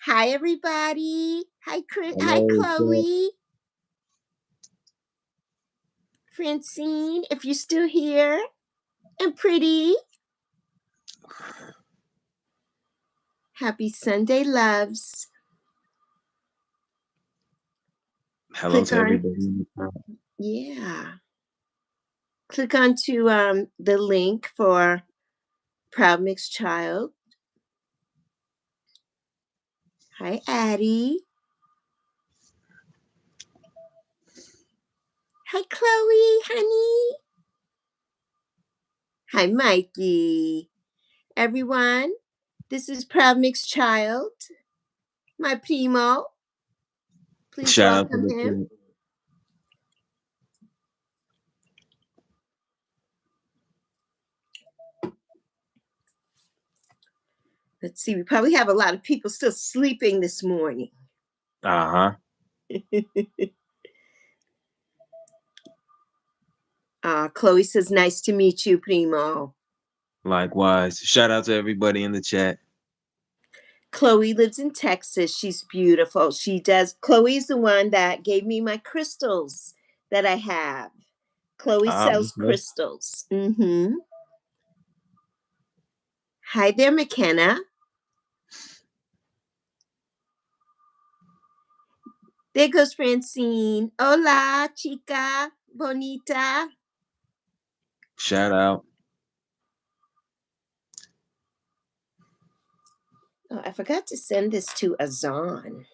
Hi, everybody. Hi, Hi, Hello, sir. Chloe. Francine, if you're still here. And Pretty. Happy Sunday, loves. Hello Click to on, everybody in the chat. yeah. Click on to the link for Proud Mixed Child. Hi, Addie. Hi, Chloe, honey. Hi, Mikey. Everyone, this is Proud Mixed Child, my primo. Please Shout out to welcome the him. chat. Let's see, we probably have a lot of people still sleeping this morning. Uh-huh. Chloe says, nice to meet you, primo. Likewise. Shout out to everybody in the chat. Chloe lives in Texas. She's beautiful. Chloe's the one that gave me my crystals that I have. Chloe sells Okay. crystals. Mm-hmm. Hi there, McKenna. There goes Francine. Hola, chica, bonita. Shout out. Oh, I forgot to send this to Azan.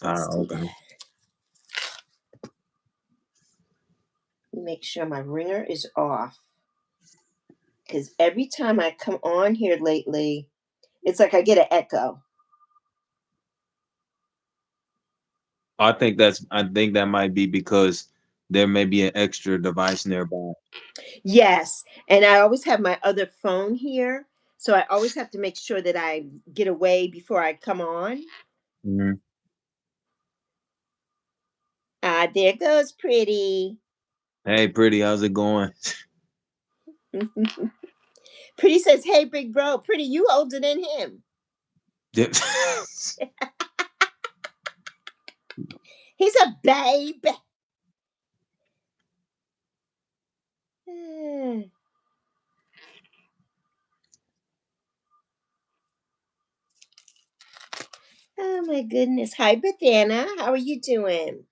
Let's do Okay. that. Make sure my ringer is off. Because every time I come on here lately, it's like I get an echo. I think that might be because there may be an extra device nearby. Yes. And I always have my other phone here. So I always have to make sure that I get away before I come on. Mm-hmm. There goes Pretty. Hey, Pretty, how's it going? Pretty says, hey, big bro. Pretty, you older than him. He's a babe. Oh my goodness. Hi, Bethana. How are you doing?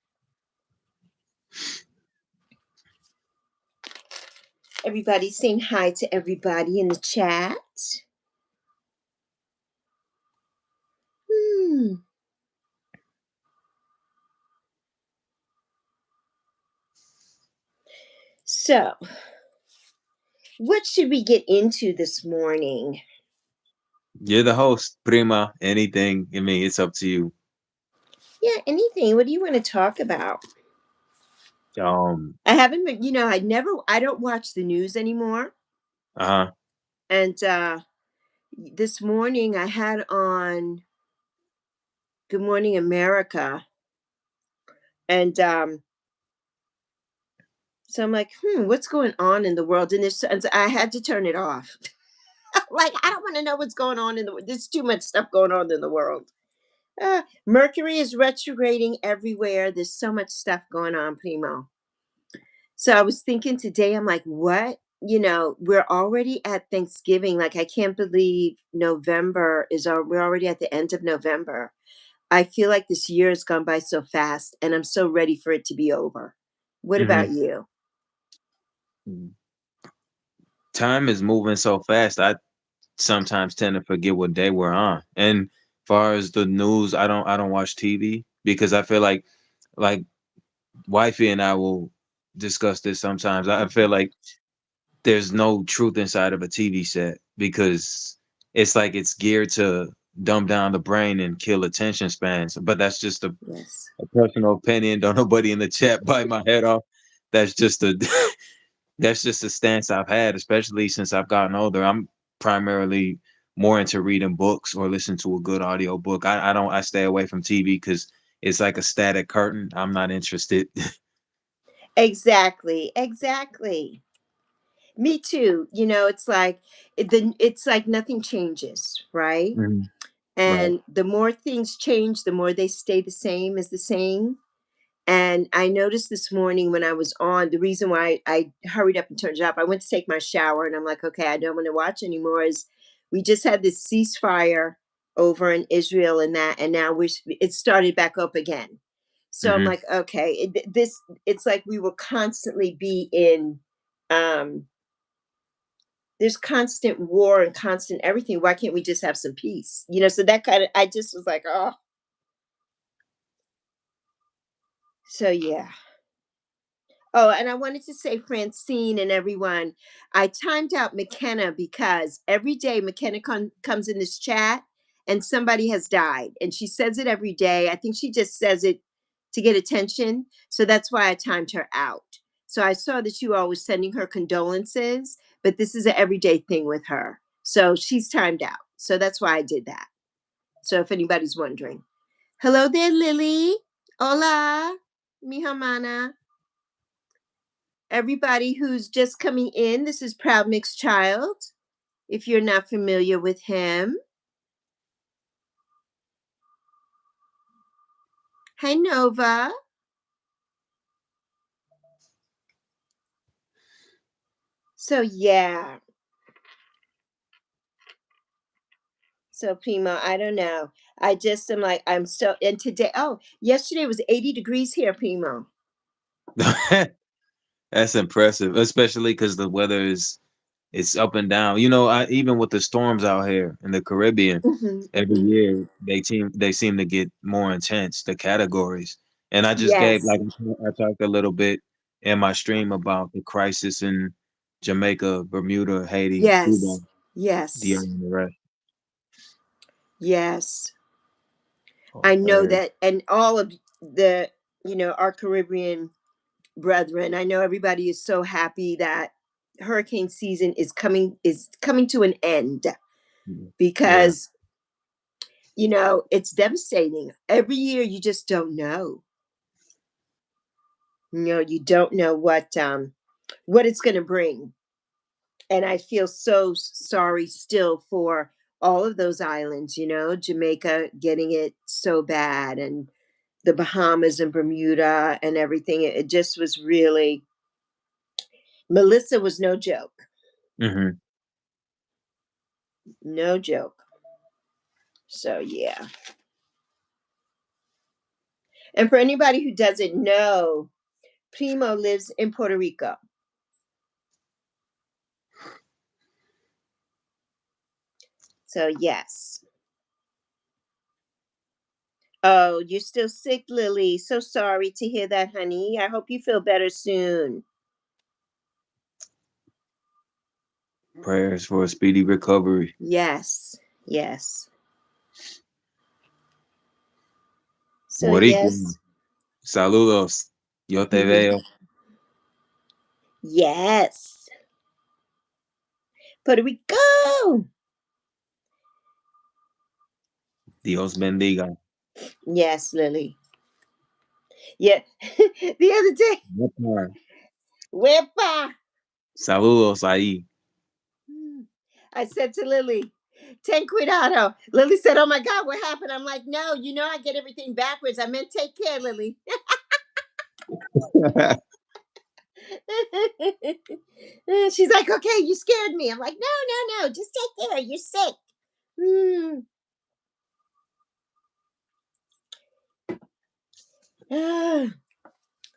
Everybody saying hi to everybody in the chat. So, what should we get into this morning? You're the host, Prima. Anything. I mean, it's up to you. Yeah, anything. What do you want to talk about? I haven't been, I don't watch the news anymore. Uh-huh. And this morning I had on Good Morning America. And so I'm like, what's going on in the world? And I had to turn it off. Like, I don't want to know what's going on in the world. There's too much stuff going on in the world. Mercury is retrograding everywhere. There's so much stuff going on, Primo. So I was thinking today, I'm like, what? We're already at Thanksgiving. Like, I can't believe we're already at the end of November. I feel like this year has gone by so fast and I'm so ready for it to be over. What about you? Time is moving so fast. I sometimes tend to forget what day we're on. And far as the news, I don't watch TV because I feel like wifey and I will discuss this sometimes. I feel like there's no truth inside of a TV set because it's like it's geared to dumb down the brain and kill attention spans. But that's just a personal opinion. Don't nobody in the chat bite my head off. That's just a that's just a stance I've had, especially since I've gotten older. I'm primarily more into reading books or listening to a good audio book. I stay away from TV because it's like a static curtain. I'm not interested. Exactly. Me too. It's like nothing changes, right? Mhm. Right. And the more things change, the more they stay the same as the same. And I noticed this morning when I was on, the reason why I hurried up and turned it off, I went to take my shower and I'm like, okay, I don't want to watch anymore. Is we just had this ceasefire over in Israel and that, and now it started back up again. So I'm Hmm. like, okay, it's like we will constantly be in, um, there's constant war and constant everything. Why can't we just have some peace? So that kind of, I just was like, oh, so yeah. Oh, and I wanted to say, Francine and everyone, I timed out McKenna because every day McKenna comes in this chat and somebody has died. And she says it every day. I think she just says it to get attention. So that's why I timed her out. So I saw that you all were sending her condolences, but this is an everyday thing with her. So she's timed out. So that's why I did that. So if anybody's wondering. Hello there, Lily. Hola, mi hermana. Everybody who's just coming in, this is Proud Mixed Child. If you're not familiar with him, hi Nova. So yeah, so Primo, I don't know. I just am like I'm so and today. Oh, yesterday was 80 degrees here, Primo. That's impressive, especially because the weather is it's up and down. You know, even with the storms out here in the Caribbean, Hmm. every year they seem to get more intense. The categories, and I just gave Yes, like I talked a little bit in my stream about the crisis in Jamaica, Bermuda, Haiti, Cuba, yes, the yes, and the rest. yes. Oh, I know man. that, and all of the, our Caribbean brethren. I know everybody is so happy that hurricane season is coming to an end Yeah. because it's devastating. Every year you just don't know. You don't know what it's going to bring. And I feel so sorry still for all of those islands, Jamaica getting it so bad and the Bahamas and Bermuda and everything. It just was really Melissa was no joke. Hmm. No joke. So yeah. And for anybody who doesn't know, Primo lives in Puerto Rico. So yes. Oh, you're still sick, Lily. So sorry to hear that, honey. I hope you feel better soon. Prayers for a speedy recovery. Yes. Yes. So Boricua, yes. saludos. Yo te veo. Yes. Puerto Rico. Dios bendiga. Yes, Lily. Yeah. The other day, Yepar. Wepa. Saludos ahí. I said to Lily, ten cuidado. Lily said, oh my God, what happened? I'm like, no, I get everything backwards. I meant take care, Lily. She's like, okay, you scared me. I'm like, no, no, no, just take care. You're sick. Mm.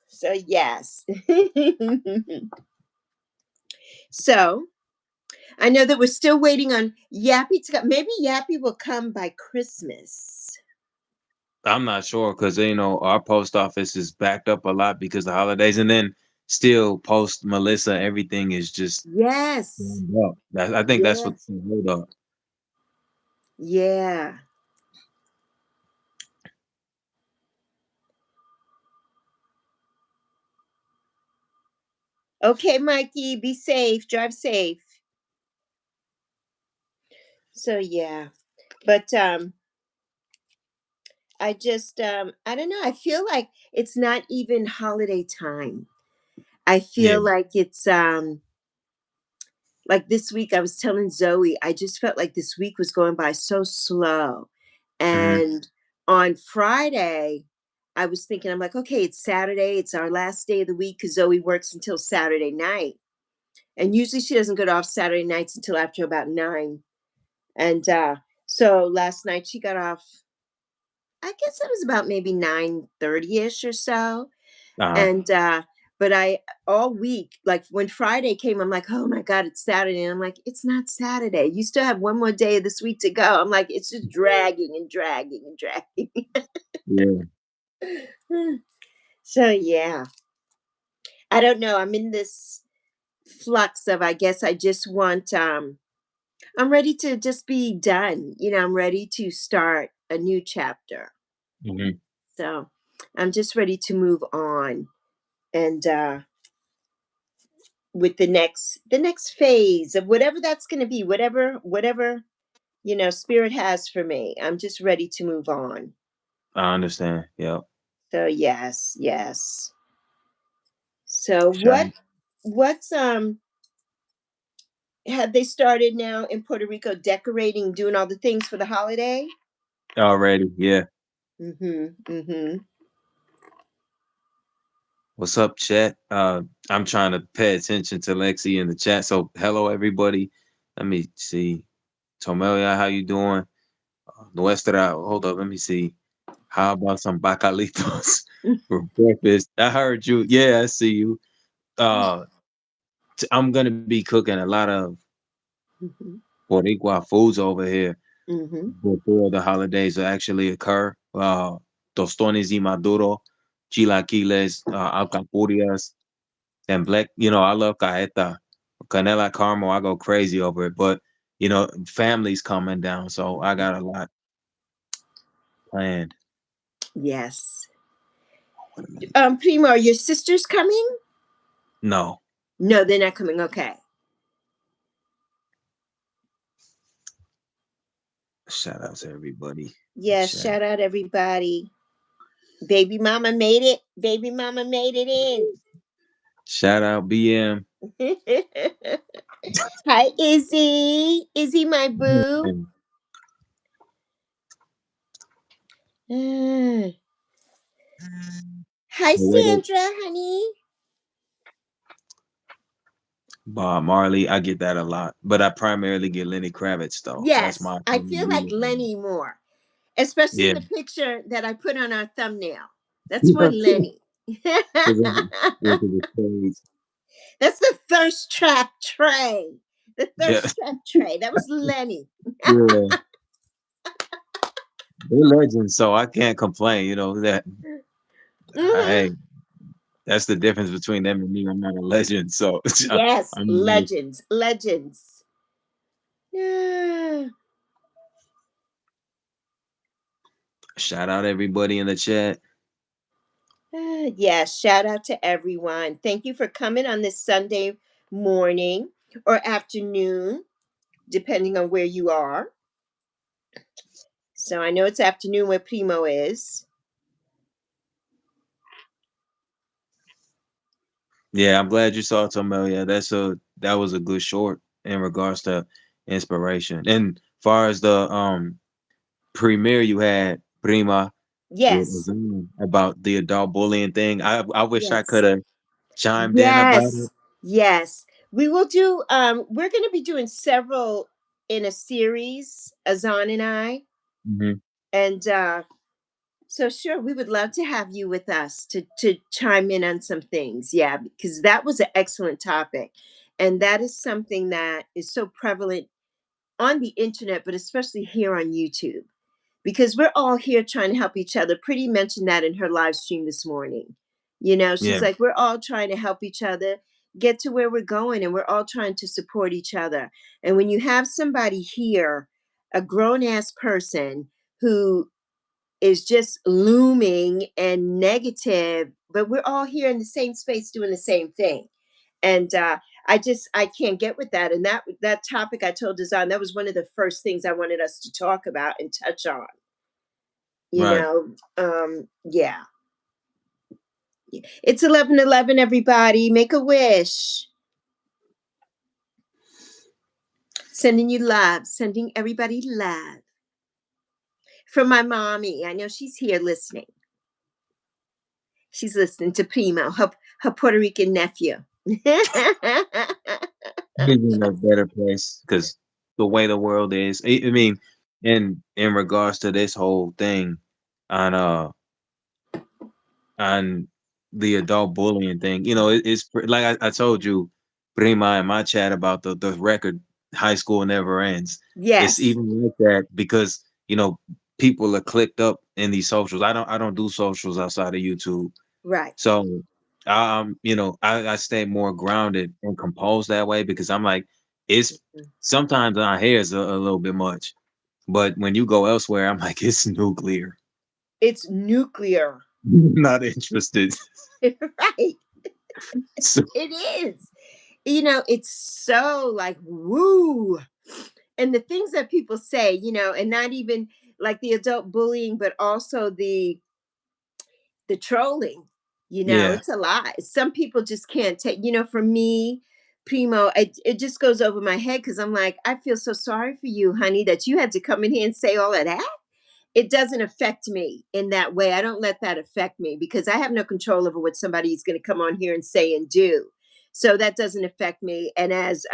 So, yes. So, I know that we're still waiting on Yappy to come. Maybe Yappy will come by Christmas. I'm not sure because our post office is backed up a lot because the holidays, and then still post Melissa, everything is just Yes. jammed up. I think that's Yeah. what's the hold up. Yeah. Okay, Mikey, be safe. Drive safe. So, yeah. But I don't know. I feel like it's not even holiday time. I Yeah. feel like it's like this week I was telling Zoe, I just felt like this week was going by so slow. Mhm. And on Friday, I was thinking, I'm like, okay, it's Saturday. It's our last day of the week because Zoe works until Saturday night. And usually she doesn't get off Saturday nights until after about 9. And so last night she got off, I guess it was about maybe 9:30ish or so. Uh-huh. And but I all week, like when Friday came, I'm like, oh my God, it's Saturday. And I'm like, it's not Saturday. You still have one more day of this week to go. I'm like, it's just dragging and dragging and dragging. Yeah. So yeah. I don't know. I'm in this flux of, I guess I just want I'm ready to just be done. I'm ready to start a new chapter. Mhm. So I'm just ready to move on. And with the next phase of whatever that's going to be, whatever spirit has for me, I'm just ready to move on. I understand. Yep. So yes, yes. So Shout what's have they started now in Puerto Rico decorating, doing all the things for the holiday? already. Yeah. Mhm. Mhm. What's up, chat? I'm trying to pay attention to Lexi in the chat. So hello everybody. Let me see. Tomelia, how you doing? Nuestra, hold up, let me see. How about some bacalitos for breakfast? I heard you. Yeah, I see you. Uh, I'm gonna be cooking a lot of Mhm. Boricua foods over here Mhm. before the holidays actually occur. Tostones y maduro, chilaquiles, alcapurrias, and black. I love cajeta, canela caramel. I go crazy over it. But family's coming down, so I got a lot planned. Yes. Wait a minute. Primo, are your sisters coming? No, No, they're not coming. Okay. shout out to everybody in Yes, chat. shout out everybody. Baby mama made it. Baby mama made it Shout out BM. in. Hi, Izzy. Izzy, my boo. And Ah. Hi, wait up, Sandra, honey. Bob Marley. I get that a lot, but I primarily get Lenny Kravitz though. That's Yes, my I feel like Lenny more, especially yeah. the picture that I put on our thumbnail. That's one Lenny. Yeah, 'cause it's crazy. That's the thirst trap tray. The Yeah, thirst trap tray. That was Lenny. yeah. They're legends, so I can't complain. That Mhm. hey, that's the difference between them and me. I'm not a legend, so Yes, I'm like, legends, legends. Yeah. shout out everybody in the chat. Yes, shout out to everyone. Thank you for coming on this Sunday morning or afternoon, depending on where you are. So I know it's afternoon where Primo is. Yeah, I'm glad you saw Tomelia. That was a good short in regards to inspiration. And far as the premiere you had, Prima, with Yes, Azam about the adult bullying thing, I wish I yes, could have chimed in about it. yes, yes. We will do, we're going to be doing several in a series, Azan and I. Mhm. And so sure, we would love to have you with us to chime in on some things. Yeah, because that was an excellent topic. And that is something that is so prevalent on the internet, but especially here on YouTube. Because we're all here trying to help each other. Pretty mentioned that in her live stream this morning. She's Yeah, like, we're all trying to help each other get to where we're going, and we're all trying to support each other. And when you have somebody here, a grown ass person who is just looming and negative, but we're all here in the same space doing the same thing. And I can't get with that. And that topic, I told Design, that was one of the first things I wanted us to talk about and touch on. right. Yeah. It's 11:11. Everybody, make a wish. Sending you love, sending everybody love. From my mommy. I know she's here listening. She's listening to Primo, her Puerto Rican nephew. He's in a better place because the way the world is. I mean, in regards to this whole thing on on the adult bullying thing, like I told you, Prima, in my chat about the record "High School Never Ends." It's Yes, even like that because people are clicked up in these socials. I don't do socials outside of YouTube. right. So, I stay more grounded and composed that way because I'm like, it's sometimes our hair is a little bit much, but when you go elsewhere, I'm like, it's nuclear. It's nuclear. Not interested. Right. So, It is. It's so like woo. And the things that people say, and not even like the adult bullying, but also the trolling. yeah, It's a lot. Some people just can't take, for me, Primo, it just goes over my head because I'm like, I feel so sorry for you, honey, that you had to come in here and say all of that. It doesn't affect me in that way. I don't let that affect me because I have no control over what somebody is going to come on here and say and do. So that doesn't affect me. And as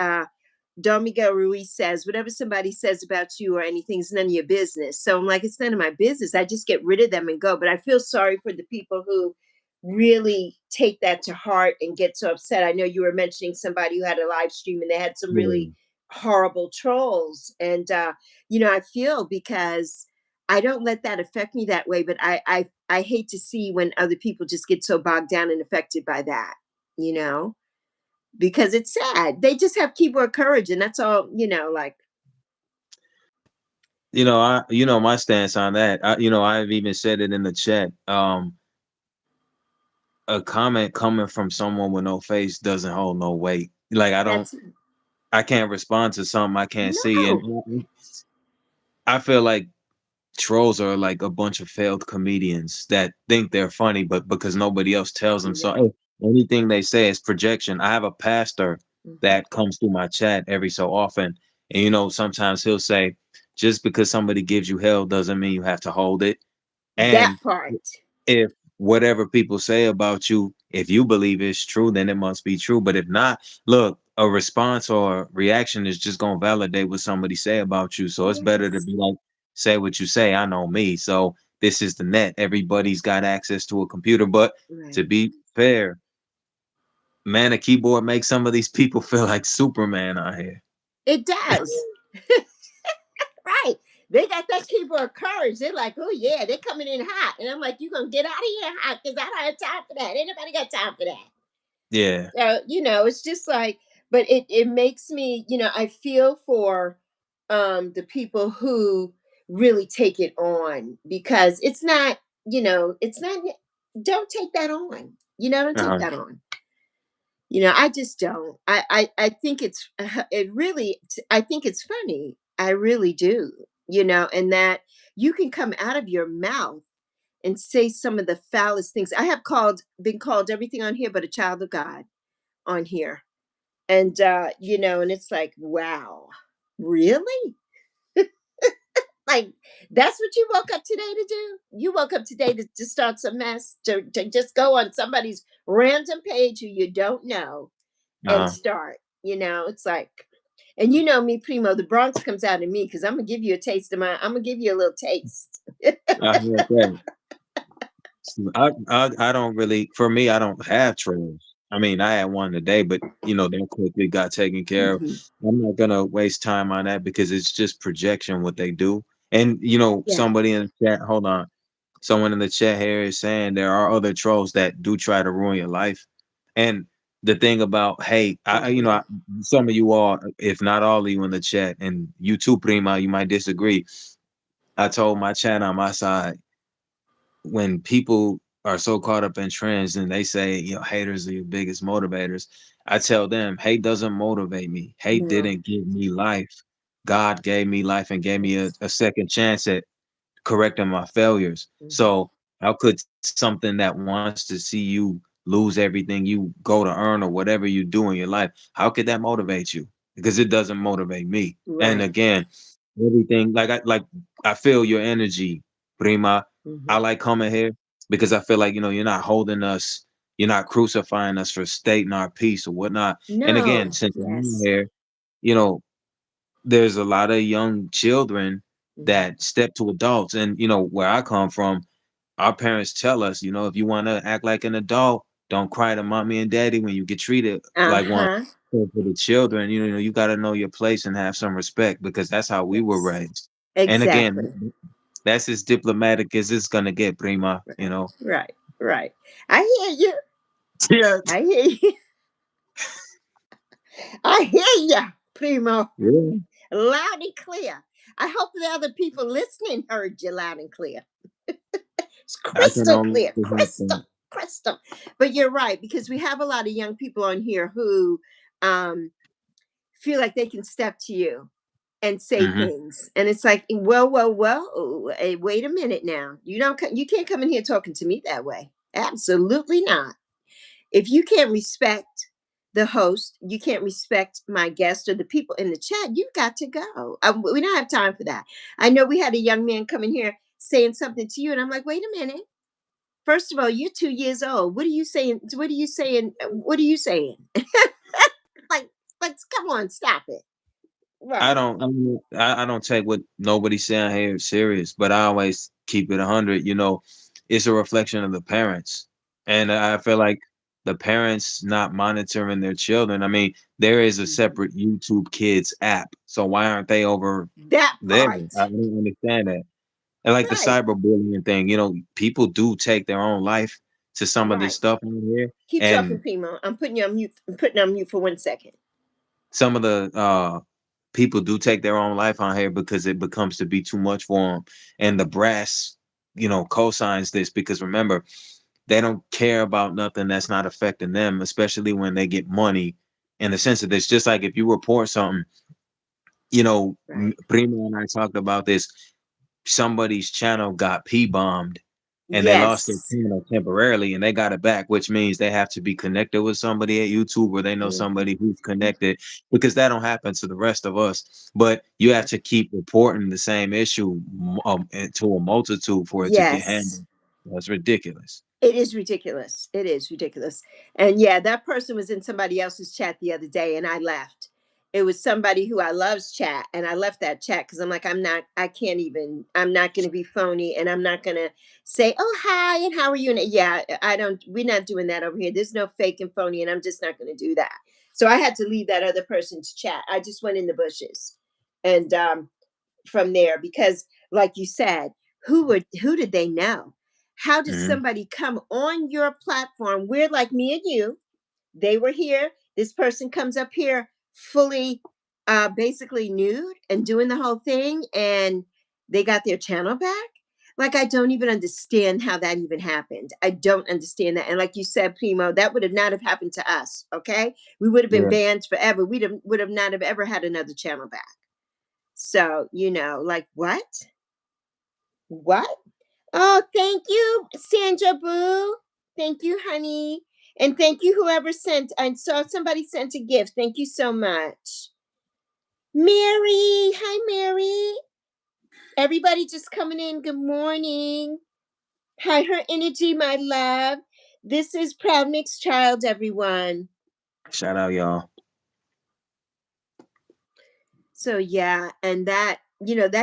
Don Miguel Ruiz says, whatever somebody says about you or anything is none of your business. So I'm like, it's none of my business. I just get rid of them and go. But I feel sorry for the people who really take that to heart and get so upset. I know you were mentioning somebody who had a live stream and they had some yeah. really horrible trolls. And I feel because I don't let that affect me that way, but I hate to see when other people just get so bogged down and affected by that, you know? Because it's sad. They just have keyboard courage, and that's all, like my stance on that. I've even said it in the chat. A comment coming from someone with no face doesn't hold no weight. Like that's I can't respond to something I can't see, and no. I feel like trolls are like a bunch of failed comedians that think they're funny, but because nobody else tells I them so, know. hey, anything they say is projection. I have a pastor Mhm. that comes through my chat every so often, and sometimes he'll say, just because somebody gives you hell doesn't mean you have to hold it. That And part. if whatever people say about you, if you believe it's true, then it must be true. But if not, look, a response or reaction is just gonna validate what somebody say about you. So it's better to Yes. be like, say what you say. I know me. So this is the net. Everybody's got access to a computer. But to Right. be fair, man, a keyboard makes some of these people feel like Superman out here. It does. Right. They got that keyboard courage. They're like, oh yeah, they're coming in hot. And I'm like, you gonna get out of here hot because I don't have time for that. Ain't nobody got time for that. Yeah. So, it's just like, but it makes me, I feel for the people who really take it on because it's not, it's not don't take that on. Don't take Uh-huh. that on. I just don't. I think it's it really I think it's funny. I really do. And that you can come out of your mouth and say some of the foulest things. I have been called everything on here but a child of God on here. And and it's like, wow, really? Like that's what you woke up today to do? You woke up today to start some mess, to just go on somebody's random page who you don't know and Uh-huh. start. It's like, and you know me, Primo, the Bronx comes out in me because I'm gonna give you a taste of I'm gonna give you a little taste. I heard that. I don't really, for me, I don't have trolls. I mean, I had one today, but that quickly got taken care of. Mhm. I'm not gonna waste time on that because it's just projection what they do. And Yeah. somebody in the chat, hold on, someone in the chat here is saying there are other trolls that do try to ruin your life. And the thing about hate, some of you all, if not all of you in the chat, and you too, Prima, you might disagree. I told my chat on my side when people are so caught up in trends and they say, haters are your biggest motivators, I tell them, hate doesn't motivate me. Hate No. didn't give me life. God gave me life and gave me a, Yes. a second chance at correcting my failures. Mhm. So how could something that wants to see you lose everything you go to earn or whatever you do in your life, how could that motivate you? Because it doesn't motivate me. And Right. again, everything. I feel your energy, prima. I Hmm. like coming here because I feel like, you're not holding us, you're not crucifying us for stating our piece or whatnot. And again, No. since I'm Yes. here, you know, there's a lot of young children Hmm. that step to adults. And where I come from, our parents tell us, if you want to act like an adult, don't cry to mommy and daddy when you get treated like one. Uh-huh. So for the children, you got to know your place and have some respect because that's how we were Yes. raised. And again, Exactly. that's as diplomatic as it's gonna get, prima. Right. Right. Right. I hear you. Yeah. I hear you. I hear you, Primo. Yeah. Loud and clear. I hope the other people listening heard you loud and clear. It's I can crystal only clear. hope Crystal. Crystal. But you're right, because we have a lot of young people on here who um, feel like they can step to you and say hmm things, and it's like, whoa, hey, wait a minute now. You can't come in here talking to me that way. Absolutely not. If you can't respect the host, you can't respect my guest or the people in the chat, you've got to go. We don't have time for that. I know we had a young man come in here saying something to you, and I'm like, wait a minute. First of all, you're 2 years old. What are you saying? What are you saying? What are you saying? Like, let's come on, stop it. I Right. don't. I don't take what nobody's saying here serious, but I always keep it 100. It's a reflection of the parents, and I feel like the parents not monitoring their children. I mean, there is a Mhm. separate YouTube Kids app, so why aren't they over That there? part. I don't understand that. And like the Right. cyberbullying thing, people do take their own life to some of this Right. stuff on here, Keep talking, and Primo. I'm putting you on mute. I'm putting you on mute for 1 second. some of the people do take their own life on here because it becomes to be too much for them. And the brass, co-signs this because remember, they don't care about nothing that's not affecting them, especially when they get money. In the sense of this, just like if you report something, Right. Primo and I talked about this. Somebody's channel got p-bombed and they lost their Yes. channel temporarily and they got it back, which means they have to be connected with somebody at YouTube or they know Mhm. somebody who's connected because that don't happen to the rest of us. But you have to keep reporting the same issue to a multitude for it to get Yes. handled. That's ridiculous. It is ridiculous. It is ridiculous. And yeah, that person was in somebody else's chat the other day and I left. It was somebody who I love's chat and I left that chat because I'm like, I can't even, I'm not going to be phony and I'm not going to say, oh, hi, and how are you? And yeah, we're not doing that over here. There's no fake and phony and I'm just not going to do that. So I had to leave that other person's chat. I just went in the bushes. And from there because like you said, who did they know? How does hmm somebody come on your platform? We're like me and you. They were here. This person comes up here fully basically nude and doing the whole thing and they got their channel back. Like I don't even understand how that even happened. I don't understand that. And like you said, Primo, that would have not have happened to us. Okay, we would have been Yeah, banned forever. Would have not have ever had another channel back. So, like what? What? Oh, thank you, Sandra Boo. Thank you, honey. And thank you, whoever sent. I saw somebody sent a gift. Thank you so much. Mary. Hi, Mary. Everybody just coming in. Good morning. Hi, her energy, my love. This is Proud Mixed Child, everyone. shout out y'all. So yeah, and that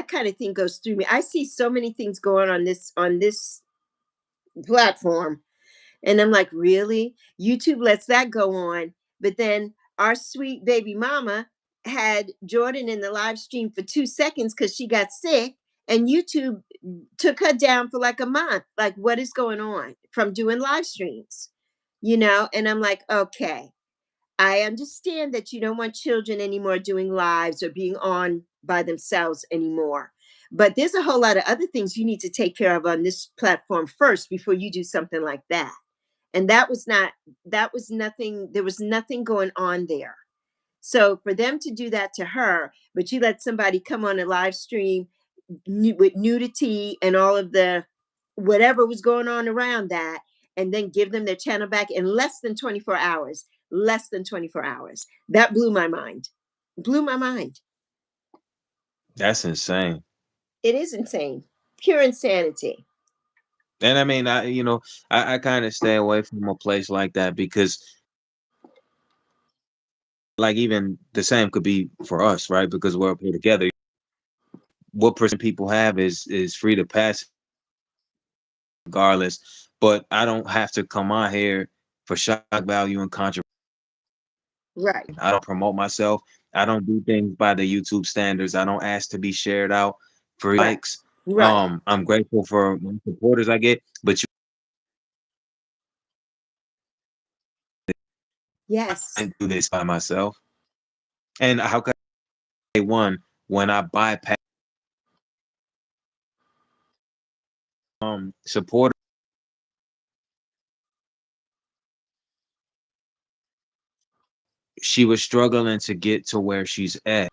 kind of thing goes through me. I see so many things going on this platform. And I'm like, really? YouTube lets that go on. But then our sweet baby mama had Jordan in the live stream for 2 seconds because she got sick. And YouTube took her down for like a month. Like, what is going on from doing live streams? And I'm like, okay, I understand that you don't want children anymore doing lives or being on by themselves anymore. But there's a whole lot of other things you need to take care of on this platform first before you do something like that. And that was nothing, there was nothing going on there. So for them to do that to her, but you let somebody come on a live stream with nudity and all of the whatever was going on around that, and then give them their channel back in less than 24 hours. Less than 24 hours. That blew my mind. Blew my mind. That's insane. It is insane. Pure insanity. And I mean, I kind of stay away from a place like that because, like, even the same could be for us, right? Because we're up here together. What percent people have is free to pass regardless. But I don't have to come on here for shock value and controversy. Right. I don't promote myself. I don't do things by the YouTube standards. I don't ask to be shared out for Right. likes. Right. I'm grateful for my supporters I get, but you Yes. can't do this by myself. And how could I say one when I bypass supporter? She was struggling to get to where she's at.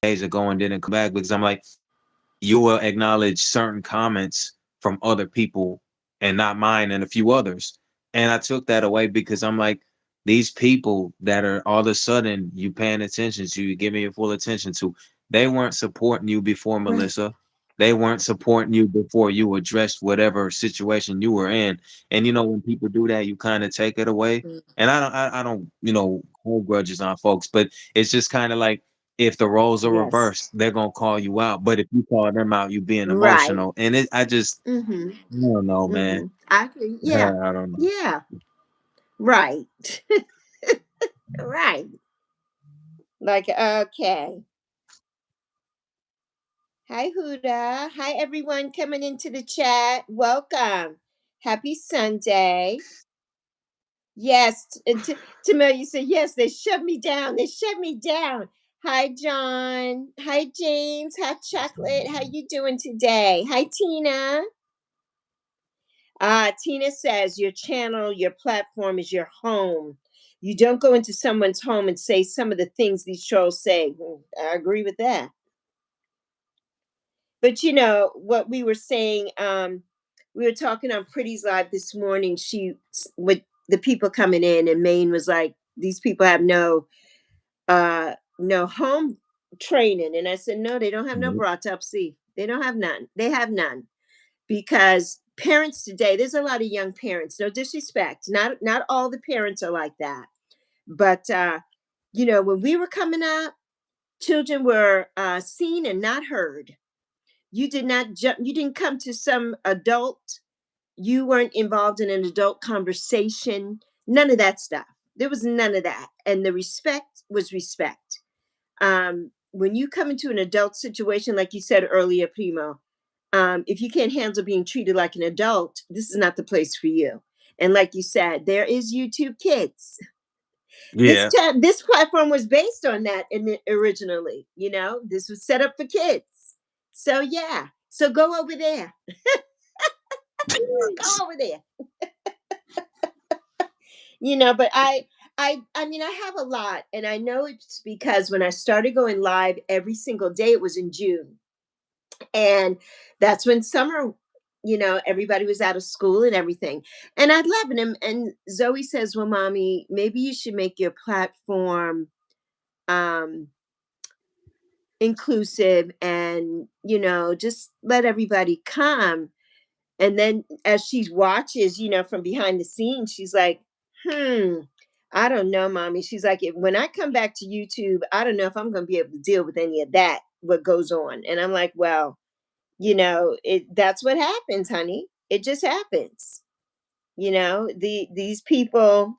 Days ago and didn't come back because I'm like, you will acknowledge certain comments from other people and not mine and a few others. And I took that away because I'm like, these people that are all of a sudden you paying attention to, you giving your full attention to, they weren't supporting you before, Right. Melissa. They weren't supporting you before you addressed whatever situation you were in. And when people do that, you kind of take it away. Mm. And I don't, hold grudges on folks, but it's just kind of like if the roles are Yes. reversed, they're gonna call you out. But if you call them out, you being Right. emotional. And Mm-hmm. I don't know, man. Mm-hmm. I agree. Yeah. I don't know. Yeah. Right. Right. Like, okay. Hi, Huda. Hi, everyone coming into the chat. Welcome. Happy Sunday. Yes. Tamil, you said, yes, they shut me down. They shut me down. Hi, John. Hi, James. Hot chocolate. How you doing today? Hi, Tina. Tina says your channel, your platform is your home. You don't go into someone's home and say some of the things these trolls say. I agree with that. But what we were saying, we were talking on Pretty's Live this morning. She with the people coming in, and Maine was like, "These people have no home training," and I said, "No, they don't have no Mhm. brought up. See, they don't have none. They have none because parents today. There's a lot of young parents. No disrespect. Not all the parents are like that, but when we were coming up, children were seen and not heard. You did not jump, you didn't come to some adult, you weren't involved in an adult conversation, none of that stuff. There was none of that. And the respect was respect. When you come into an adult situation, like you said earlier, Primo, if you can't handle being treated like an adult, this is not the place for you. And like you said, there is YouTube Kids. This Yeah. chat, this platform was based on that originally. This was set up for kids. So yeah, so go over there. Go over there. But I mean, I have a lot, and I know it's because when I started going live every single day, it was in June, and that's when summer. Everybody was out of school and everything, and I love it. And Zoe says, "Well, mommy, maybe you should make your platform um inclusive, and just let everybody come." And then as she watches, from behind the scenes, she's like, I don't know, mommy. She's like, when I come back to YouTube, I don't know if I'm going to be able to deal with any of that, what goes on. And I'm like, well, that's what happens, honey. It just happens. These people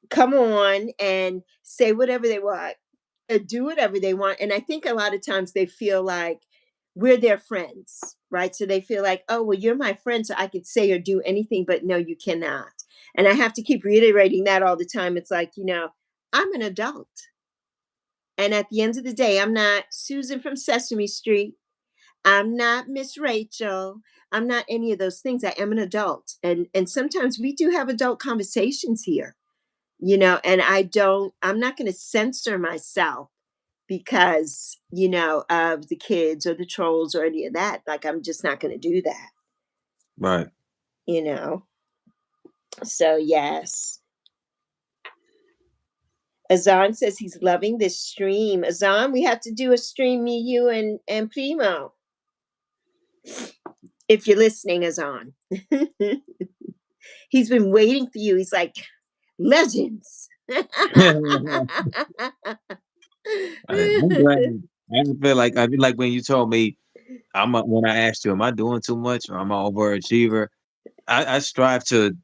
come on and say whatever they want, do whatever they want. And I think a lot of times they feel like we're their friends, right? So they feel like, oh, well, you're my friend, so I could say or do anything, but no, you cannot. And I have to keep reiterating that all the time. It's like, I'm an adult. And at the end of the day, I'm not Susan from Sesame Street. I'm not Miss Rachel. I'm not any of those things. I am an adult. And sometimes we do have adult conversations here, and I'm not going to censor myself because of the kids or the trolls or any of that. Like, I'm just not going to do that. Right. you know. So yes. Azan says he's loving this stream. Azan, we have to do a stream, me, you, and Primo. If you're listening, Azan. He's been waiting for you. He's like, legends. I'm glad. I feel like when you told me when I asked you, am I doing too much or am I overachiever? I strive to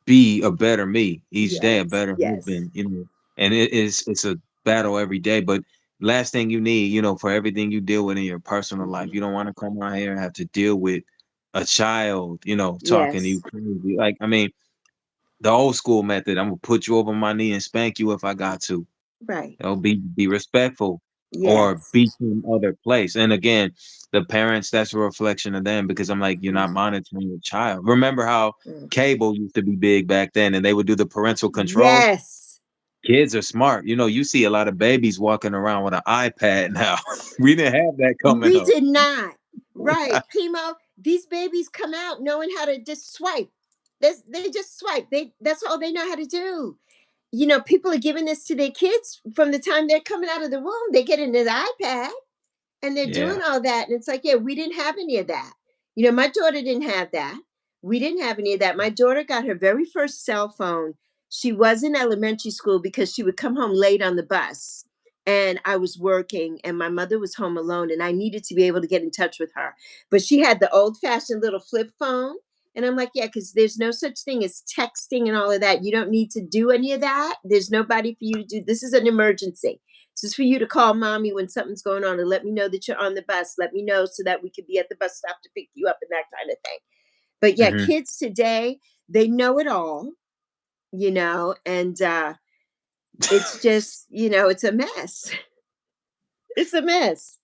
be a better me each day, a Yes, better yes, husband, and it's a battle every day. But last thing you need, for everything you deal with in your personal life, mhm, you don't want to come out here and have to deal with a child, talking to you yes, crazy. Like, I mean, the old school method, I'm gonna put you over my knee and spank you if I got to. right, Be respectful or yes, be some other place. And again, the parents, that's a reflection of them because I'm like, you're not mhm, monitoring your child. Remember how mm. cable used to be big back then and they would do the parental controls? Yes. Kids are smart. You see a lot of babies walking around with an iPad now. We didn't have that coming We up. did not. Right, Primo. These babies come out knowing how to just swipe. They just swipe. That's all they know how to do. People are giving this to their kids from the time they're coming out of the womb. They get into the iPad and they're doing Yeah. all that. And it's like, yeah, we didn't have any of that. My daughter didn't have that. We didn't have any of that. My daughter got her very first cell phone. She was in elementary school because she would come home late on the bus. And I was working, and my mother was home alone, and I needed to be able to get in touch with her. But she had the old fashioned little flip phone. And I'm like, yeah, because there's no such thing as texting and all of that. You don't need to do any of that. There's nobody for you to do. This is an emergency. This is for you to call mommy when something's going on and let me know that you're on the bus. Let me know so that we could be at the bus stop to pick you up and that kind of thing. But yeah, Hmm. kids today, they know it all, and it's just, it's a mess. It's a mess.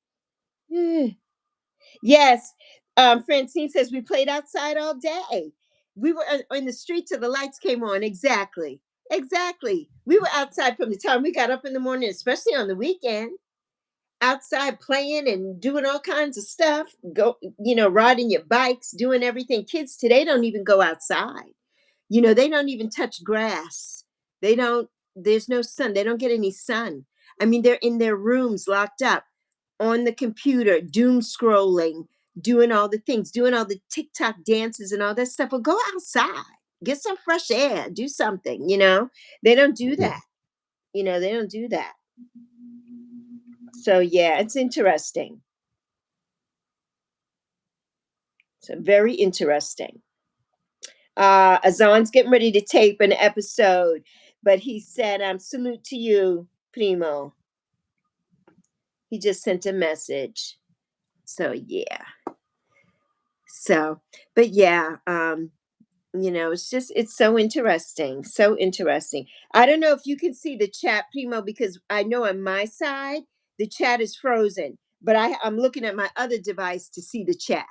Yes. Francine says we played outside all day. We were in the street till the lights came on. Exactly. Exactly. We were outside from the time we got up in the morning, especially on the weekend, outside playing and doing all kinds of stuff, riding your bikes, doing everything. Kids today don't even go outside. They don't even touch grass. They don't, there's no sun. They don't get any sun. I mean, they're in their rooms locked up on the computer, doom scrolling, doing all the things, doing all the TikTok dances and all that stuff. Well, go outside, get some fresh air, do something. They don't do that. They don't do that. So, yeah, it's interesting. So very interesting. Azan's getting ready to tape an episode, but he said, salute to you, Primo. He just sent a message. So yeah. So, but yeah, it's so interesting. So interesting. I don't know if you can see the chat, Primo, because I know on my side the chat is frozen, but I'm looking at my other device to see the chat.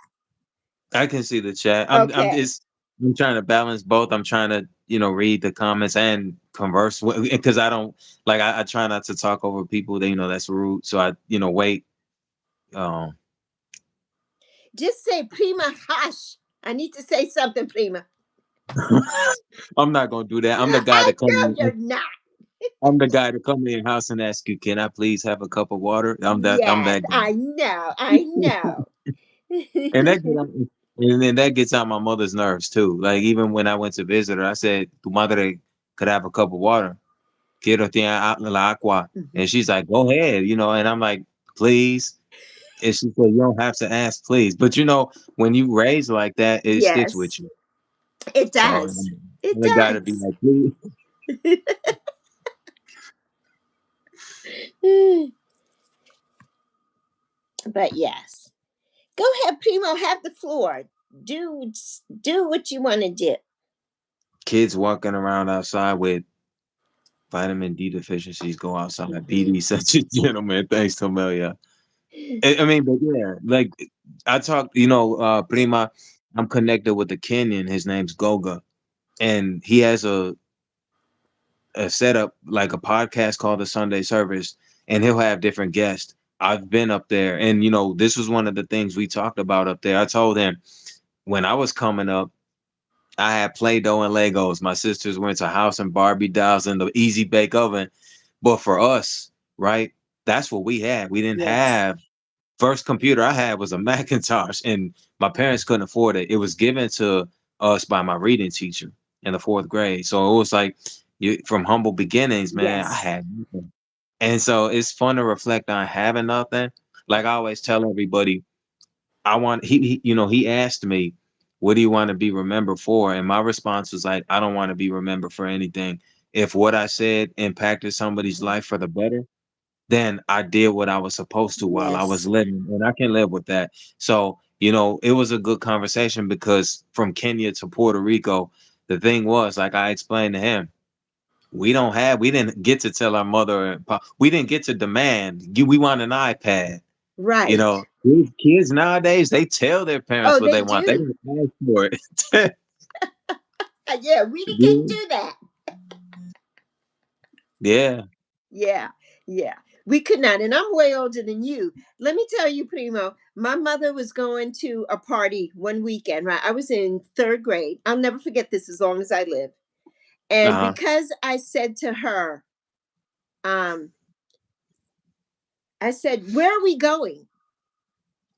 I can see the chat. Okay. I'm trying to balance both. I'm trying to, read the comments and converse because I don't like I try not to talk over people that that's rude. So I, wait. Um Just say Prima hush. I need to say something, Prima. I'm not gonna do that. I know you're not. I'm the guy to come in your house and ask you, can I please have a cup of water? I'm Yes, that guy. I know. I know. And that get on, and then that gets on my mother's nerves too. Like even when I went to visit her, I said, "Tu madre could I have a cup of water. Quiero tiene la agua." Mhm. And she's like, "Go ahead," and I'm like, "Please." And she said, "You don't have to ask, please." But when you raise like that, it sticks with Yes, you. it So does. It I gotta be does. like, please. But yes. Go ahead, Primo, have the floor. Do do what you want to do. Kids walking around outside with vitamin D deficiencies go outside. Mhm. PD such a gentleman. Thanks, Tomelia. I mean, but yeah, like I talked, Prima, I'm connected with a Kenyan. His name's Goga, and he has a setup like a podcast called the Sunday Service, and he'll have different guests. I've been up there, and this was one of the things we talked about up there. I told him when I was coming up, I had Play-Doh and Legos. My sisters went to house and Barbie dolls and the easy bake oven. But for us, right, that's what we had. We didn't Yes. have first computer I had was a Macintosh, and my parents couldn't afford it. It was given to us by my reading teacher in the fourth grade. So it was like you from humble beginnings, man. I Yes. had nothing. And so it's fun to reflect on having nothing. Like I always tell everybody, I want he asked me, what do you want to be remembered for? And my response was like, I don't want to be remembered for anything. If what I said impacted somebody's life for the better, then I did what I was supposed to while I was Yes. living, and I can live with that. So, it was a good conversation because from Kenya to Puerto Rico, the thing was, like I explained to him, we didn't get to tell our mother and we didn't get to demand, we want an iPad. Right. Kids nowadays, they tell their parents Oh, what they they want. They do. don't ask for it. Yeah, we couldn't do that. Yeah. Yeah, yeah. We could not. And I'm way older than you. Let me tell you, Primo, my mother was going to a party one weekend, right? I was in third grade. I'll never forget this as long as I live. And Uh-huh. because I said to her, um, I said, "Where are we going?"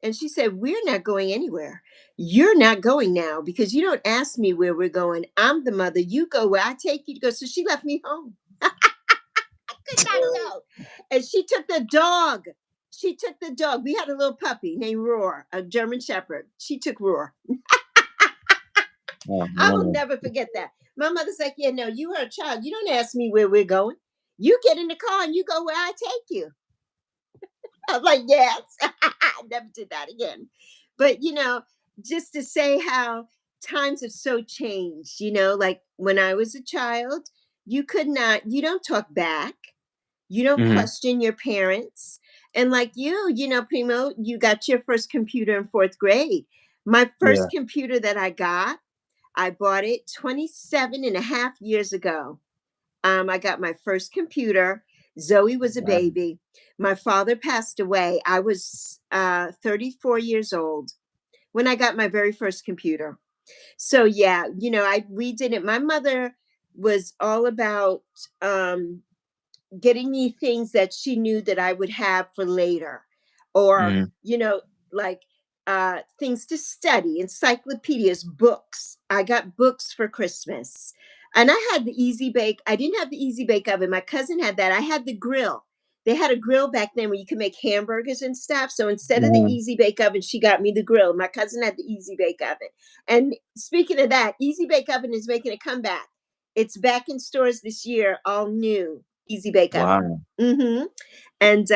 And she said, "We're not going anywhere. You're not going now because you don't ask me where we're going. I'm the mother. You go where I take you to go." So she left me home. Could not go. And she took the dog. She took the dog. We had a little puppy named Roar, a German Shepherd. She took Roar. Oh, I will man. never forget that. My mother's like, "Yeah, no, you are a child. You don't ask me where we're going. You get in the car and you go where I take you." I was like, "Yes." I never did that again. But, just to say how times have so changed, like when I was a child, you don't talk back. You don't Mhm. question your parents. And like Primo, you got your first computer in fourth grade. My Yeah. first computer that I bought it 27 and a half years ago. I got my first computer. Zoe was a Wow. baby. My father passed away. I was 34 years old when I got my very first computer. So yeah, we did it. My mother was all about getting me things that she knew that I would have for later, or Mhm. like things to study, encyclopedias, books. I got books for Christmas, and I had the Easy Bake. I didn't have the Easy Bake oven. My cousin had that. I had the grill. They had a grill back then where you could make hamburgers and stuff. So instead of the Mhm. Easy Bake oven, she got me the grill. My cousin had the Easy Bake oven. And speaking of that, Easy Bake oven is making a comeback. It's back in stores this year, all new. Easy Bake Oven. Wow. And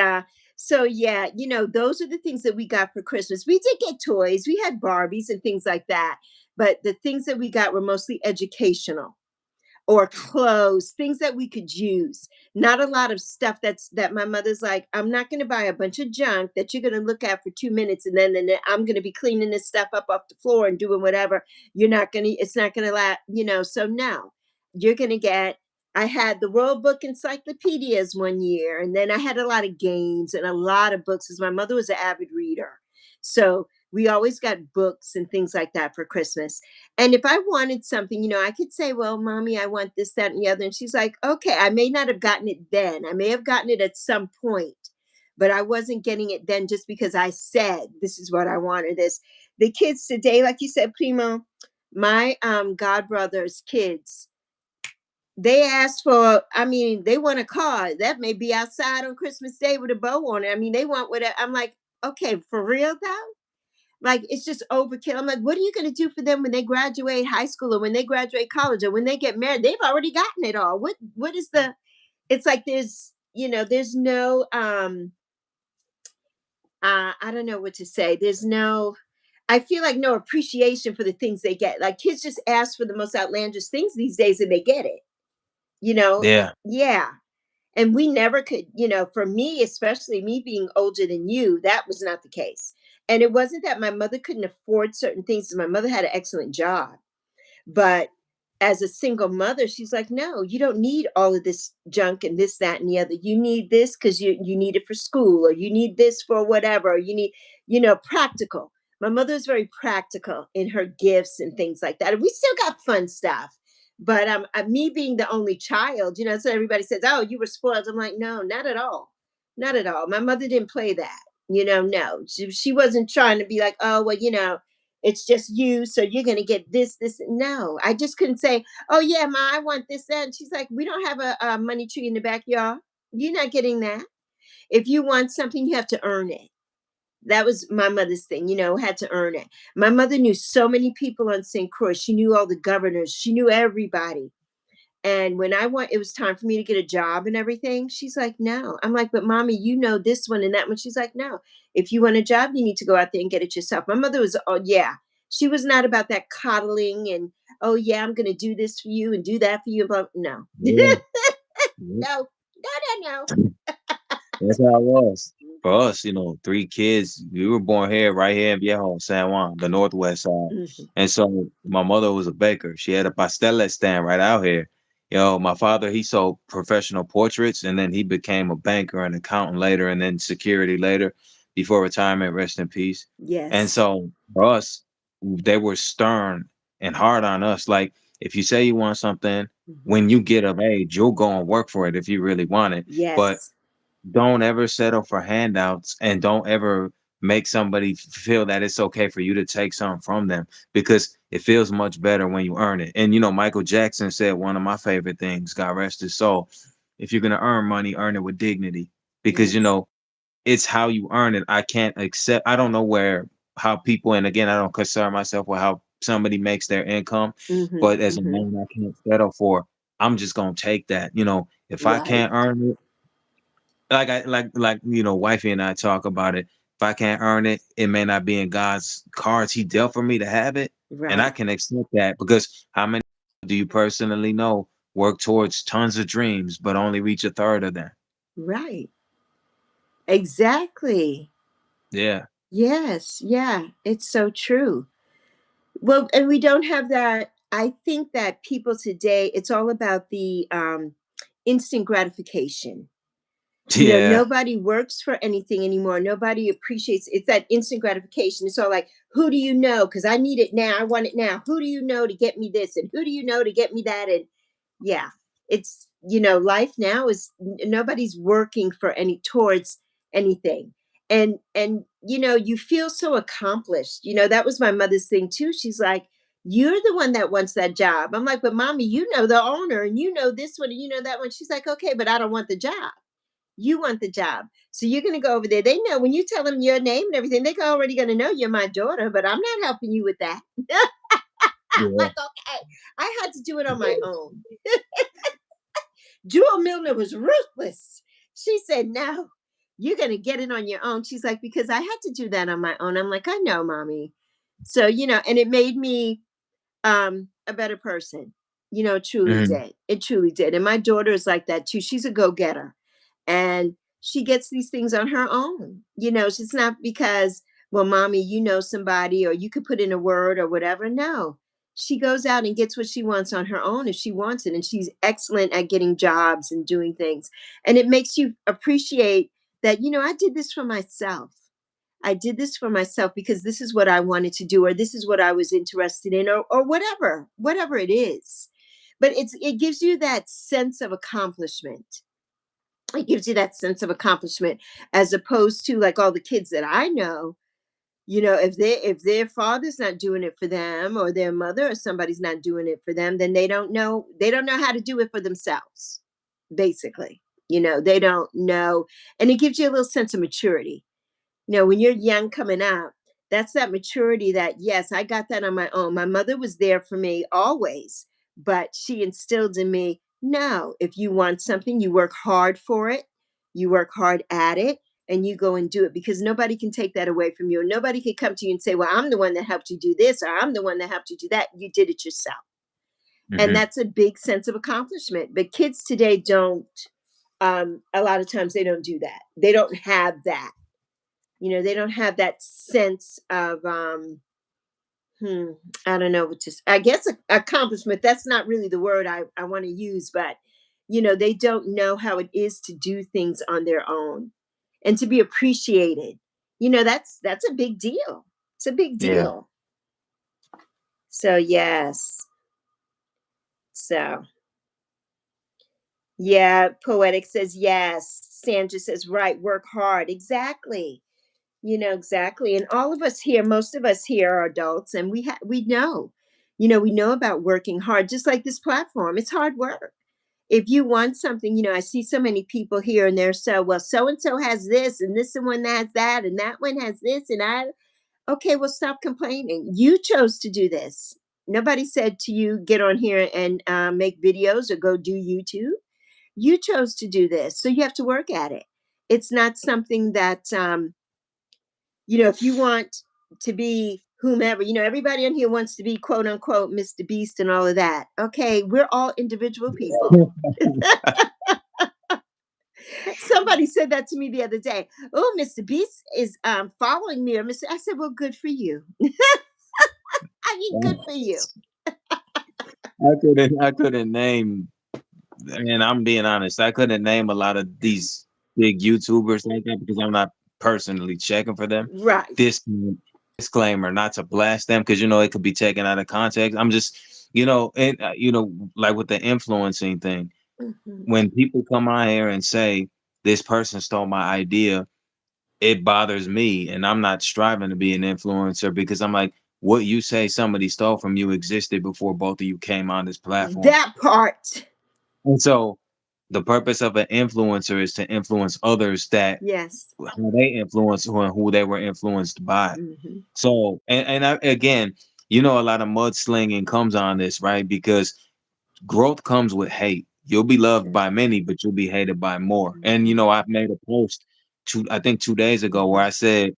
so yeah, those are the things that we got for Christmas. We did get toys. We had Barbies and things like that, but the things that we got were mostly educational or clothes, things that we could use. Not a lot of stuff that my mother's like, "I'm not going to buy a bunch of junk that you're going to look at for 2 minutes, and then I'm going to be cleaning this stuff up off the floor and doing whatever. It's not going to So no, you're going to get. I had the World Book encyclopedias one year, and then I had a lot of games and a lot of books, because my mother was an avid reader. So we always got books and things like that for Christmas. And if I wanted something, I could say, "Well, mommy, I want this, that, and the other." And she's like, "Okay, I may not have gotten it then. I may have gotten it at some point, but I wasn't getting it then just because I said this is what I wanted." The kids today, like you said, Primo, my god brother's kids, they asked for, they want a car that may be outside on Christmas Day with a bow on it. They want whatever. I'm like, okay, for real though? Like, it's just overkill. I'm like, what are you going to do for them when they graduate high school or when they graduate college or when they get married? They've already gotten it all. What is the It's like there's no I don't know what to say. There's no I feel like no appreciation for the things they get. Like, kids just ask for the most outlandish things these days and they get it. You know? Yeah. Yeah. And we never could, for me, especially me being older than you, that was not the case. And it wasn't that my mother couldn't afford certain things. My mother had an excellent job. But as a single mother, she's like, "No, you don't need all of this junk and this, that, and the other. You need this because you need it for school, or you need this for whatever, or you need, practical." My mother was very practical in her gifts and things like that. And we still got fun stuff. But me being the only child, so everybody says, "Oh, you were spoiled." I'm like, no, not at all, not at all. My mother didn't play that. No, she wasn't trying to be like, "Oh, well, it's just you, so you're gonna get this, this." No, I just couldn't say, "Oh yeah, ma, I want this, that." And she's like, "We don't have a money tree in the backyard. You're not getting that. If you want something, you have to earn it." That was my mother's thing, had to earn it. My mother knew so many people on St. Croix. She knew all the governors. She knew everybody. And when it was time for me to get a job and everything, she's like, "No." I'm like, "But mommy, you know this one and that one." She's like, "No. If you want a job, you need to go out there and get it yourself." My mother was, oh yeah. She was not about that coddling and, "Oh yeah, I'm gonna do this for you and do that for you." But no. Yeah. No, no, no, That's how it was. For us, 3 kids, we were born here, right here in Viejo, San Juan, the Northwest side. no. Mhm. And so my mother was a baker. She had a pastela stand right out here. My father, he sold professional portraits and then he became a banker and accountant later and then security later before retirement, rest in peace. And Yes. so for us, they were stern and hard on us. Like if you say you want something, Mhm. when you get of age, you'll go and work for it if you really want it. But Yes. don't ever settle for handouts and don't ever make somebody feel that it's okay for you to take something from them because it feels much better when you earn it. And Michael Jackson said one of my favorite things, God rest his soul, if you're going to earn money, earn it with dignity because Yes. it's how you earn it. I don't know how people, and again, I don't concern myself with how somebody makes their income, Mhm. but as a Mhm. man, I can't settle for, I'm just going to take that. If I Right. can't earn it, wifey and I talk about it. If I can't earn it, it may not be in God's cards. He dealt for me to have it, and I Right. can accept that because how many do you personally know work towards tons of dreams but only reach a third of them? Right. Exactly. Yeah. Yes. Yeah. It's so true. Well, and we don't have that. I think that people today, it's all about the instant gratification. Yeah. Nobody works for anything anymore. Nobody appreciates it's that instant gratification. It's all like, who do you know? Because I need it now. I want it now. Who do you know to get me this? And who do you know to get me that? And yeah, it's life now is nobody's working for any towards anything. And you feel so accomplished. That was my mother's thing too. She's like, "You're the one that wants that job." I'm like, "But mommy, you know the owner and you know this one and you know that one." She's like, "Okay, but I don't want the job. You want the job. So you're going to go over there." They know when you tell them your name and everything, they're already going to know you're my daughter, but I'm not helping you with that. I'm Yeah. like, okay, I had to do it on my own. Jewel Milner was ruthless. She said, "No, you're going to get it on your own." She's like, "Because I had to do that on my own." I'm like, "I know, mommy." So, and it made me a better person. It truly Mhm. did. It truly did. And my daughter is like that too. She's a go-getter. And she gets these things on her own. She's not because, well, mommy, somebody or you could put in a word or whatever. No. She goes out and gets what she wants on her own if she wants it. And she's excellent at getting jobs and doing things. And it makes you appreciate that, I did this for myself. I did this for myself because this is what I wanted to do, or this is what I was interested in, or whatever it is. But it gives you that sense of accomplishment. It gives you that sense of accomplishment as opposed to like all the kids that I know, if their father's not doing it for them or their mother or somebody's not doing it for them, then they don't know how to do it for themselves. Basically, they don't know, and it gives you a little sense of maturity. When you're young coming up, that's that maturity that, yes, I got that on my own. My mother was there for me always, but she instilled in me, no, if you want something, you work hard for it, you work hard at it, and you go and do it because nobody can take that away from you. And nobody can come to you and say, well, I'm the one that helped you do this, or I'm the one that helped you do that. You did it yourself. And Mhm. that's a big sense of accomplishment. But kids today don't, a lot of times they don't do that. They don't have that. They don't have that sense of hmm, I don't know what to I guess accomplishment. That's not really the word I want to use, but they don't know how it is to do things on their own and to be appreciated. That's a big deal It's a big Yeah. deal. So yes. So yeah, poetic says yes. Sandra says right, work hard. Exactly. Exactly. And all of us here, most of us here are adults, and we know. We know about working hard, just like this platform. It's hard work. If you want something, I see so many people here and they're so, well, so and so has this and this one has that and that one has this and I okay, well, stop complaining. You chose to do this. Nobody said to you, get on here and make videos or go do YouTube. You chose to do this. So you have to work at it. It's not something that, if you want to be whomever, everybody on here wants to be quote unquote Mr. Beast and all of that. Okay, we're all individual people. Somebody said that to me the other day. Oh, Mr. Beast is following me, or Mr. I said, well, good for you. I mean, good for you. I couldn't name, and I'm being honest, I couldn't name a lot of these big YouTubers like that because I'm not personally checking for them. Right. This disclaimer, not to blast them because it could be taken out of context. I'm just, and like with the influencing thing, Mhm. when people come on here and say this person stole my idea, it bothers me, and I'm not striving to be an influencer because I'm like, what you say somebody stole from you existed before both of you came on this platform. That part. And so the purpose of an influencer is to influence others that Yes. how they influence who they were influenced by. Hmm. So, and again, a lot of mudslinging comes on this, right? Because growth comes with hate. You'll be loved by many, but you'll be hated by more. And Hmm. I've made a post I think 2 days ago where I said,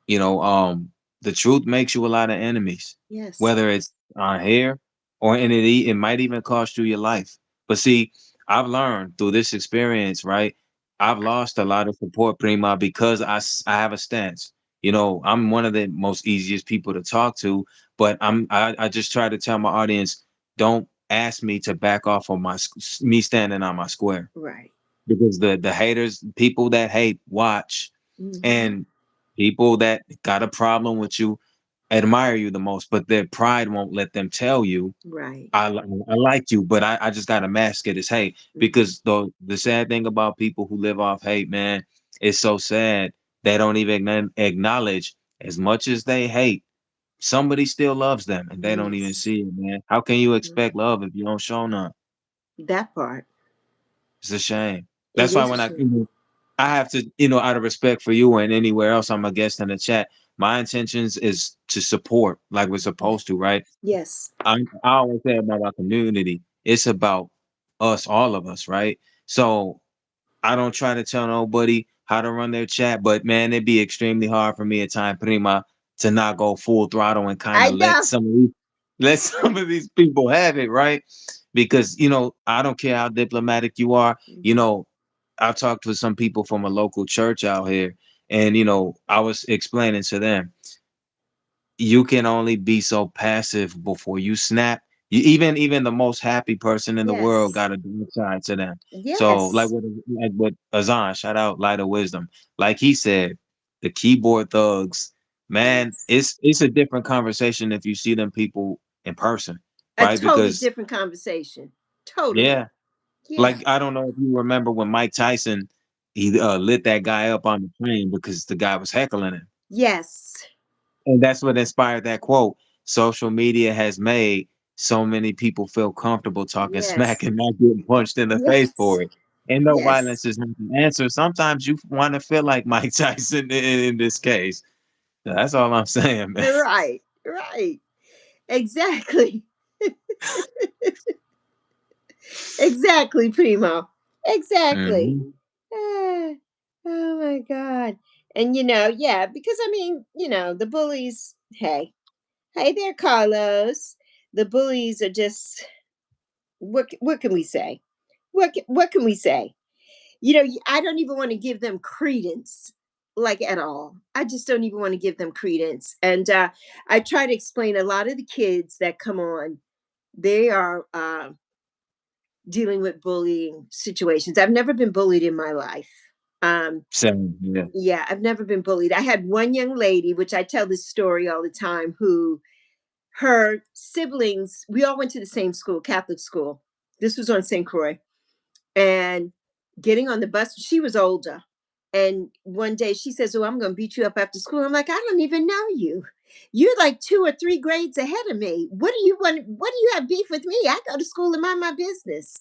you know, um, the truth makes you a lot of enemies, Yes. whether it's on here or it might even cost you your life. But see, I've learned through this experience, right? I've lost a lot of support, Prima, because I have a stance. I'm one of the most easiest people to talk to, but I just try to tell my audience, don't ask me to back off on me standing on my square Right. because the haters, people that hate, watch, Hmm. and people that got a problem with you admire you the most, but their pride won't let them tell you, Right. I like you, but I just gotta mask it as hate. Hmm. Because the sad thing about people who live off hate, man, it's so sad. They don't even acknowledge as much as they hate, somebody still loves them and they don't even Yes. see it, man. How can you expect Mhm. love if you don't show none? That part. It's a shame. It That's why is a when shame. I have to, out of respect for you and anywhere else I'm a guest in the chat, my intentions is to support like we're supposed to, right? Yes. I always say about our community, it's about us, all of us, right? So I don't try to tell nobody how to run their chat, but man, it'd be extremely hard for me at time, Prima, to not go full throttle and kind I of let know. some of these people have it, right? Because I don't care how diplomatic you are. Mhm. I talked with some people from a local church out here, and I was explaining to them, you can only be so passive before you snap. Even the most happy person in the world Yes. got a dark side to them. So Yes. like what Azan, shout out Light of Wisdom. Like he said, the keyboard thugs, man, Yes. it's a different conversation if you see them people in person, A right? totally Because different conversation. Totally. yeah, Yeah. like I don't know if you remember when Mike Tyson he lit that guy up on the plane because the guy was heckling him. Yes. And that's what inspired that quote. Social media has made so many people feel comfortable talking Yes. smack and not getting punched in the face Yes. for it. And no Yes. violence is not the answer. Sometimes you want to feel like Mike Tyson in this case. That's all I'm saying, man. Right. Right. Exactly. Exactly, Primo. Exactly. Mhm. Ah, oh my God. And yeah, because I mean, the bullies, hey there, Carlos. The bullies are just what can we say? What can we say? I don't even want to give them credence, like at all. I just don't even want to give them credence. And I try to explain a lot of the kids that come on, they are dealing with bullying situations. I've never been bullied in my life. Same, yeah. Yeah, I've never been bullied. I had one young lady, which I tell this story all the time, who her siblings, we all went to the same school, Catholic school. This was on St. Croix. And getting on the bus, she was older. And one day she says, "Oh, I'm going to beat you up after school." I'm like, "I don't even know you. You're like 2 or 3 grades ahead of me. What do you want? What do you have beef with me? I go to school and mind my business."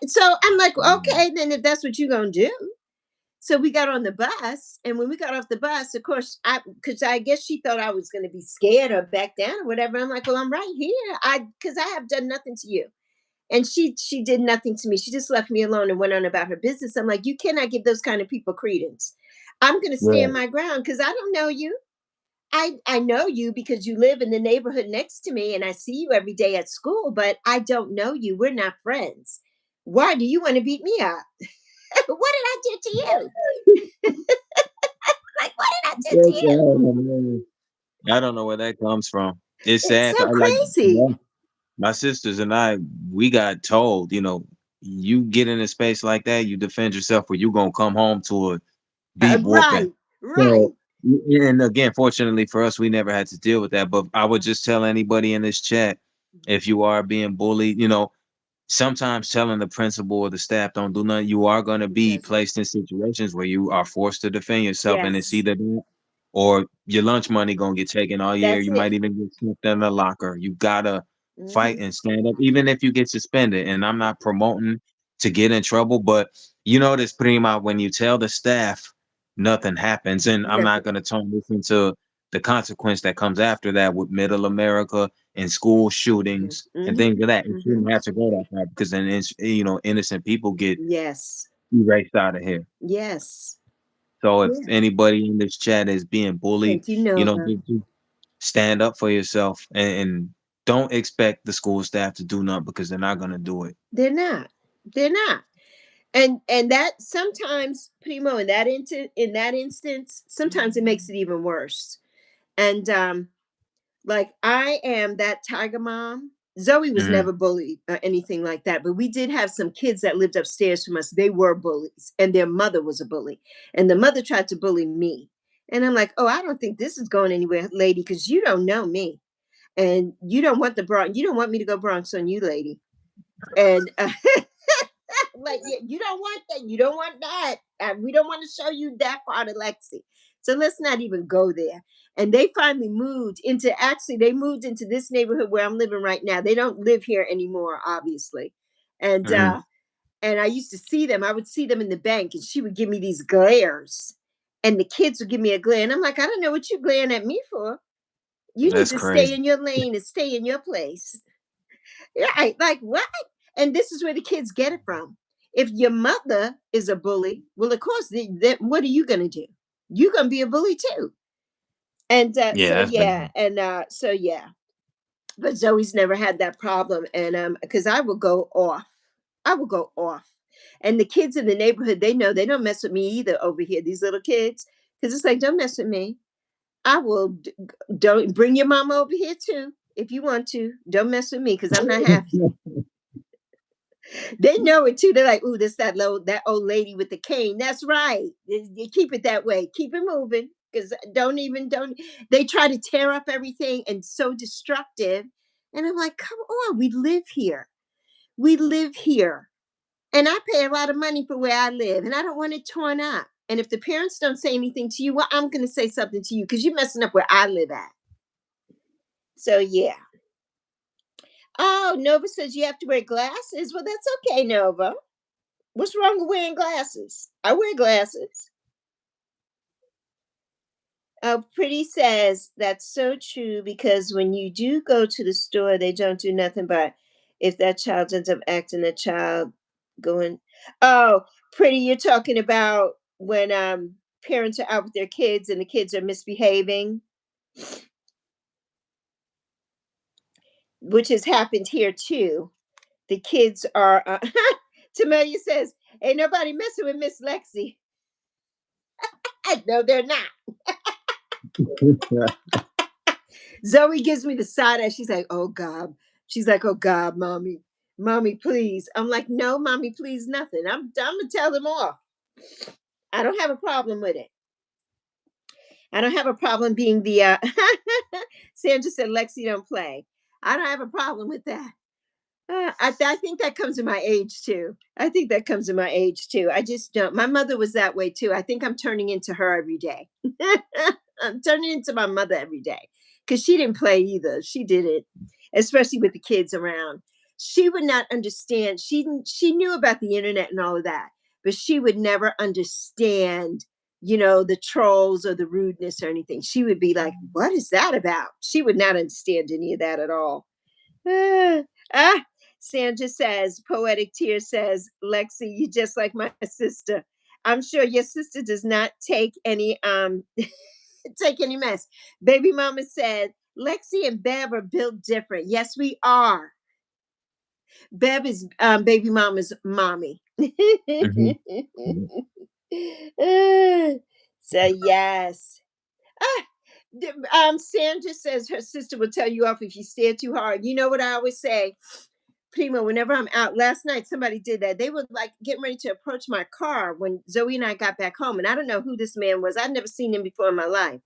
So I'm like, Mm. "Okay, then if that's what you're going to do." So we got on the bus, and when we got off the bus, of course, because I guess she thought I was going to be scared or back down or whatever. I'm like, "Well, I'm right here. Because I have done nothing to you." And she did nothing to me. She just left me alone and went on about her business. I'm like, "You cannot give those kind of people credence. I'm going to stand Right. my ground because I don't know you. I know you because you live in the neighborhood next to me and I see you every day at school, but I don't know you. We're not friends. Why do you want to beat me up? What did I do to you? Like, what did I do to That's you?" all, man. I don't know where that comes from. It's It's sad. so Like, crazy. my sisters and I, we got told, you get in a space like that, you defend yourself, or you gonna come home to a beat whooping. Right, right. So, and again, fortunately for us, we never had to deal with that. But I would just tell anybody in this chat, if you are being bullied, sometimes telling the principal or the staff don't do nothing, you are going to It be doesn't. placed in situations where you are forced to defend yourself, and it's Yes, either that or your lunch money gonna get taken all year. that's You it. might even get slipped in the locker. You gotta fight Hmm. and stand up, even if you get suspended. And I'm not promoting to get in trouble, but you know this, Prima, when you tell the staff, nothing happens. And I'm not Nothing. gonna turn this into the consequence that comes after that with middle America and school Hmm. shootings and Hmm. things of that. It Hmm. shouldn't have to go that far because then it's, innocent people get Yes. erased out of here. Yes. So if Yeah. anybody in this chat is being bullied, Thank you, Nova. just stand up for yourself, and don't expect the school staff to do nothing because they're not gonna do it. They're not. They're not. And that sometimes, Primo, in that instance, sometimes it makes it even worse. And like I am that tiger mom. Zoe was Mhm. never bullied or anything like that, but we did have some kids that lived upstairs from us. They were bullies, and their mother was a bully, and the mother tried to bully me. And I'm like, "Oh, I don't think this is going anywhere, lady, because you don't know me, and you don't want the Bronx. You don't want me to go Bronx on you, lady." And like, "Yeah, you don't want that. You don't want that. We don't want to show you that part of Lexi. So let's not even go there." And they finally moved into, actually, they moved into this neighborhood where I'm living right now. They don't live here anymore, obviously. And Mhm. and I used to see them. I would see them in the bank, and she would give me these glares, and the kids would give me a glare, and I'm like, "I don't know what you're glaring at me for. You need That's to stay crazy. in your lane and stay in your place." Right. Like, what? And this is where the kids get it from. If your mother is a bully, well, of course, then what are you going to do? You're going to be a bully too. And Yeah, that's bad. so yeah. But Zoe's never had that problem. And because I will go off. I will go off. And the kids in the neighborhood, they know they don't mess with me either over here, these little kids. Because it's like, don't mess with me. I will, don't bring your mama over here too if you want to. Don't mess with me because I'm not having. They know it too. They're like, "Ooh, this that old lady with the cane." That's right. You keep it that way. Keep it moving. Because don't. They try to tear up everything and so destructive. And I'm like, come on, we live here. We live here. And I pay a lot of money for where I live. And I don't want it torn up. And if the parents don't say anything to you, well, I'm gonna say something to you because you're messing up where I live at. So yeah. Oh, Nova says you have to wear glasses. Well, that's okay, Nova. What's wrong with wearing glasses? I wear glasses. Pretty says that's so true because when you do go to the store, they don't do nothing but if that child ends up acting, the child going. Oh, Pretty, you're talking about when parents are out with their kids and the kids are misbehaving, which has happened here too. The kids are. Tamelia says, "Ain't nobody messing with Miss Lexi." No, they're not. Zoe gives me the side eye. She's like, "Oh God." She's like, "Oh God, mommy, mommy, please." I'm like, "No, mommy, please, nothing. I'm gonna tell them off." I don't have a problem with it. I don't have a problem being the Sandra said Lexi don't play. I don't have a problem with that. I think that comes in my age too. I think that comes in my age too. I just don't. My mother was that way too. I think I'm turning into her every day. I'm turning into my mother every day because she didn't play either. She did it, especially with the kids around. She would not understand. She knew about the internet and all of that, but she would never understand, the trolls or the rudeness or anything. She would be like, "What is that about?" She would not understand any of that at all. Ah, ah, Sandra says, Poetic Tear says, Lexi, you just like my sister. I'm sure your sister does not take any take any mess. Baby mama said, Lexi and Bev are built different. Yes, we are. Bev is baby mama's mommy. Mhm. So yes. Ah, Sandra says her sister will tell you off if you stare too hard. You know what I always say? Primo, whenever I'm out, last night somebody did that. They were like getting ready to approach my car when Zoe and I got back home. And I don't know who this man was. I'd never seen him before in my life.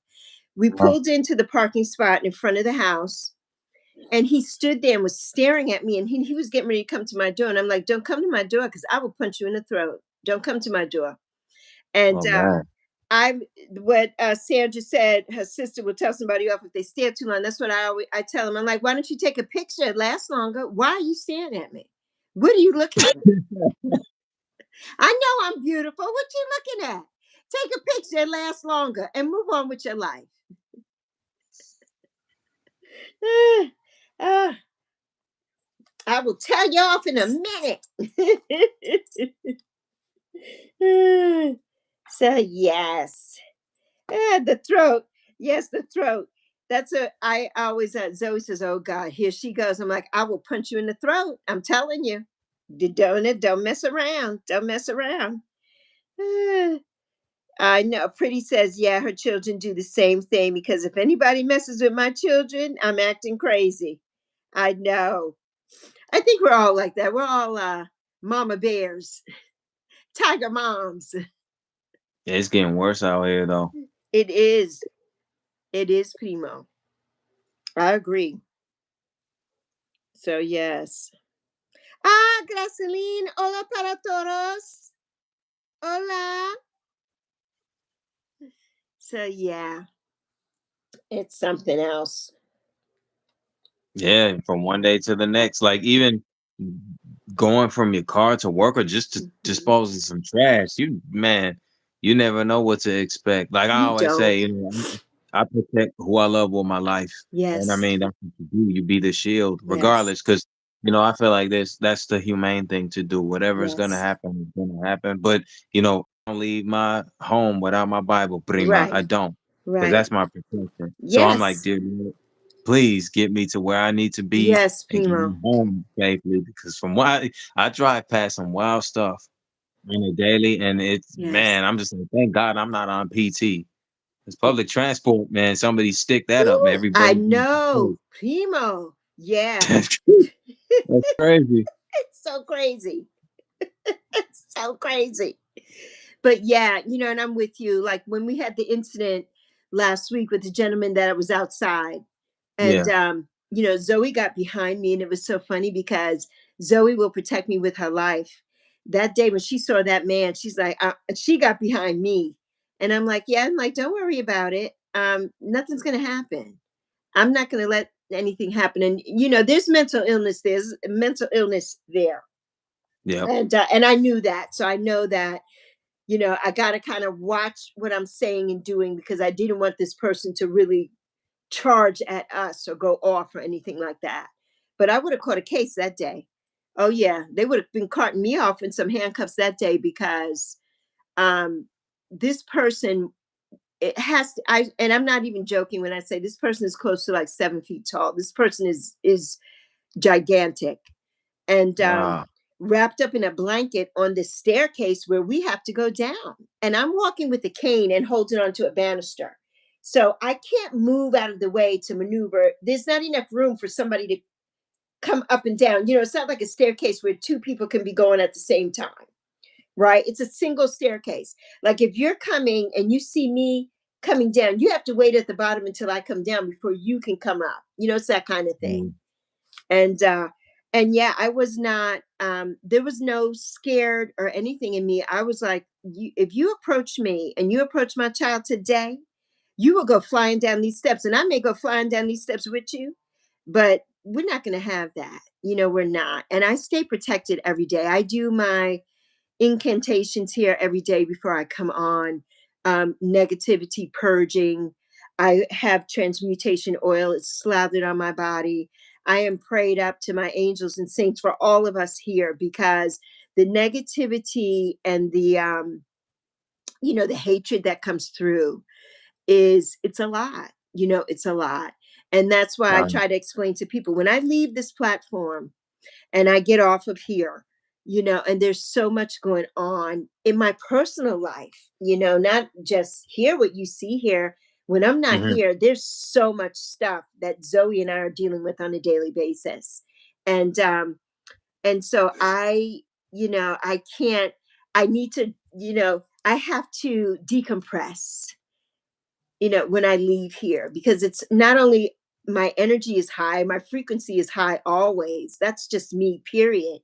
We Wow. pulled into the parking spot in front of the house and he stood there and was staring at me. And he was getting ready to come to my door. And I'm like, don't come to my door because I will punch you in the throat. Don't come to my door. And Oh man. I what Sandra said, her sister will tell somebody off if they stare too long. That's what I tell them. I'm like, why don't you take a picture? It lasts longer. Why are you staring at me? What are you looking at? I know I'm beautiful. What you looking at? Take a picture. It lasts longer and move on with your life. Ah, ah, I will tell you off in a minute. Ah, so yes. The throat. Yes, the throat. I always, Zoe says, oh God, here she goes. I'm like, I will punch you in the throat. I'm telling you. Don't mess around. Don't mess around. Ah, I know. Pretty says, yeah, her children do the same thing because if anybody messes with my children, I'm acting crazy. I know. I think we're all like that. We're all mama bears, tiger moms. Yeah, it's getting worse out here though. It is. It is, Primo. I agree. So, yes. Ah, Graceline. Hola para todos. Hola. So, yeah, it's something else. Yeah, from one day to the next. Like even going from your car to work or just to Mhm. disposing some trash, you never know what to expect. Like I You always don't. say, I protect who I love with my life. And I Yes. mean that's what you do. You be the shield Yes. regardless. Cause I feel like that's the humane thing to do. Whatever is gonna Yes. happen is gonna happen. But I don't leave my home without my Bible, prima. I Right. don't. Because Right. that's my protection. So I'm like, Yes. dear Lord, please get me to where I need to be Yes, and get me Primo. home safely because from what I drive past some wild stuff on a daily, and it's Yes. man, I'm just like, thank God I'm not on PT. It's public transport, man. Somebody stick that up, man. Ooh, I Everybody. know. Primo. Yeah. That's that's crazy. It's so crazy. It's so crazy. But yeah, and I'm with you. Like when we had the incident last week with the gentleman that was outside, and Yeah, Zoe got behind me, and it was so funny because Zoe will protect me with her life. That day when she saw that man, she's like, she got behind me, and I'm like, yeah, I'm like, don't worry about it. Nothing's gonna happen. I'm not gonna let anything happen. And there's mental illness. There's mental illness there, yeah, and I knew that. So I know that I got to kind of watch what I'm saying and doing because I didn't want this person to really charge at us or go off or anything like that. But I would have caught a case that day. Oh yeah, they would have been carting me off in some handcuffs that day because um this person, it has to, and I'm not even joking when I say this person is close to like 7 feet tall. This person is gigantic and wow, wrapped up in a blanket on the staircase where we have to go down. And I'm walking with a cane and holding onto a banister. So I can't move out of the way to maneuver. There's not enough room for somebody to come up and down. It's not like a staircase where two people can be going at the same time. right? It's a single staircase. Like if you're coming and you see me coming down, you have to wait at the bottom until I come down before you can come up. It's that kind of thing. Mm. And yeah, I was not there was no scared or anything in me. I was like, if you approach me and you approach my child today, you will go flying down these steps, and I may go flying down these steps with you, but we're not going to have that. We're not. And I stay protected every day. I do my incantations here every day before I come on, negativity purging. I have transmutation oil, it's slathered on my body. I am prayed up to my angels and saints for all of us here, because the negativity and the hatred that comes through it's a lot. It's a lot. And that's why I Right. try to explain to people when I leave this platform and I get off of here, and there's so much going on in my personal life, not just here, what you see here. When I'm not Hmm. here, there's so much stuff that Zoe and I are dealing with on a daily basis. And so I can't, I need to, I have to decompress, when I leave here, because it's not only my energy is high, my frequency is high always. That's just me, period.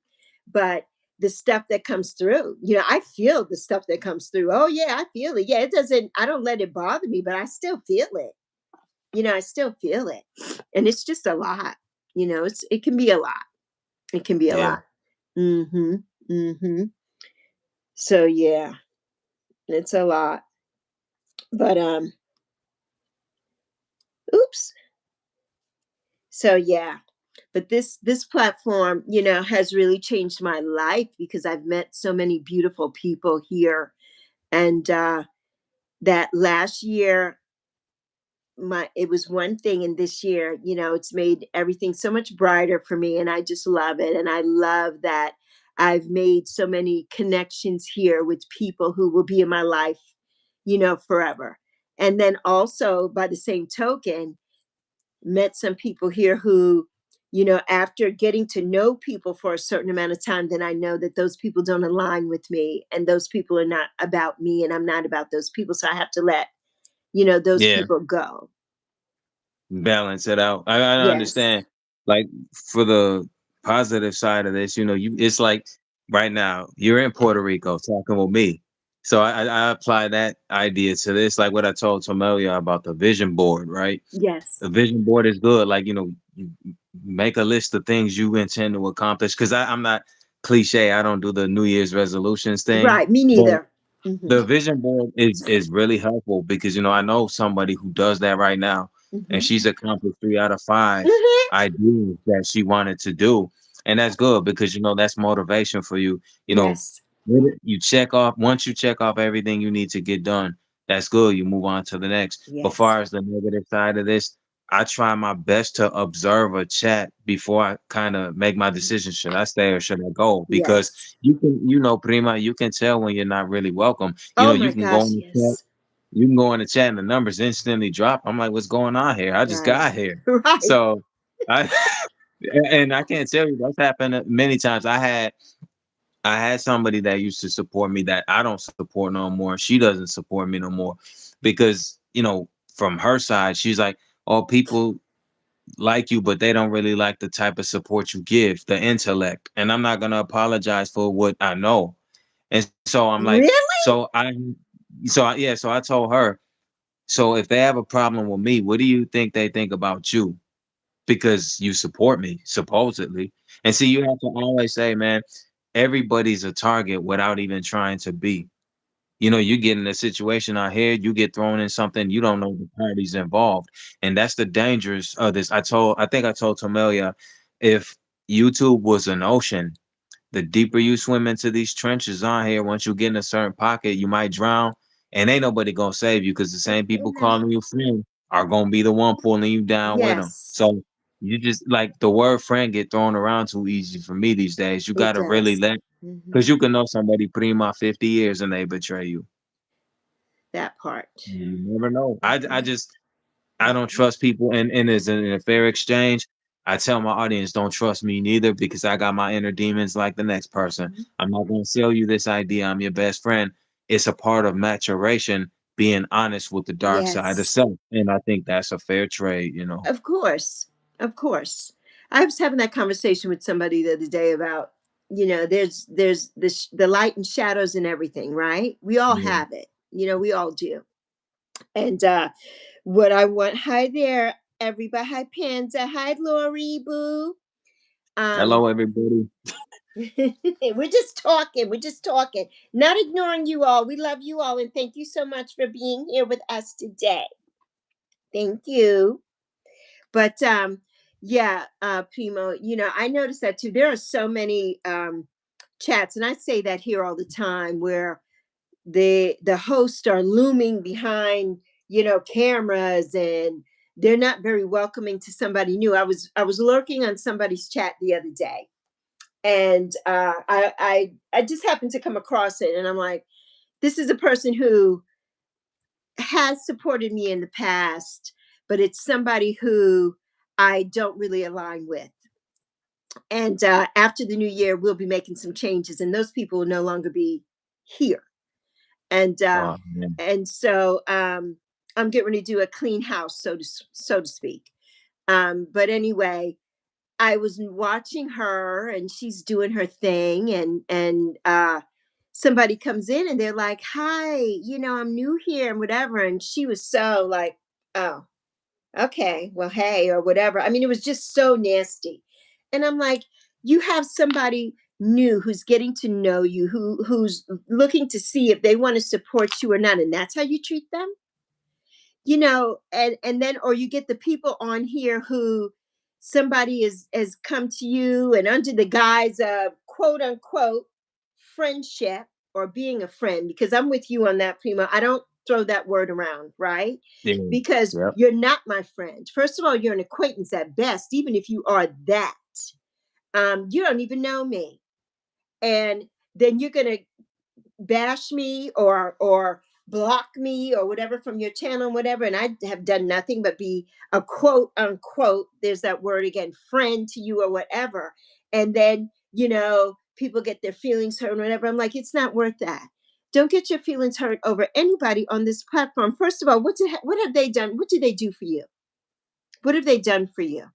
But the stuff that comes through, I feel the stuff that comes through. Oh, yeah, I feel it. Yeah, I don't let it bother me, but I still feel it. I still feel it. And it's just a lot. It can be a lot. It can be a Yeah. lot. Mm hmm. Mm hmm. So, yeah, it's a lot. But, oops. So, yeah, but this platform has really changed my life, because I've met so many beautiful people here. And that last year, my it was one thing, and this year, it's made everything so much brighter for me, and I just love it. And I love that I've made so many connections here with people who will be in my life, forever. And then also, by the same token, met some people here who, after getting to know people for a certain amount of time, then I know that those people don't align with me, and those people are not about me, and I'm not about those people. So I have to let, those Yeah. people go. Balance it out. I Yes. understand. Like for the positive side of this, you it's like right now you're in Puerto Rico talking with me. So I apply that idea to this, like what I told Tomelia about the vision board, right? Yes. A vision board is good. Like, you make a list of things you intend to accomplish. Cause I'm not cliche. I don't do the New Year's resolutions thing, Right. Me but neither. Hmm. the vision board is really helpful because I know somebody who does that right now, and Hmm. she's accomplished 3 out of 5 Hmm. ideas that she wanted to do, and that's good because that's motivation for you. You know, Yes. you check off once you check off everything you need to get done. That's good. You move on to the next. But Yes. far as the negative side of this, I try my best to observe a chat before I kind of make my decision. Should I stay or should I go? Because Yes. Prima, you can tell when you're not really welcome. Oh You my can go gosh. in the chat. Yes. You can go in the chat and the numbers instantly drop. I'm like, what's going on here? I just Right. got here. Right. So I and I can't tell you that's happened many times. I had somebody that used to support me that I don't support no more. She doesn't support me no more because, from her side, she's like, oh, people like you, but they don't really like the type of support you give, the intellect. And I'm not gonna apologize for what I know. And so I'm like, Really? so I told her, so if they have a problem with me, what do you think they think about you? Because you support me, supposedly. And see, you have to always say, man, everybody's a target without even trying to be. You get in a situation out here, you get thrown in something, you don't know the parties involved. And that's the dangers of this. I think I told Tomelia, if YouTube was an ocean, the deeper you swim into these trenches on here, once you get in a certain pocket, you might drown, and ain't nobody gonna save you because the same people Amen. calling you friend are gonna be the one pulling you down with them. Yes. So you just like the word friend get thrown around too easy for me these days. You It gotta really does. let Hmm. because you can know somebody prima 50 years and they betray you. That part. You never know. I Hmm. just I don't trust people, and is in a fair exchange. I tell my audience, don't trust me neither because I got my inner demons like the next person. Mhm. I'm not going to sell you this idea. I'm your best friend. It's a part of maturation, being honest with the dark side of Yes. self. And I think that's a fair trade, you know. Of course. Of course. I was having that conversation with somebody the other day about, there's the light and shadows and everything, right? We all Yeah. have it. We all do. And what I want, hi there, everybody. Hi, Panza. Hi, Lori Boo. Um, Hello, everybody. we're just talking. We're just talking. Not ignoring you all. We love you all. And thank you so much for being here with us today. Thank you. But yeah, Primo, I noticed that too. There are so many chats, and I say that here all the time, where the hosts are looming behind, cameras, and they're not very welcoming to somebody new. I was lurking on somebody's chat the other day, and I just happened to come across it, and I'm like, this is a person who has supported me in the past, but it's somebody who I don't really align with. And after the new year, we'll be making some changes, and those people will no longer be here. And Oh, man. I'm getting ready to do a clean house, so to speak. But anyway, I was watching her, and she's doing her thing, and somebody comes in, and they're like, "Hi, I'm new here and whatever," and she was so like, "Oh, okay, well, hey," or whatever. I mean, it was just so nasty. And I'm like, you have somebody new who's getting to know you, who's looking to see if they want to support you or not, and that's how you treat them? And then, or you get the people on here who somebody has come to you, and under the guise of quote unquote friendship, or being a friend, because I'm with you on that, Primo. I don't throw that word around, right? Yeah. Because Yep. you're not my friend. First of all, you're an acquaintance at best. Even if you are that, you don't even know me. And then you're gonna bash me, or block me or whatever from your channel and whatever, and I have done nothing but be a quote unquote, there's that word again, friend to you or whatever. And then, people get their feelings hurt or whatever. I'm like, it's not worth that. Don't get your feelings hurt over anybody on this platform. First of all, what have they done? What do they do for you? What have they done for you?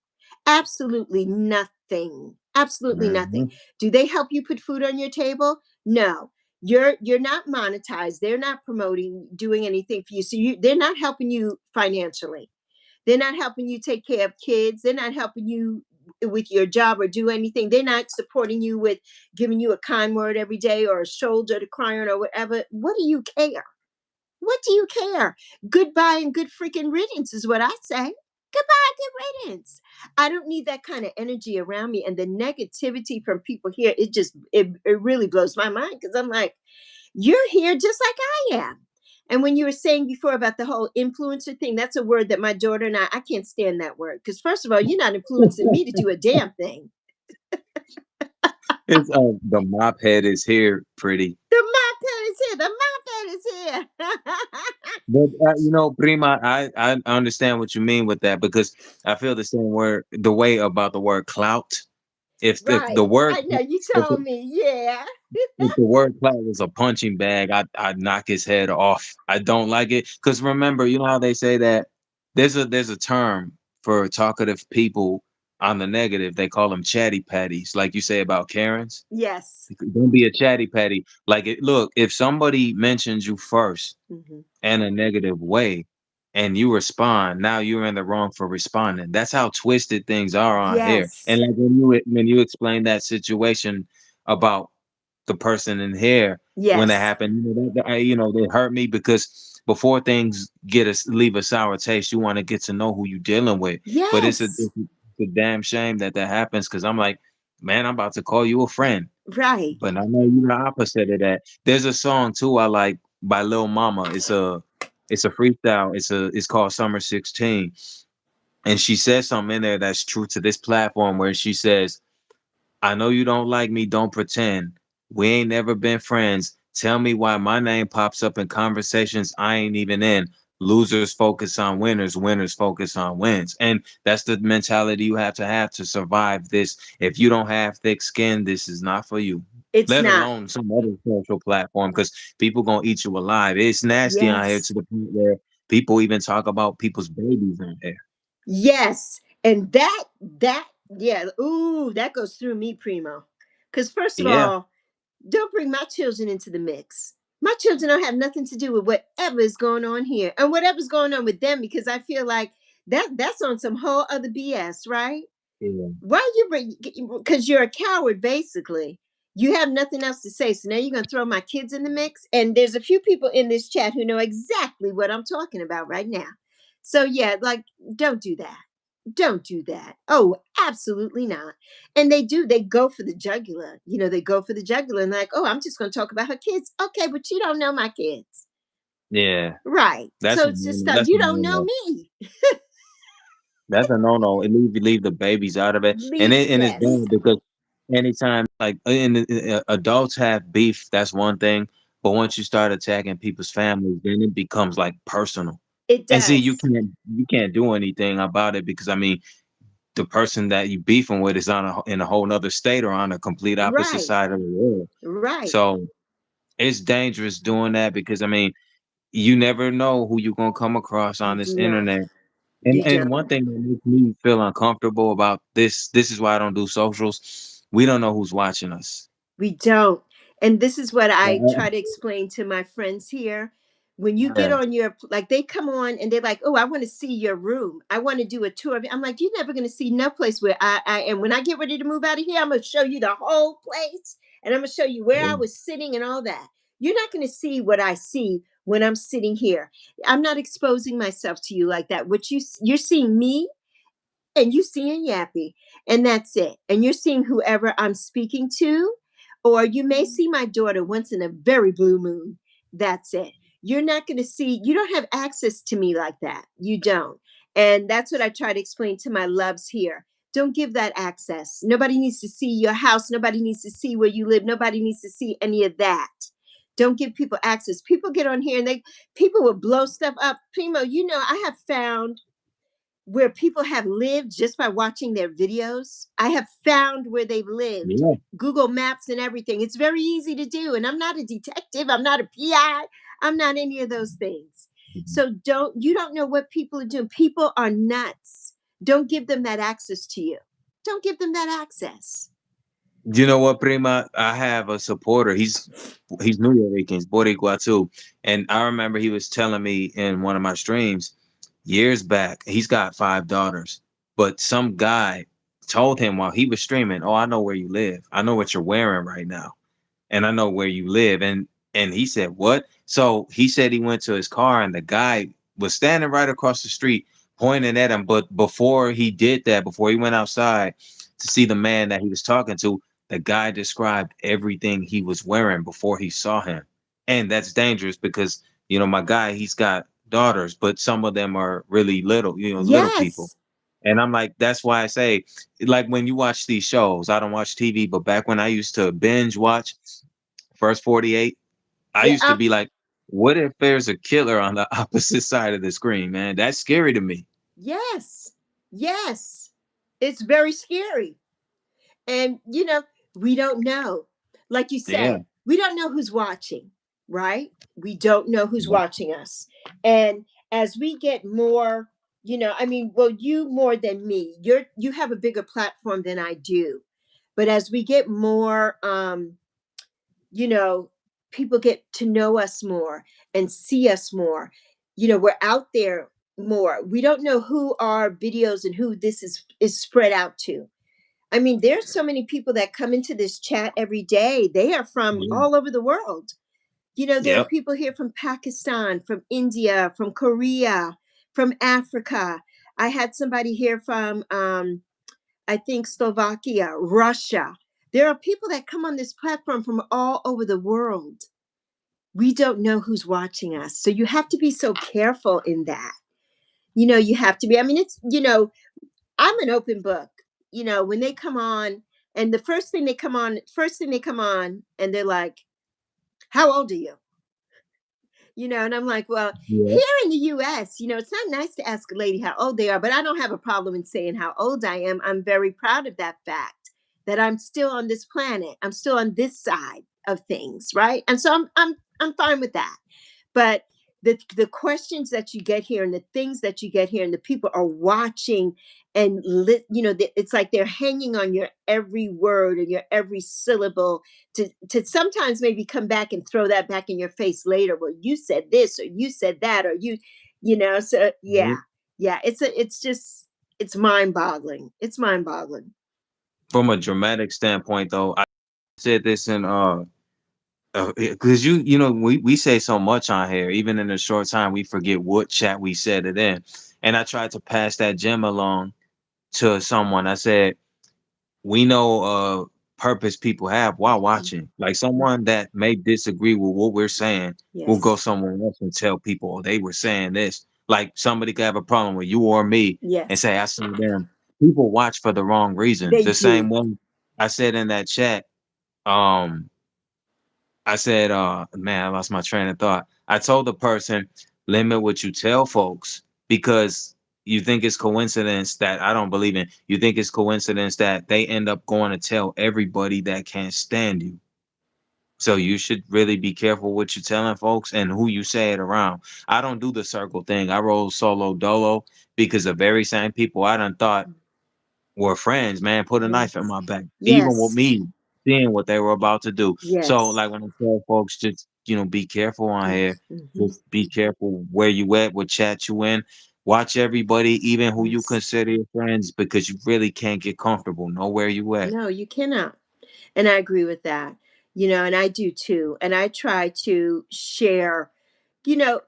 Absolutely nothing. Absolutely nothing. Hmm. Do they help you put food on your table? No. You're not monetized. They're not promoting, doing anything for you. So they're not helping you financially. They're not helping you take care of kids. They're not helping you with your job or do anything. They're not supporting you with giving you a kind word every day, or a shoulder to cry on, or whatever. What do you care? What do you care? Goodbye and good freaking riddance is what I say. Goodbye, good riddance. I don't need that kind of energy around me. And the negativity from people here, it really blows my mind, because I'm like, you're here just like I am. And when you were saying before about the whole influencer thing, that's a word that my daughter and I can't stand that word. Because first of all, you're not influencing me to do a damn thing. It's the mop head is here, pretty. The moped is here. The moped is here. But Prima, I understand what you mean with that because I feel the same word, the way about the word clout. If the Right. word I know you if told me. Yeah. if the word clout was a punching bag, I'd knock his head off. I don't like it because remember, you know how they say that there's a term for talkative people on the negative. They call them chatty patties, like you say about Karens. Yes. Don't be a chatty patty. Like look, if somebody mentions you first Hmm. in a negative way and you respond, now you're in the wrong for responding. That's how twisted things are on here. And Yes. like when you explain that situation about the person in here when it Yes. happened, they hurt me because before things leave a sour taste, you want to get to know who you're dealing with. But Yes. it's a damn shame that happens because I'm like, man, I'm about to call you a friend. Right. But I know you're the opposite of that. There's a song too I like by Lil Mama. It's a freestyle. It's called Summer 16. And she says something in there that's true to this platform where she says, I know you don't like me, don't pretend. We ain't never been friends. Tell me why my name pops up in conversations I ain't even in. Losers focus on winners, winners focus on wins. And that's the mentality you have to survive this. If you don't have thick skin, this is not for you. It's Let not. alone some other social platform, because people gonna eat you alive. It's nasty out here Yes. to the point where people even talk about people's babies on there. Yes. And yeah, ooh, that goes through me, Primo. Because first of Yeah. all, don't bring my children into the mix. My children don't have nothing to do with whatever is going on here and whatever's going on with them, because I feel like that's on some whole other BS, right? Yeah. Why you bring? Because you're a coward, basically. You have nothing else to say, so now you're gonna throw my kids in the mix. And there's a few people in this chat who know exactly what I'm talking about right now. So yeah, like, don't do that. Don't do that. Oh, absolutely not. And they do. They go for the jugular. They go for the jugular and like, oh, I'm just gonna talk about her kids. Okay, but you don't know my kids, Yeah. right? That's So a it's just no-no. stuff. That's a You don't know no-no. me. That's a no-no. And leave the babies out of it. And it's Yes. bad because anytime like adults have beef, that's one thing. But once you start attacking people's families, then it becomes like personal. It And see, does. you can't do anything about it because I mean, the person that you beefing with is in a whole nother state or on a complete opposite Right. side of the world. Right. So it's dangerous doing that because I mean, you never know who you're gonna come across on You this do not. internet. You And one don't. thing that makes me feel uncomfortable about this is why I don't do socials. We don't know who's watching us. We don't. And this is what I Yeah. try to explain to my friends here. When you get Yeah. on like, they come on and they're like, oh, I want to see your room. I want to do a tour of it. I'm like, you're never going to see no place where I am. When I get ready to move out of here, I'm going to show you the whole place and I'm going to show you where I was sitting and all that. You're not going to see what I see when I'm sitting here. I'm not exposing myself to you like that. You're seeing me and you seeing Yappy, and that's it. And you're seeing whoever I'm speaking to, or you may see my daughter once in a very blue moon. That's it. You're not going to see, you don't have access to me like that. You don't. And that's what I try to explain to my loves here. Don't give that access. Nobody needs to see your house. Nobody needs to see where you live. Nobody needs to see any of that. Don't give people access. People get on here and people will blow stuff up. Primo, I have found where people have lived just by watching their videos. I have found where they've lived. Yeah. Google Maps and everything. It's very easy to do. And I'm not a detective. I'm not a PI. I'm not any of those things. So you don't know what people are doing. People are nuts. Don't give them that access to you. Don't give them that access. You know what, Prima? I have a supporter. He's New York, he's Boricua too. And I remember he was telling me in one of my streams years back, he's got 5 daughters. But some guy told him while he was streaming, oh, I know where you live. I know what you're wearing right now. And I know where you live. And he said, what? So he said he went to his car and the guy was standing right across the street pointing at him. But before he did that, before he went outside to see the man that he was talking to, the guy described everything he was wearing before he saw him. And that's dangerous because, my guy, he's got daughters, but some of them are really little, little people. Yes. And I'm like, that's why I say, like when you watch these shows, I don't watch TV, but back when I used to binge watch First 48, I Yeah. used to be like, what if there's a killer on the opposite side of the screen, man? That's scary to me. Yes. Yes. It's very scary. And, we don't know. Like you Yeah. said, we don't know who's watching, right? We don't know who's Yeah. watching us. And as we get more, I mean, well, you more than me. You have a bigger platform than I do. But as we get more, you know, people get to know us more and see us more. We're out there more. We don't know who our videos and who this is spread out to. I mean, there's so many people that come into this chat every day. They are from Yeah. all over the world. There are Yep. people here from Pakistan, from India, from Korea, from Africa. I had somebody here from, I think, Slovakia, Russia. There are people that come on this platform from all over the world. We don't know who's watching us. So you have to be so careful in that. You have to be. I mean, I'm an open book. When they come on, and the first thing they come on, and they're like, "How old are you?" And I'm like, well, Yeah. here in the US, it's not nice to ask a lady how old they are, but I don't have a problem in saying how old I am. I'm very proud of that fact that I'm still on this planet. I'm still on this side of things, right? And so I'm fine with that. But the questions that you get here and the things that you get here and the people are watching and it's like they're hanging on your every word and your every syllable to sometimes maybe come back and throw that back in your face later. Well, you said this or you said that or so yeah. Mhm. Yeah, it's just it's mind-boggling. It's mind-boggling. From a dramatic standpoint, though, I said this in because we say so much on here, even in a short time, we forget what chat we said it in. And I tried to pass that gem along to someone. I said, we know purpose people have while Mhm. watching. Like someone that may disagree with what we're saying will go Yes. somewhere else and tell people, oh, they were saying this. Like somebody could have a problem with you or me and Yes. say, I saw them. People watch for the wrong reasons. They The same do. way I said in that chat, um, I said, man, I lost my train of thought. I told the person, limit what you tell folks because you think it's coincidence that I don't believe in. You think it's coincidence that they end up going to tell everybody that can't stand you. So you should really be careful what you're telling folks and who you say it around. I don't do the circle thing. I roll solo dolo because the very same people I done thought were friends, man, put a knife in Yes. my back, even with Yes. me seeing what they were about to do. So, Yes. like when I tell folks, just be careful on Yes. here. Mhm. Just be careful where you at, what chat you in. Watch everybody, even who you Yes. consider your friends, because you really can't get comfortable. Know where you at. No, you cannot. And I agree with that. And I do too. And I try to share,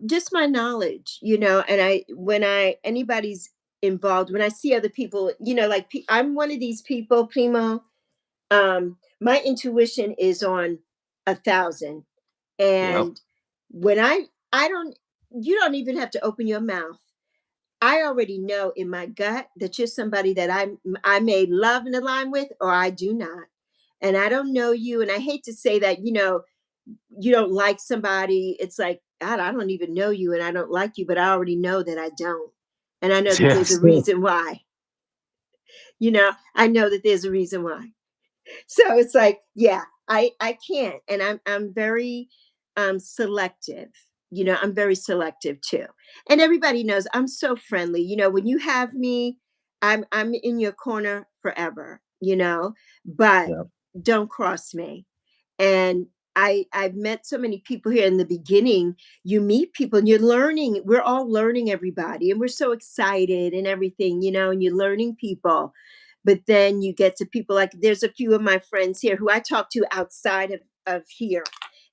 just my knowledge, and when anybody's involved, when I see other people, like I'm one of these people, Primo, my intuition is on 1,000. Yep. And when I don't, you don't even have to open your mouth. I already know in my gut that you're somebody that I may love and align with, or I do not. And I don't know you. And I hate to say that, you don't like somebody. It's like, God, I don't even know you and I don't like you, but I already know that I don't. And I know that there's a Yes. reason why. I know that there's a reason why. So it's like, yeah, I can't. And I'm very selective. I'm very selective too. And everybody knows I'm so friendly. When you have me, I'm in your corner forever, but Yep. don't cross me. And I've met so many people here in the beginning. You meet people and you're learning. We're all learning, everybody, and we're so excited and everything, and you're learning people. But then you get to people like there's a few of my friends here who I talk to outside of here.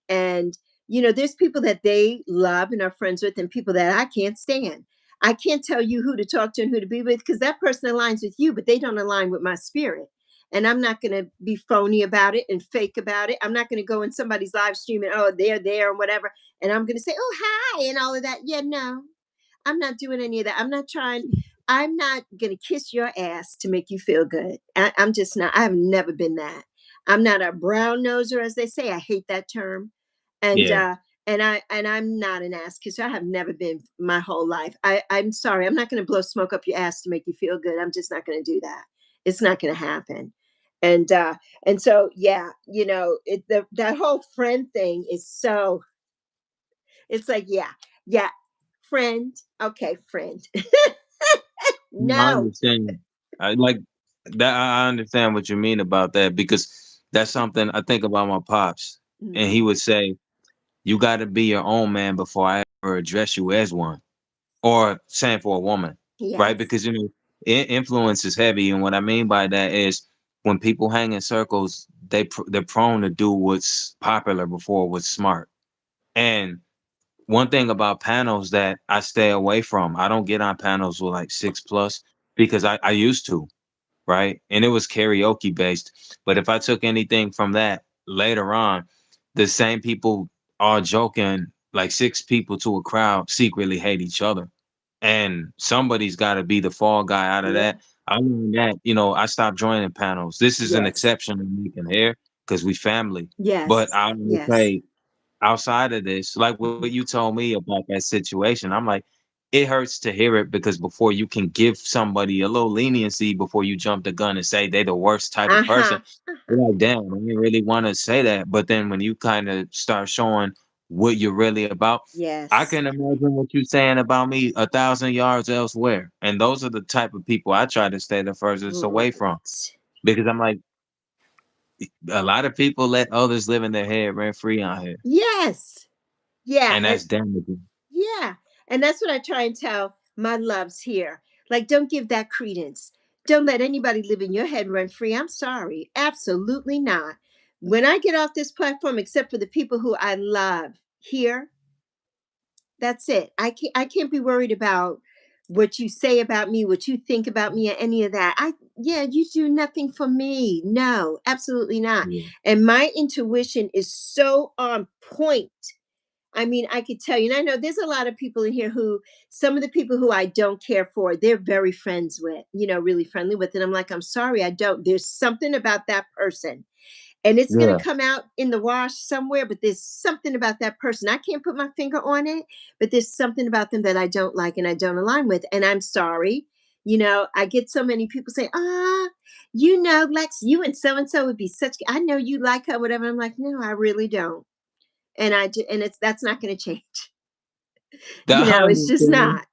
And there's people that they love and are friends with, and people that I can't stand. I can't tell you who to talk to and who to be with because that person aligns with you, but they don't align with my spirit. And I'm not going to be phony about it and fake about it. I'm not going to go in somebody's live stream and, oh, they're there and whatever. And I'm going to say, oh, hi, and all of that. Yeah, no, I'm not doing any of that. I'm not going to kiss your ass to make you feel good. I'm just not. I've never been that. I'm not a brown noser, as they say. I hate that term. And, Yeah. I'm not an ass kisser. I have never been my whole life. I'm sorry. I'm not going to blow smoke up your ass to make you feel good. I'm just not going to do that. It's not going to happen. And, and so, yeah, that whole friend thing is so, it's like, yeah, yeah, friend. Okay, friend. No, I No. understand. I like that. I understand what you mean about that because that's something I think about my pops, and he Mhm. would say, "You got to be your own man before I ever address you as one." Or same for a woman, right? Yes. Because influence is heavy, and what I mean by that is when people hang in circles, they're prone to do what's popular before what's smart. And one thing about panels that I stay away from, I don't get on panels with like 6 plus because I used to, right? And it was karaoke based. But if I took anything from that later on, the same people are joking, like 6 people to a crowd secretly hate each other. And somebody's got to be the fall guy out of Yeah. that. I learned that, I stopped joining panels. This is an Yes. exception I'm making here because we family. Yes. But I would Yes. say outside of this, like what you Mhm. told me about that situation, I'm like, it hurts to hear it because before you can give somebody a little leniency before you jump the gun and say they the worst type of person, Uh-huh. you're Uh-huh. like, damn, I didn't really want to say that. But then when you kind of start showing what you're really about, I Yes. can imagine what you're saying about me 1,000 yards elsewhere. And those are the type of people I try to stay the furthest away from Right. because I'm like, a lot of people let others live in their head rent free out here, Yes. Yeah. and And that's damaging. yeah. And that's what I try and tell my loves here. Like, don't give that credence. Don't let anybody live in your head rent free. I'm sorry. Absolutely not. When I get off this platform, except for the people who I love here, that's it. I can't be worried about what you say about me, what you think about me, or any of that. Yeah, you do nothing for me. No, absolutely not. Yeah. And my intuition is so on point. I mean, I could tell you, and I know there's a lot of people in here who, some of the people who I don't care for, they're very friends with, really friendly with. And I'm like, I'm sorry, I don't. There's something about that person, and it's going Yeah. to come out in the wash somewhere, but there's something about that person. I can't put my finger on it, but there's something about them that I don't like and I don't align with. And I'm sorry. I get so many people say, Lex, you and so would be such, I know you like her, whatever. I'm like, no, I really don't. And that's not going to change. I It's just understand. not.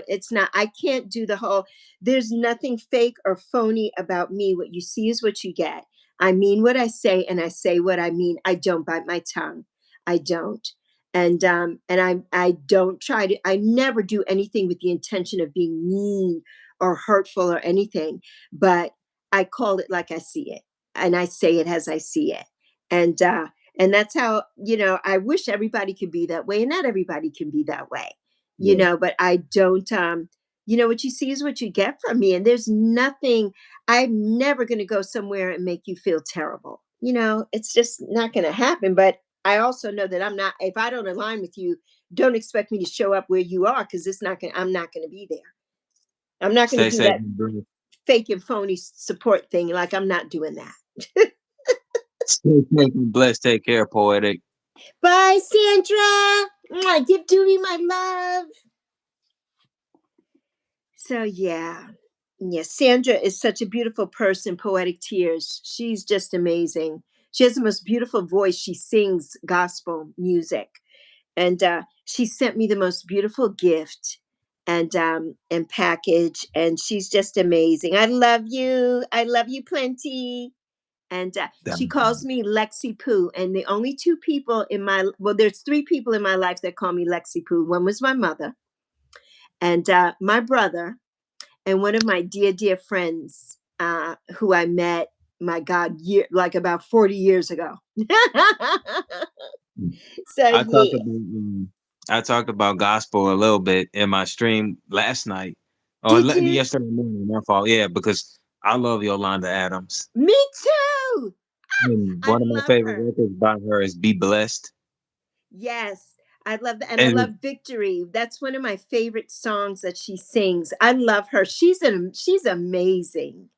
It's not. I can't do the whole, there's nothing fake or phony about me. What you see is what you get. I mean what I say, and I say what I mean. I don't bite my tongue. I don't. And I don't try to, I never do anything with the intention of being mean or hurtful or anything, but I call it like I see it, and I say it as I see it. And that's how, I wish everybody could be that way, and not everybody can be that way, Yeah. but I don't, what you see is what you get from me. And there's nothing, I'm never going to go somewhere and make you feel terrible. It's just not going to happen. But I also know that I'm not, if I don't align with you, don't expect me to show up where you are, because I'm not going to be there. I'm not going to Stay do safe that and blessed. fake and phony support thing. Like, I'm not doing that. Stay safe and blessed. Take care, poetic. Bye, Sandra. Mwah, give Doobie my love. So yeah. Yes, Sandra is such a beautiful person, poetic tears. She's just amazing. She has the most beautiful voice. She sings gospel music. And she sent me the most beautiful gift and package. And she's just amazing. I love you. I love you plenty. And she calls me Lexi Poo. And the only two people in my, well, there's three people in my life that call me Lexi Poo. One was my mother, and my brother, and one of my dear, dear friends, who I met, my God, like about 40 years ago. So I talked yeah. about I talked about gospel a little bit in my stream last night or Did you? yesterday morning. My fault, yeah, because I love Yolanda Adams, Me too. and I one of my love favorite her. records by her is "Be Blessed." Yes. I love that. And I And love Victory. That's one of my favorite songs that she sings. I love her. She's amazing.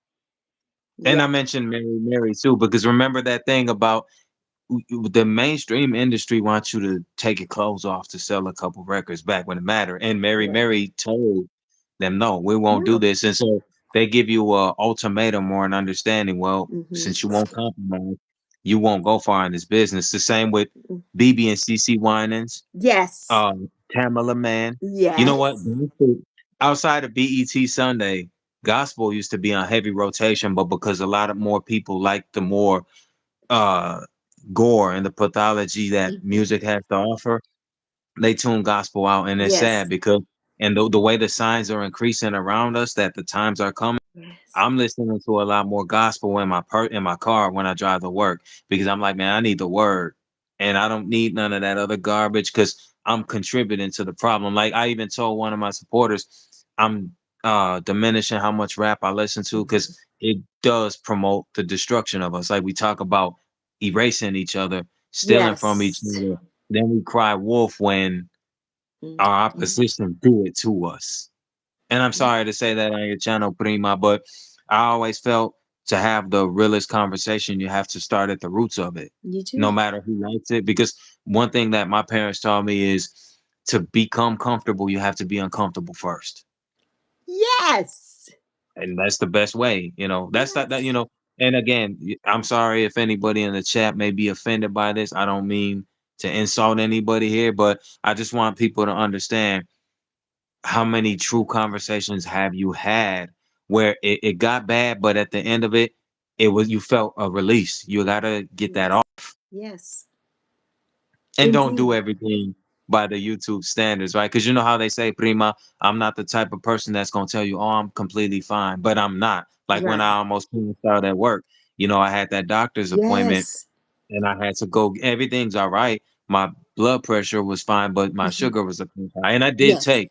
I Yeah. mentioned Mary too because remember that thing about the mainstream industry wants you to take your clothes off to sell a couple records back when it mattered. And Right. Mary told them, no, we won't do No. this. And so they give you a ultimatum or an understanding. Well, Hmm. since you won't compromise, you won't go far in this business. The same with BB and CC Winans, Yes. Tamala Man. You know what? Yes. Outside of BET Sunday, gospel used to be on heavy rotation, but because a lot of more people like the more uh gore and the pathology that Mhm. music has to offer, they tune gospel out, and it's sad Yes. because and the way the signs are increasing around us that the times are coming, Yes. I'm listening to a lot more gospel in my car when I drive to work because I'm like, man, I need the word, and I don't need none of that other garbage because I'm contributing to the problem. Like I even told one of my supporters, I'm diminishing how much rap I listen to because Mhm. it does promote the destruction of us. Like we talk about erasing each other, stealing from each Yes. other, then we cry wolf when our Mhm. opposition do it to us. And I'm sorry to say that on your channel, Prima, but I always felt to have the realest conversation, you have to start at the roots of it, You too. no matter who likes it. Because one thing that my parents taught me is to become comfortable, you have to be uncomfortable first. Yes. And that's the best way, that's that, Yes. and again, I'm sorry if anybody in the chat may be offended by this. I don't mean to insult anybody here, but I just want people to understand how many true conversations have you had where it got bad, but at the end of it, you felt a release. You gotta get that Yes. off. Yes. And don't do Indeed. everything by the YouTube standards, right? Because you know how they say, Prima, I'm not the type of person that's gonna tell you, oh, I'm completely fine, but I'm not. Like when I Right. almost finished out at work, I had that doctor's appointment Yes. and I had to go. Everything's all right. My blood pressure was fine, but my Mhm. sugar was a bit high. And I did Yes. take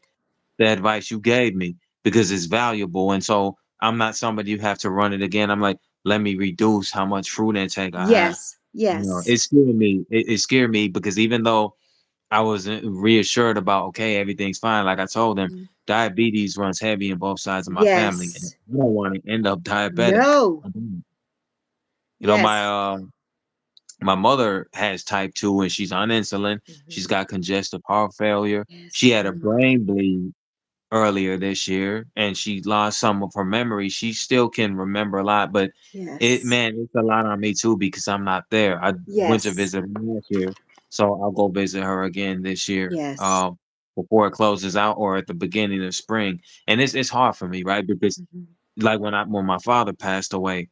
the advice you gave me because it's valuable. And so I'm not somebody you have to run it again. I'm like, let me reduce how much fruit intake I have. Yes. Yes. It scared me. It scared me because even though I was reassured about, okay, everything's fine. Like I told them, Mhm. diabetes runs heavy in both sides of my family, and Yes. I don't want to end up diabetic. No. I don't. You know, Yes. my mother has type 2 and she's on insulin. She's Mhm. got congestive heart failure. She Yes, had a Primo. brain bleed earlier this year and she lost some of her memory. She still can remember a lot, but Yes. it's a lot on me too because I'm not there. I went to Yes. visit her last year, so I'll go visit her again this year. Yes. Before it closes out or at the beginning of spring. And it's hard for me, right? Because Mhm. like when my father passed away,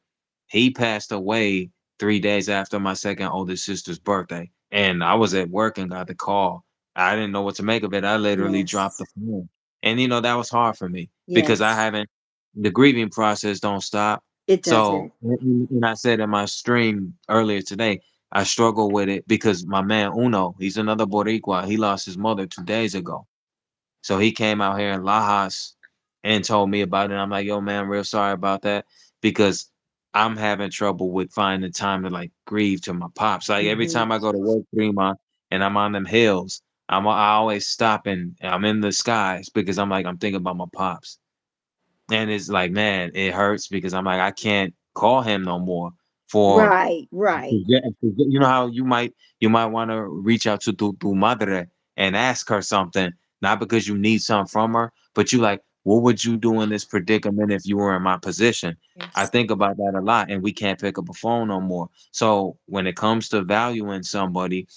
he passed away 3 days after my second oldest sister's birthday, and I was at work and got the call. I didn't know what to make of it. I literally dropped Yes. the phone, and, that was hard for me because I Yes. haven't the grieving process don't stop. It So, doesn't. and I said in my stream earlier today, I struggle with it because my man Uno, he's another Boricua, he lost his mother 2 days ago. So he came out here in Lajas and told me about it. I'm like, yo, man, I'm real sorry about that because I'm having trouble with finding time to like grieve to my pops. Like every Mhm. time I go to work, Prima, and I'm on them hills, I always stop and I'm in the skies because I'm thinking about my pops. And it's like, man, it hurts because I'm like, I can't call him no more for Right. Right. you know how you might want to reach out to tu madre and ask her something, not because you need something from her, but you like, what would you do in this predicament if you were in my position? I Yes. think about that a lot, and we can't pick up a phone no more. So when it comes to valuing somebody,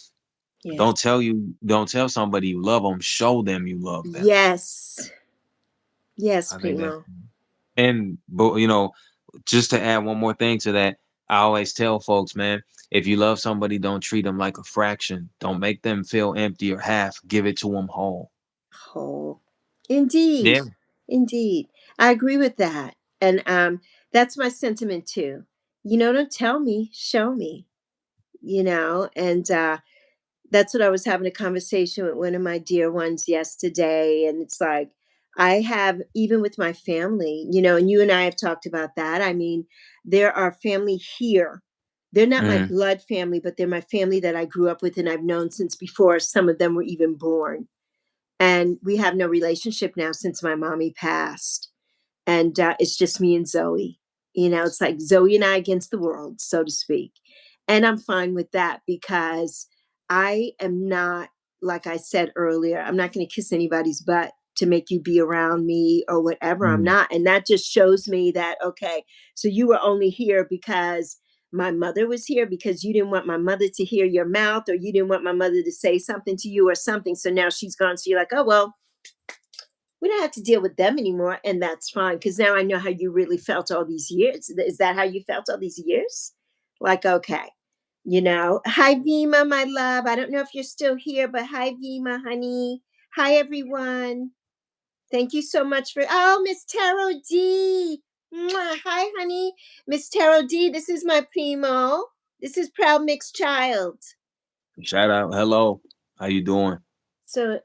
Yes. don't tell somebody you love them, show them you love them. Yes. Yes, I think that's Primo. and but just to add one more thing to that, I always tell folks, man, if you love somebody, don't treat them like a fraction. Don't make them feel empty or half. Give it to them whole. Oh, indeed. Yeah. Indeed. I agree with that. And that's my sentiment too. Don't tell me, show me, and that's what I was having a conversation with one of my dear ones yesterday. And it's like, I have, even with my family, and you and I have talked about that. I mean, there are family here. They're not my Mm, blood family, but they're my family that I grew up with and I've known since before some of them were even born. And we have no relationship now since my mommy passed, and it's just me and Zoe. It's like Zoe and I against the world, so to speak. And I'm fine with that because I am not, like I said earlier, I'm not going to kiss anybody's butt to make you be around me or whatever. I'm mm. not. And that just shows me that, okay, so you were only here because my mother was here because you didn't want my mother to hear your mouth, or you didn't want my mother to say something to you or something. So now she's gone. So you're like, oh, well, we don't have to deal with them anymore, and that's fine because now I know how you really felt all these years. Is that how you felt all these years? Like, okay, Hi Vima, my love. I don't know if you're still here, but hi Vima, honey. Hi everyone. Thank you so much for Miss Tarot D. Mwah. Hi, honey. Miss Tarot D. This is my primo. This is Proud Mixed Child. Shout out. Hello. How you doing? So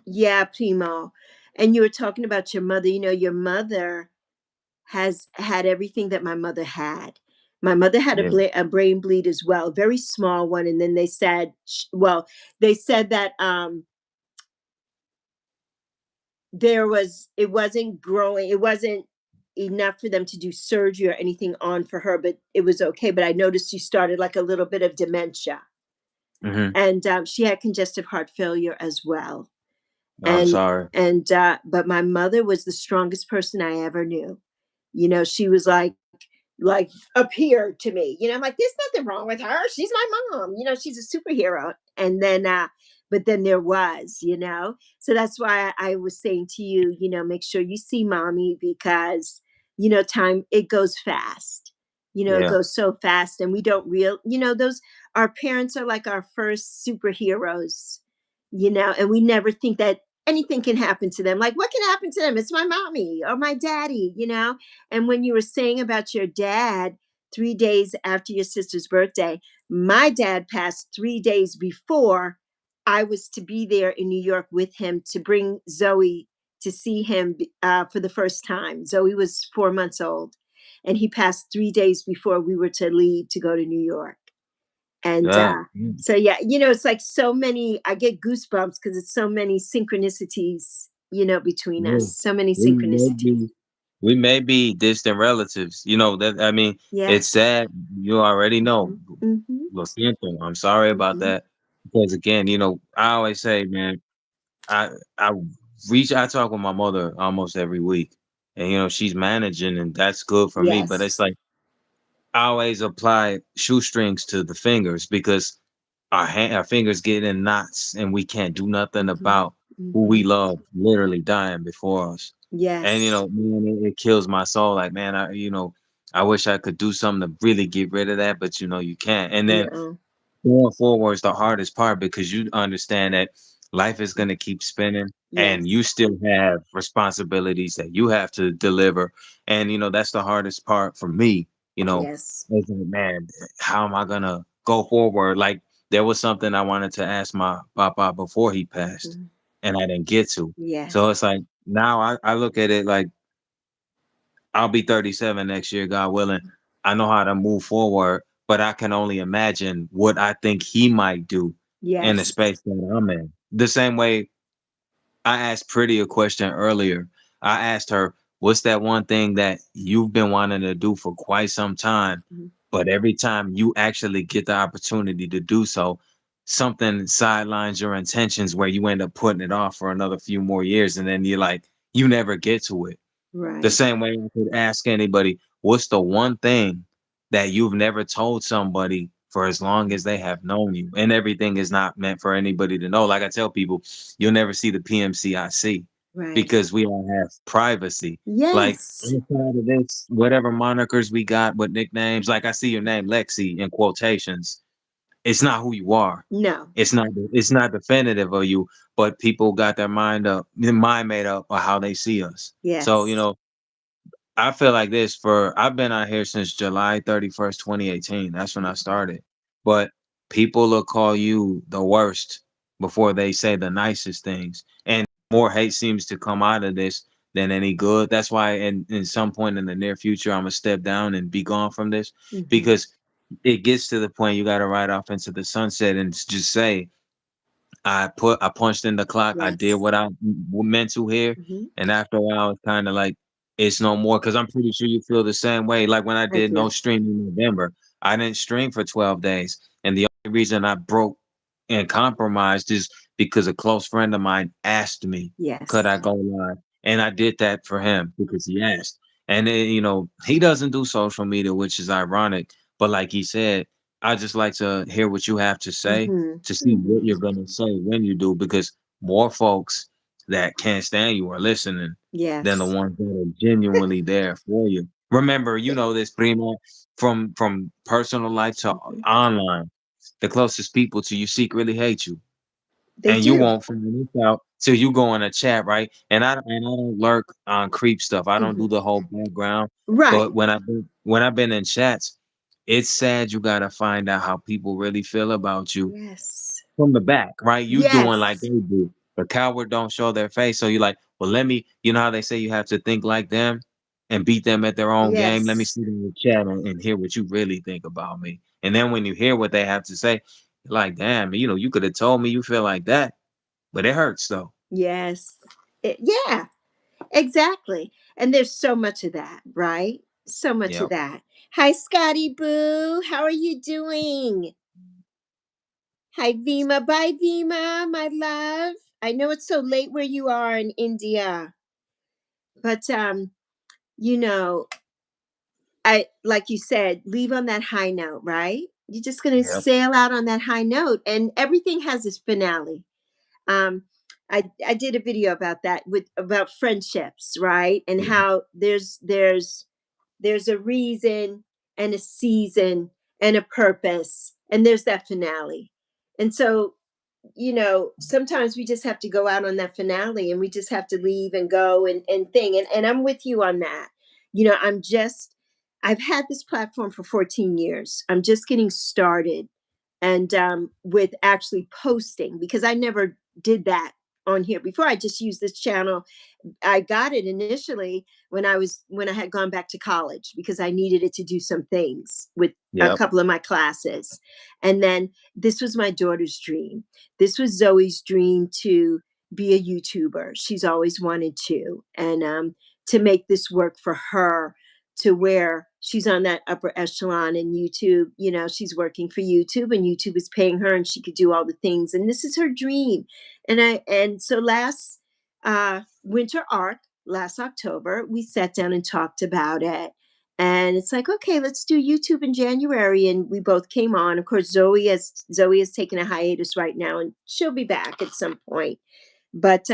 yeah, primo. And you were talking about your mother. Your mother has had everything that my mother had. My mother had Yeah. a brain bleed as well, a very small one. And then they said, well, they said that it wasn't growing. It wasn't. enough for them to do surgery or anything on for her, but it was okay. But I noticed she started like a little bit of dementia, Mhm. and she had congestive heart failure as well. I'm And sorry. but my mother was the strongest person I ever knew. You know, she was like appeared to me. You know, I'm like, there's nothing wrong with her. She's my mom. You know, she's a superhero. And then but then there was, you know. So that's why I was saying to you, you know, make sure you see mommy because, you know, time it goes fast. You know, it Yeah. goes so fast and we don't real, you know, those our parents are like our first superheroes, you know, and we never think that anything can happen to them. Like what can happen to them? It's my mommy or my daddy, you know. And when you were saying about your dad, 3 days after your sister's birthday, my dad passed 3 days before I was to be there in New York with him to bring Zoe to see him for the first time. Zoe was 4 months old, and he passed 3 days before we were to leave to go to New York. And Yeah. Mm. so, yeah, you know, it's like so many, I get goosebumps because it's so many synchronicities, you know, between Yeah. us, so many We may synchronicities. be we may be distant relatives. You know, that I mean, it's Yes. sad. You already know. Mhm, mhm, Lo siento. I'm sorry about mhm. that. Because again, you know, I always say, man, I I I talk with my mother almost every week. And you know, she's managing and that's good for me. But it's Yes. like I always apply shoestrings to the fingers because our fingers get in knots and we can't do nothing Mhm, about who we mhm. love literally dying before us. And you Yes. know, man, it kills my soul. Like, man, I wish I could do something to really get rid of that, but you know, you can't. And then No. going forward is the hardest part because you understand that life is going to keep spinning and you Yes. still have responsibilities that you have to deliver. And, you know, that's the hardest part for me, you know, Yes. is like, man, how am I going to go forward? Like, there was something I wanted to ask my papa before he passed Mhm. and I didn't get to. So Yes. it's like now I look at it like I'll be 37 next year, God willing. I know how to move forward, but I can only imagine what I think he might do in the Yes. space that I'm in. The same way I asked Pretty a question earlier. I asked her, what's that one thing that you've been wanting to do for quite some time, Mhm. but every time you actually get the opportunity to do so, something sidelines your intentions where you end up putting it off for another few more years and then you're like, you never get to it. The Right. same way I could ask anybody, what's the one thing that you've never told somebody for as long as they have known you? And everything is not meant for anybody to know. Like I tell people, you'll never see the PMC I see Right. because we all have privacy. Like Yes. inside of this, whatever monikers we got, what nicknames, like I see your name, Lexi, in quotations. It's not who you are. No. It's not definitive of you, but people got their mind made up of how they see us. So, you Yes. know, I feel like this for I've been out here since July 31st, 2018. That's when I started. But people will call you the worst before they say the nicest things. And more hate seems to come out of this than any good. That's why in some point in the near future, I'm gonna step down and be gone from this Mhm. because it gets to the point you gotta ride off into the sunset and just say, I punched in the clock. I did Yes. what I meant to here, Mhm. and after a while, it's kind of like it's no more. Because I'm pretty sure you feel the same way. Like when I I did no do. stream in November, I didn't stream for 12 days, and the only reason I broke and compromised is because a close friend of mine asked me, "Could I Yes. go live?" And I did that for him because he asked. And then, you know, he doesn't do social media, which is ironic. But like he said, I just like to hear what you have to say Mhm. to see what Mhm. you're gonna say when you do, because more folks that can't stand you are listening than the Yes. ones that are genuinely there for you. Remember, you know this, Primo, from personal life to Mhm. online, the closest people to you secretly hate you, They and you do. won't find this out till you go in a chat, right? And I don't lurk on creep stuff. I don't Mhm. do the whole background, but Right. when I've been in chats, it's sad you gotta find out how people really feel about you Yes. from the back, right? You doing like they Yes. do. The coward don't show their face. So you're like, well, let me, you know how they say you have to think like them and beat them at their own game? Let me Yes. sit in the chat and hear what you really think about me. And then when you hear what they have to say, you're like, damn, you know, you could have told me you feel like that, but it hurts though. Yes. Yeah. Exactly. And there's so much of that, right? So much of Yep. that. Hi, Scotty Boo. How are you doing? Hi, Vima. Bye, Vima, my love. I know it's so late where you are in India, but you know, I like you said, leave on that high note, right? You're just gonna Yep. sail out on that high note, and everything has its finale. Um, I did a video about that with about friendships, right? And Yeah. how there's a reason and a season and a purpose, and there's that finale. And so, sometimes we just have to go out on that finale, and we just have to leave and go and thing. And I'm with you on that. I've had this platform for 14 years. I'm just getting started, and with actually posting, because I never did that on here before. I just used this channel. I got it initially when I had gone back to college, because I needed it to do some things with a Yep. couple of my classes. And then this was my daughter's dream. This was Zoe's dream to be a YouTuber. She's always wanted to, and to make this work for her, to where she's on that upper echelon in YouTube. She's working for YouTube, and YouTube is paying her, and she could do all the things. And this is her dream. And so last winter arc, last October, we sat down and talked about it. And it's like, okay, let's do YouTube in January. And we both came on. Of course, Zoe has taken a hiatus right now, and she'll be back at some point. But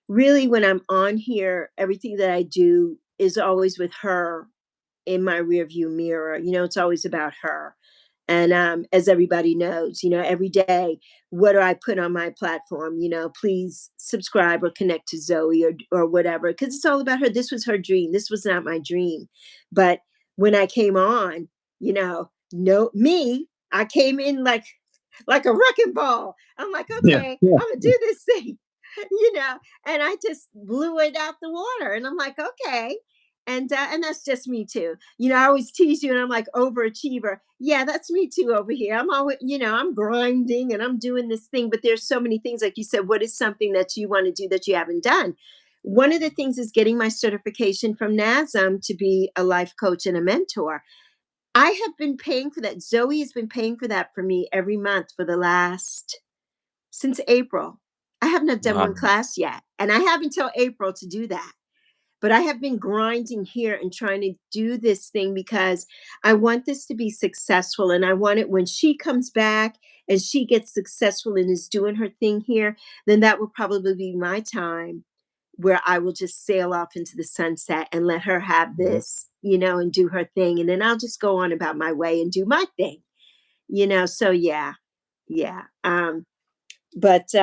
really, when I'm on here, everything that I do is always with her in my rearview mirror. It's always about her. And as everybody knows, every day, what do I put on my platform? Please subscribe or connect to Zoe, or whatever, because it's all about her. This was her dream. This was not my dream. But when I came on, no, me, I came in like a wrecking ball. I'm like, Yeah. okay, Yeah. I'm gonna do this thing, you know, and I just blew it out the water. And I'm like, okay. And that's just me too. I always tease you, and I'm like, overachiever. Yeah, that's me too over here. I'm always, I'm grinding and I'm doing this thing, but there's so many things. Like you said, what is something that you want to do that you haven't done? One of the things is getting my certification from NASM to be a life coach and a mentor. I have been paying for that. Zoe has been paying for that for me every month for the last since April. I have not done one Wow. class yet, and I have until April to do that. But I have been grinding here and trying to do this thing, because I want this to be successful. And I want it when she comes back and she gets successful and is doing her thing here, then that will probably be my time where I will just sail off into the sunset and let her have Yep. this, and do her thing. And then I'll just go on about my way and do my thing, So yeah, yeah. But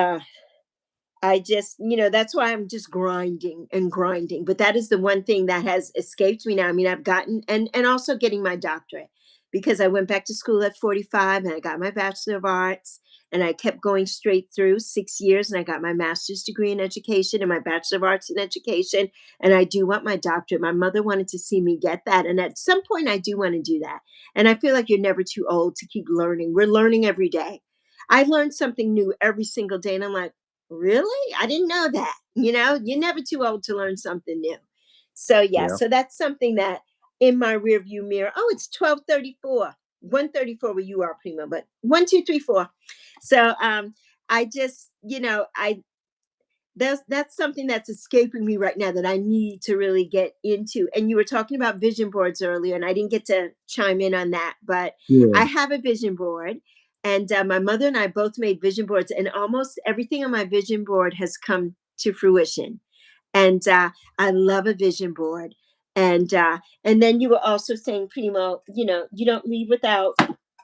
I just, that's why I'm just grinding and grinding. But that is the one thing that has escaped me now. I mean, I've gotten, and also getting my doctorate, because I went back to school at 45 and I got my Bachelor of Arts, and I kept going straight through 6 years, and I got my master's degree in education and my Bachelor of Arts in education. And I do want my doctorate. My mother wanted to see me get that. And at some point, I do want to do that. And I feel like you're never too old to keep learning. We're learning every day. I learn something new every single day. And I'm like, really? I didn't know that. You're never too old to learn something new. So yeah, Yep. so that's something that in my rearview mirror. Oh, it's 12:34. 1:34 where you are, Prima, but 1, 2, 3, 4. So I just, that's something that's escaping me right now that I need to really get into. And you were talking about vision boards earlier, and I didn't get to chime in on that, but Yeah. I have a vision board, and my mother and I both made vision boards, and almost everything on my vision board has come to fruition. And I love a vision board. And then you were also saying, Primo, you don't leave without.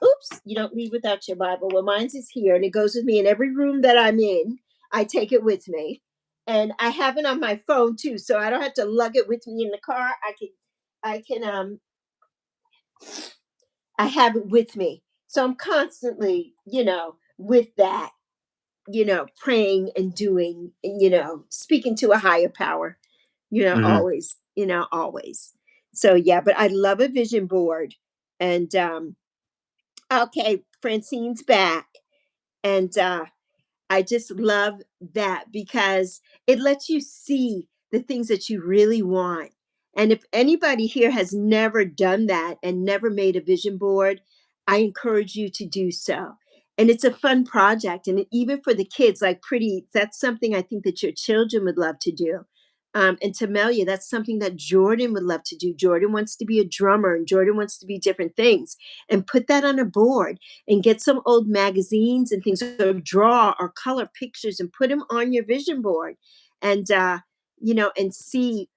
Oops, you don't leave without your Bible. Well, mine's is here, and it goes with me in every room that I'm in. I take it with me, and I have it on my phone too, so I don't have to lug it with me in the car. I have it with me, so I'm constantly, with that, praying and doing, and, speaking to a higher power, Hmm. always, always. So yeah, but I love a vision board. And okay, Francine's back. And I just love that, because it lets you see the things that you really want. And if anybody here has never done that and never made a vision board, I encourage you to do so. And it's a fun project. And even for the kids, like pretty, that's something I think that your children would love to do. And Tamelia, that's something that Jordan would love to do. Jordan wants to be a drummer and Jordan wants to be different things. And put that on a board and get some old magazines and things, or draw or color pictures and put them on your vision board. And, and see,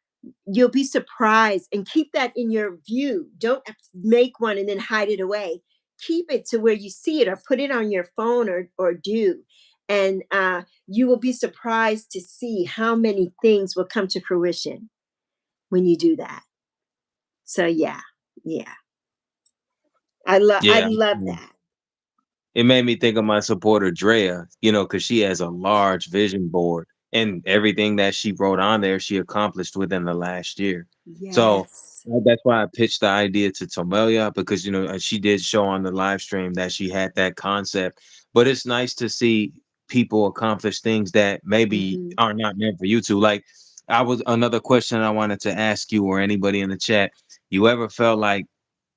you'll be surprised, and keep that in your view. Don't make one and then hide it away. Keep it to where you see it, or put it on your phone, or do. And you will be surprised to see how many things will come to fruition when you do that. So yeah, yeah. I Yeah. love that. It made me think of my supporter Drea, because she has a large vision board and everything that she wrote on there, she accomplished within the last year. So Yes. that's why I pitched the idea to Tomelia because, she did show on the live stream that she had that concept. But it's nice to see people accomplish things that maybe Hmm. are not meant for you to. Like, I was another question I wanted to ask you or anybody in the chat. You ever felt like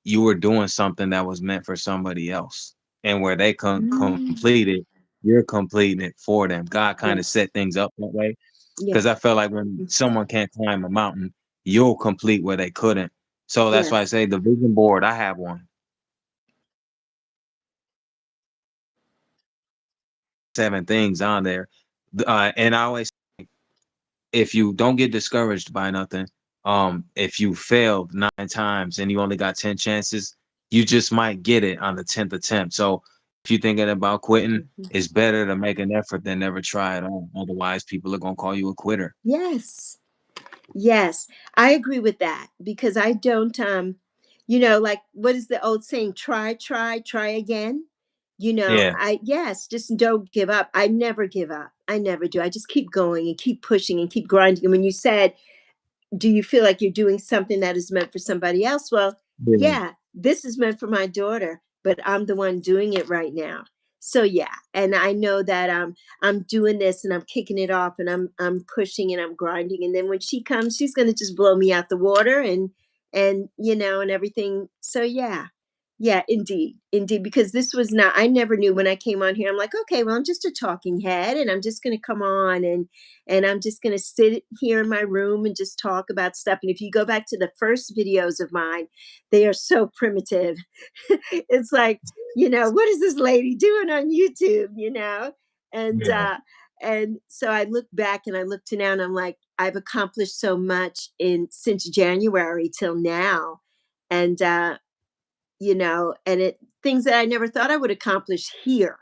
you were doing something that was meant for somebody else? And where they Mm. complete it, you're completing it for them. God kind of Yes. set things up that way because I Yes. feel like when someone can't climb a mountain, you'll complete where they couldn't. So that's why I Yes. say the vision board. I have one, 7 things on there, and I always, if you don't get discouraged by nothing, if you failed 9 times and you only got 10 chances, you just might get it on the 10th attempt. So if you're thinking about quitting, Mhm. it's better to make an effort than never try at all. Otherwise, people are gonna call you a quitter. Yes. Yes, I agree with that, because I don't, like, what is the old saying? Try again. Yeah, Yes, just don't give up. I never give up. I never do. I just keep going and keep pushing and keep grinding. And when you said, do you feel like you're doing something that is meant for somebody else? Well, yeah, yeah, this is meant for my daughter, but I'm the one doing it right now. So yeah, and I know that I'm doing this and I'm kicking it off and I'm pushing and I'm grinding, and then when she comes, she's going to just blow me out the water, and everything. So yeah. Yeah, indeed. Indeed, because this was not, I never knew when I came on here. I'm like, okay, well, I'm just a talking head and I'm just going to come on and I'm just going to sit here in my room and just talk about stuff. And if you go back to the first videos of mine, they are so primitive. It's like, what is this lady doing on YouTube? And yeah. and so I look back and I look to now and I'm like, I've accomplished so much in since January till now. And and it things that I never thought I would accomplish here.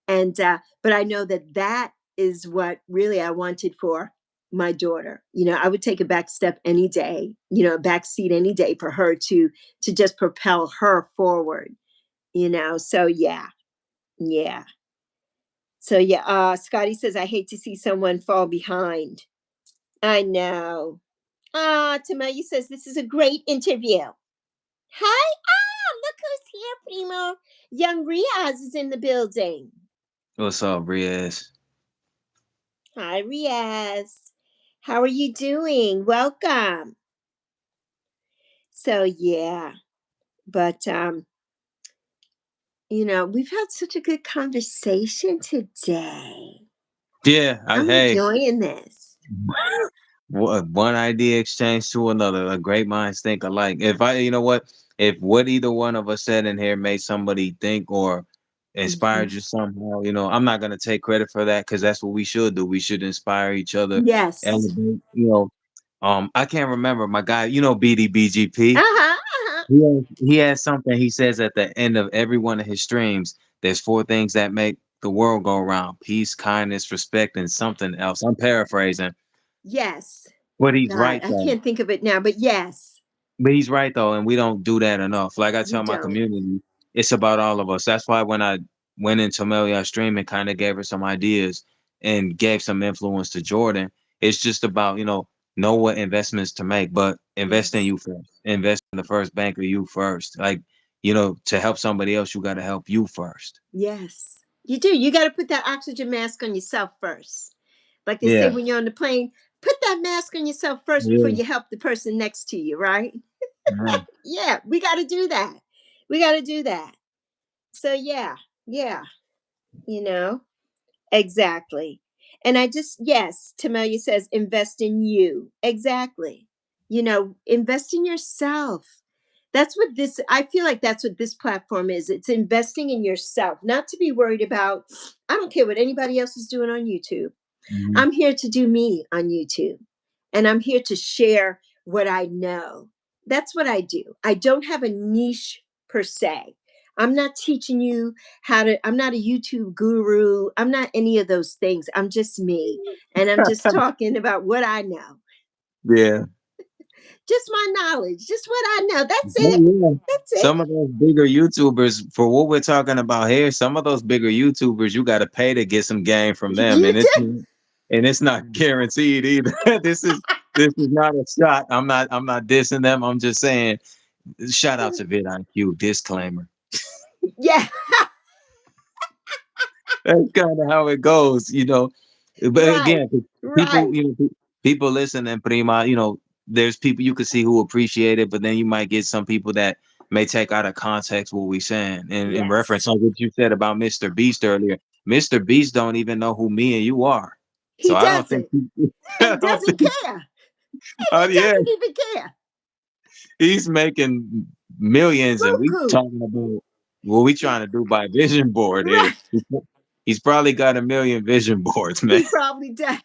And but I know that that is what really I wanted for my daughter. I would take a back step any day, a back seat any day for her to just propel her forward. So yeah. Yeah. So yeah, Scotty says, I hate to see someone fall behind. I know. Tamaya says, this is a great interview. Hi. Look who's here, Primo. Young Riaz is in the building. What's up, Riaz? Hi, Riaz. How are you doing? Welcome. So yeah, but we've had such a good conversation today. Yeah, I'm hey, enjoying this. one idea exchange to another. Great minds think alike. If what either one of us said in here made somebody think or Mhm. inspired you somehow, I'm not gonna take credit for that because that's what we should do. We should inspire each other, Yes. elevate. I can't remember my guy. BDBGP. Uh-huh. Uh-huh. He has something he says at the end of every one of his streams. There's 4 things that make the world go round: peace, kindness, respect, and something else. I'm paraphrasing, Yes. but he's God, right I though. can't think of it now, but yes, But he's right though, and we don't do that enough. Like I we tell my don't. community, it's about all of us. That's why when I went into Melia's stream and kind of gave her some ideas and gave some influence to Jordan, it's just about, know what investments to make, but invest in Yes. you first. Invest in the first bank of you first. Like, to help somebody else, you got to help you first. Yes. You do. You got to put that oxygen mask on yourself first. Like they say Yeah. when you're on the plane, Put that mask on yourself first before Yeah. you help the person next to you, right? Mhm. Yeah, we got to do that. We got to do that. So yeah, yeah, you know, exactly. And I just, yes, Tamelia says, invest in you. Exactly. Invest in yourself. That's what this, I feel like that's what this platform is. It's investing in yourself, not to be worried about, I don't care what anybody else is doing on YouTube. Mhm. I'm here to do me on YouTube, and I'm here to share what I know. That's what I do. I don't have a niche per se. I'm not teaching you I'm not a YouTube guru. I'm not any of those things. I'm just me. And I'm just talking about what I know, Yeah. just my knowledge, just what I know. That's Oh, it. yeah. That's it. Some of those bigger YouTubers, for what we're talking about here, some of those bigger YouTubers, you got to pay to get some game from them, You and do. it's not guaranteed either. This is not a shot. I'm not dissing them. I'm just saying, shout out to vidIQ. Disclaimer. Yeah. That's kind of how it goes, you know. But Right. again, people, Right. people listen and prima, there's people you can see who appreciate it, but then you might get some people that may take out of context what we're saying. And in reference Yes. on what you said about Mr. Beast earlier, Mr. Beast don't even know who me and you are. So He I don't think doesn't I and don't doesn't think care. And he yeah, doesn't even care. he's making millions and we Buku. talking about what we trying to do by vision board here. Right. He's probably got a million vision boards, man. He probably does.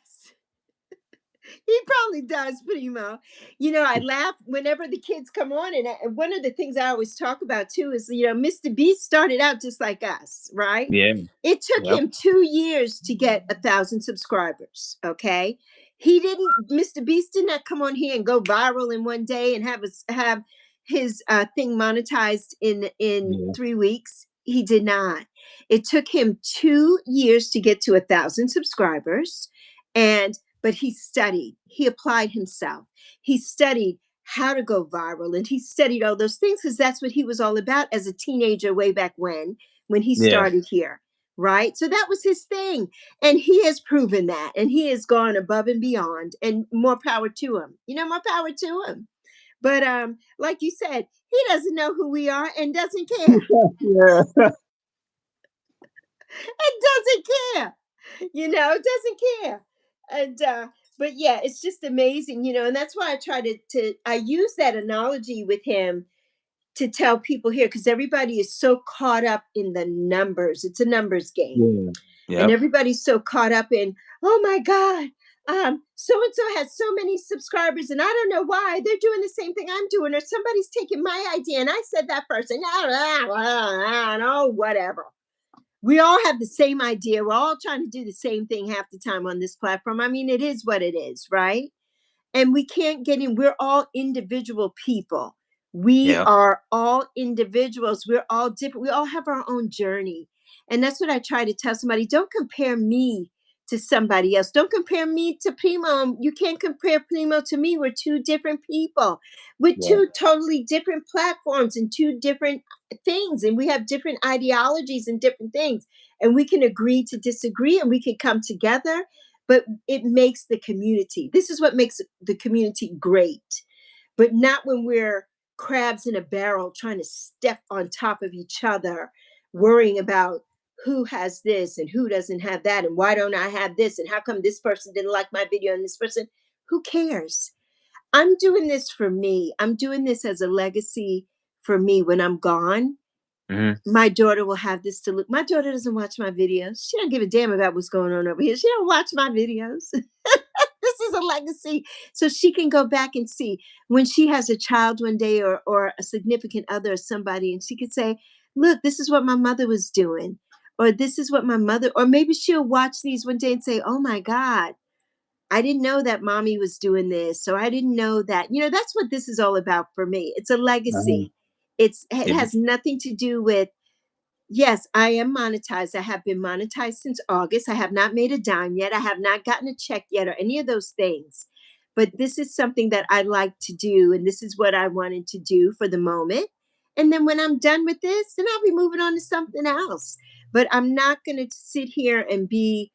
He probably does, Primo. I laugh whenever the kids come on. And one of the things I always talk about too is, Mr. Beast started out just like us, right? Yeah. It took Yep. him 2 years to get 1,000 subscribers. Okay. He didn't, Mr. Beast did not come on here and go viral in one day and have his thing monetized in Yeah. 3 weeks. He did not. It took him 2 years to get to 1,000 subscribers. But he studied, he applied himself, he studied how to go viral, and he studied all those things because that's what he was all about as a teenager way back when he Yeah. started here, right? So that was his thing, and he has proven that, and he has gone above and beyond, and more power to him, more power to him. But like you said, he doesn't know who we are and doesn't care. Yeah. It doesn't care. Doesn't care. And but yeah, it's just amazing, and that's why I try to I use that analogy with him to tell people here, because everybody is so caught up in the numbers. It's a numbers game. Yeah. And Yep. everybody's so caught up in, oh my God, so and so has so many subscribers, and I don't know why they're doing the same thing I'm doing, or somebody's taking my idea and I said that first, and oh, whatever. We all have the same idea. We're all trying to do the same thing half the time on this platform. I mean, it is what it is, right? And we can't get in. We're all individual people. We Yep. are all individuals. We're all different. We all have our own journey. And that's what I try to tell somebody. Don't compare me to somebody else. Don't compare me to Primo. You can't compare Primo to me. We're two different people with Yeah. two totally different platforms and two different things. And we have different ideologies and different things. And we can agree to disagree and we can come together, but it makes the community. This is what makes the community great, but not when we're crabs in a barrel trying to step on top of each other, worrying about who has this and who doesn't have that, and why don't I have this, and how come this person didn't like my video and this person. Who cares? I'm doing this for me. I'm doing this as a legacy for me. When I'm gone, Hmm. my daughter will have this to look. My daughter doesn't watch my videos. She don't give a damn about what's going on over here. She don't watch my videos. This is a legacy, so she can go back and see when she has a child one day, or a significant other or somebody, and she could say, look, this is what my mother was doing, or this is what my mother, or maybe she'll watch these one day and say, oh my God, I didn't know that mommy was doing this, so I didn't know that. That's what this is all about for me. It's a Uh-huh. legacy. It Yeah. has nothing to do with. Yes, I am monetized. I have been monetized since August. I have not made a dime yet. I have not gotten a check yet or any of those things. But this is something that I like to do. And this is what I wanted to do for the moment. And then when I'm done with this, then I'll be moving on to something else. But I'm not going to sit here and be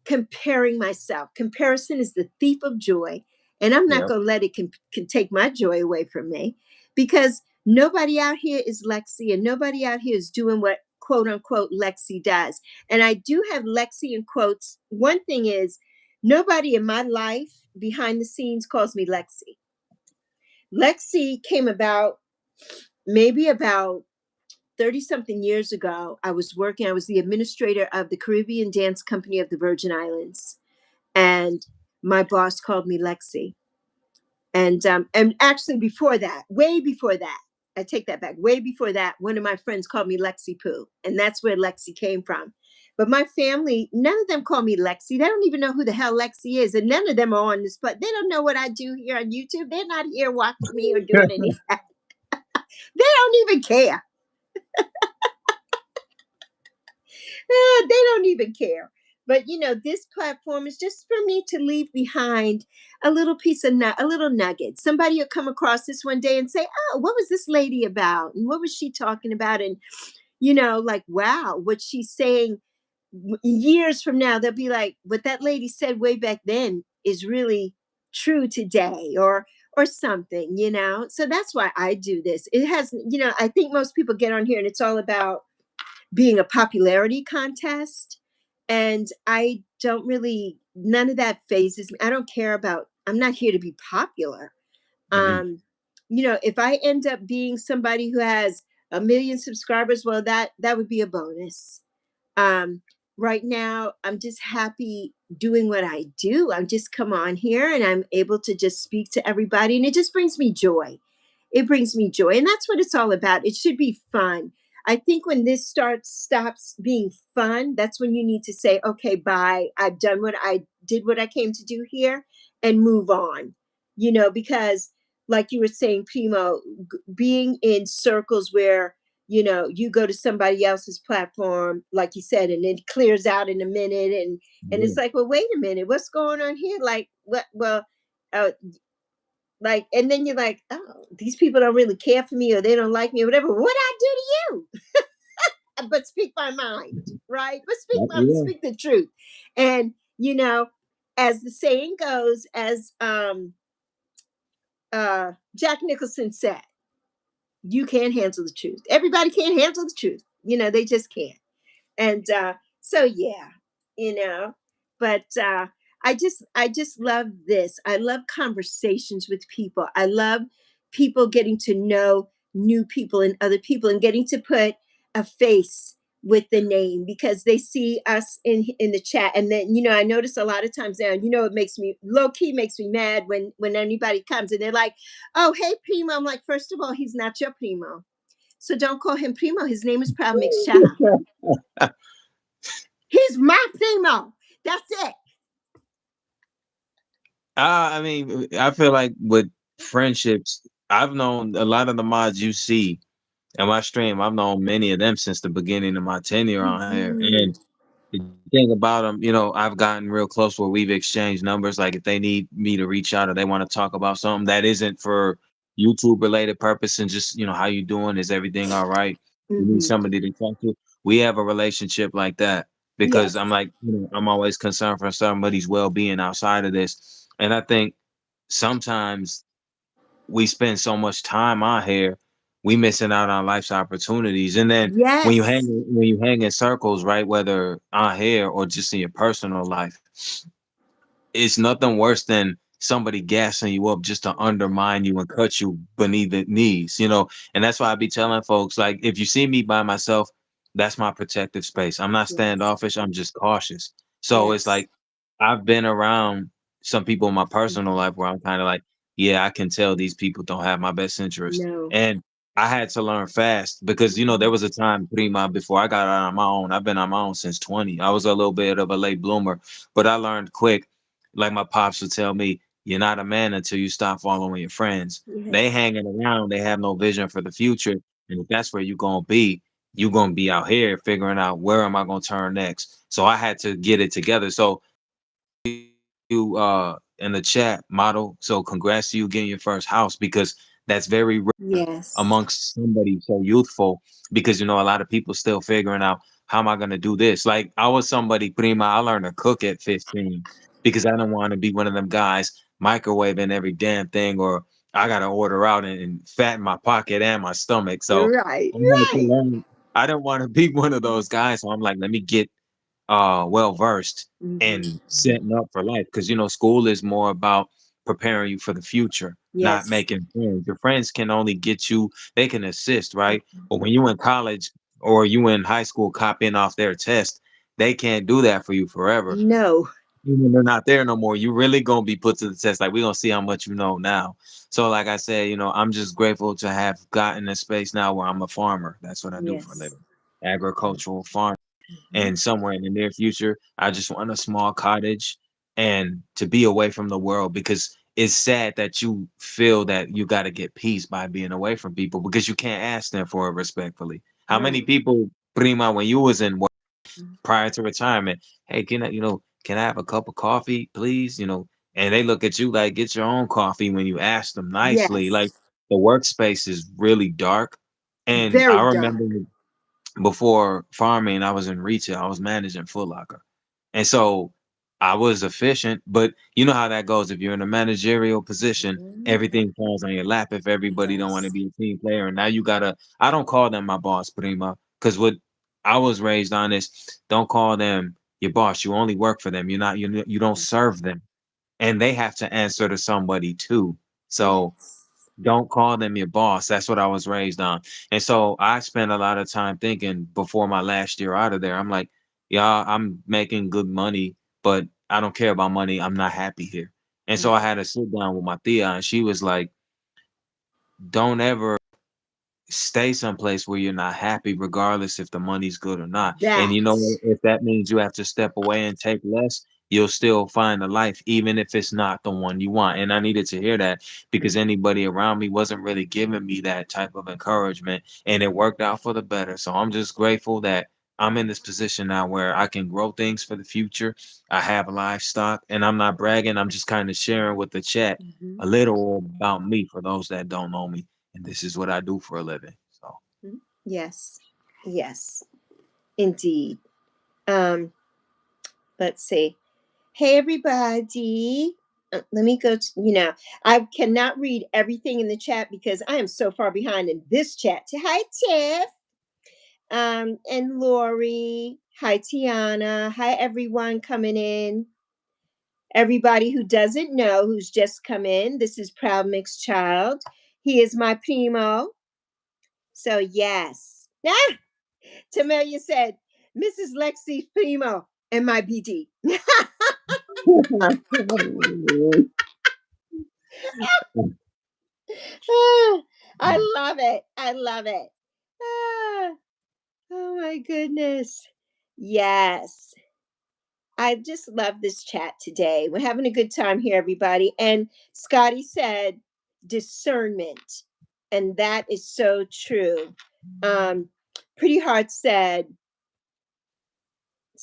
comparing myself. Comparison is the thief of joy. And I'm not Yep. going to let it can take my joy away from me, because nobody out here is Lexi, and nobody out here is doing what quote unquote Lexi does. And I do have Lexi in quotes. One thing is, nobody in my life behind the scenes calls me Lexi. Lexi came about maybe about 30 something years ago. I was the administrator of the Caribbean Dance Company of the Virgin Islands. And my boss called me Lexi. And actually before that, way before that, I take that back. Way before that, one of my friends called me Lexi Poo, and that's where Lexi came from. But my family, none of them call me Lexi. They don't even know who the hell Lexi is, and none of them are on this. But they don't know what I do here on YouTube. They're not here watching me or doing anything. They don't even care. They don't even care. But this platform is just for me to leave behind a little piece of a little nugget. Somebody will come across this one day and say, "Oh, what was this lady about? And what was she talking about?" And like, wow, what she's saying years from now, they'll be like, "What that lady said way back then is really true today," or something. So that's why I do this. It has, I think most people get on here and it's all about being a popularity contest. And I don't really, none of that phases me. I don't care about, I'm not here to be popular. Mhm. Um, if I end up being somebody who has 1 million subscribers, well, that would be a bonus. um, right now, I'm just happy doing what I do. I'm just come on here and I'm able to just speak to everybody, and it just brings me joy. It brings me joy, and that's what it's all about. It should be fun. I think when this stops being fun, that's when you need to say, "Okay, bye. I've done what I did, what I came to do here, and move on." Because like you were saying, Primo, being in circles where you go to somebody else's platform, like you said, and it clears out in a minute, and Yeah. it's like, well, wait a minute, what's going on here? Like, what? Well, uh, like, and then you're like, oh, these people don't really care for me, or they don't like me, or whatever. What I do to you? But speak my mind, right? But Yeah. speak the truth. And as the saying goes, as Jack Nicholson said, you can't handle the truth. Everybody can't handle the truth. They just can't. And so yeah, you know but I just love this. I love conversations with people. I love people getting to know new people and other people, and getting to put a face with the name, because they see us in the chat. And then I notice a lot of times now, it makes me low key, makes me mad when anybody comes and they're like, "Oh, hey, Primo." I'm like, first of all, he's not your Primo, so don't call him Primo. His name is Proud Mix Child. He's my Primo. That's it. I mean, I feel like with friendships, I've known a lot of the mods you see in my stream. I've known many of them since the beginning of my tenure on here. Mhm. And the thing about them, I've gotten real close where we've exchanged numbers. Like if they need me to reach out or they want to talk about something that isn't for YouTube related purpose, and just, how you doing? Is everything all right? You need Mhm. somebody to talk to. We have a relationship like that because I'm Yes. like, I'm always concerned for somebody's well being outside of this. And I think sometimes we spend so much time out here, we missing out on life's opportunities. And then Yes. when you hang in circles, right, whether out here or just in your personal life, it's nothing worse than somebody gassing you up just to undermine you and cut you beneath the knees, And that's why I be telling folks, like, if you see me by myself, that's my protective space. I'm not Yes. standoffish, I'm just cautious. So it's Yes. like I've been around some people in my personal Mhm. life where I'm kind of like, yeah, I can tell these people don't have my best interest. No. And I had to learn fast because there Mhm. was a time prima before I got out on my own. I've been on my own since 20. I was a little bit of a late bloomer, but I learned quick. Like my pops would tell me, you're not a man until you stop following your friends. They Yes. hanging around, they have no vision for the future. And if that's where you're gonna be out here figuring out where am I gonna turn next. So I had to get it together. So you in the chat model. So congrats to you getting your first house, because that's very Yes. amongst somebody so youthful, because a lot of people still figuring out how am I gonna do this? Like I was somebody, prima, I learned to cook at 15 because I didn't want to be one of them guys microwaving every damn thing, or I gotta order out and fatten my pocket and my stomach. So Right, I had to right. learn. I didn't want to be one of those guys. So I'm like, let me get well versed and Hmm. setting up for life, because school is more about preparing you for the future, not Yes. making friends. Your friends can only get you, they can assist, right? But when you in college or you in high school copying off their test, they can't do that for you forever. No. Even they're not there no more, you really gonna be put to the test. Like we're gonna see how much you know now. So like I said, I'm just grateful to have gotten a space now where I'm a farmer. That's what I do for a Yes. living. Agricultural farm. Hmm. And somewhere in the near future, I just want a small cottage and to be away from the world, because it's sad that you feel that you got to get peace by being away from people because you can't ask them for it respectfully. How many Right. people, Prima, when you was in work prior to retirement, hey, can I have a cup of coffee, please? And they look at you like, get your own coffee when you ask them nicely. Like Yes. the workspace is really dark. And Very I remember dark. before farming, I was in retail. I was managing Foot Locker. And so I was efficient, but you know how that goes. If you're in a managerial position, Mhm. everything falls on your lap if It everybody don't want to does. be a team player. And now you gotta, I don't call them my boss, Prima, because what I was raised on is don't call them your boss. You only work for them. You don't serve them. And they have to answer to somebody too. So Yes. don't call them your boss. That's what I was raised on. And so I spent a lot of time thinking before my last year out of there. I'm like, yeah, I'm making good money, but I don't care about money. I'm not happy here. And so I Mhm. had to sit down with my tia, and she was like, don't ever stay someplace where you're not happy, regardless if the money's good or not. And That. if that means you have to step away and take less, you'll still find a life, even if it's not the one you want. And I needed to hear that because anybody around me wasn't really giving me that type of encouragement. And it worked out for the better. So I'm just grateful that I'm in this position now where I can grow things for the future. I have livestock, and I'm not bragging. I'm just kind of sharing with the chat Mhm. a little about me for those that don't know me, and this is what I do for a living. So Mhm. Yes. Yes. Indeed. Um, let's see. Hey, everybody. Let me go to, I cannot read everything in the chat because I am so far behind in this chat. Hi, Tiff. And Lori. Hi, Tiana. Hi, everyone coming in. Everybody who doesn't know, who's just come in, this is Proud Mixed Child. He is my primo. So, yes. Ah, Tamelia said, Mrs. Lexi Primo and my BD. Ah, I love it. I love it. Ah, oh my goodness. Yes. I just love this chat today. We're having a good time here, everybody. And Scotty said discernment. And that is so true. Um, Pretty Heart said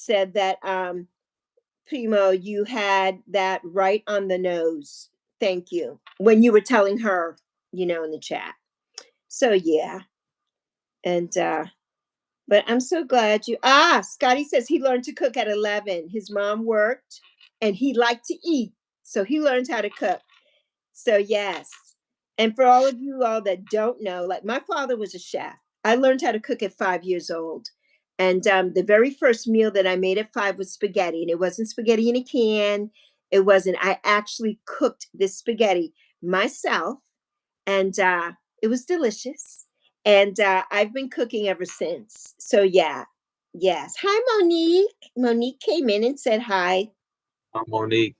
that Primo, you had that right on the nose. Thank you. When you were telling her, in the chat. So yeah. And but I'm so glad Scotty says he learned to cook at 11. His mom worked and he liked to eat. So he learned how to cook. So yes. And for all of you all that don't know, like my father was a chef. I learned how to cook at 5 years old. And the very first meal that I made at 5 was spaghetti. And it wasn't spaghetti in a can. It wasn't. I actually cooked this spaghetti myself and it was delicious. And I've been cooking ever since. So yeah, yes. Hi, Monique. Monique came in and said hi I'm Monique.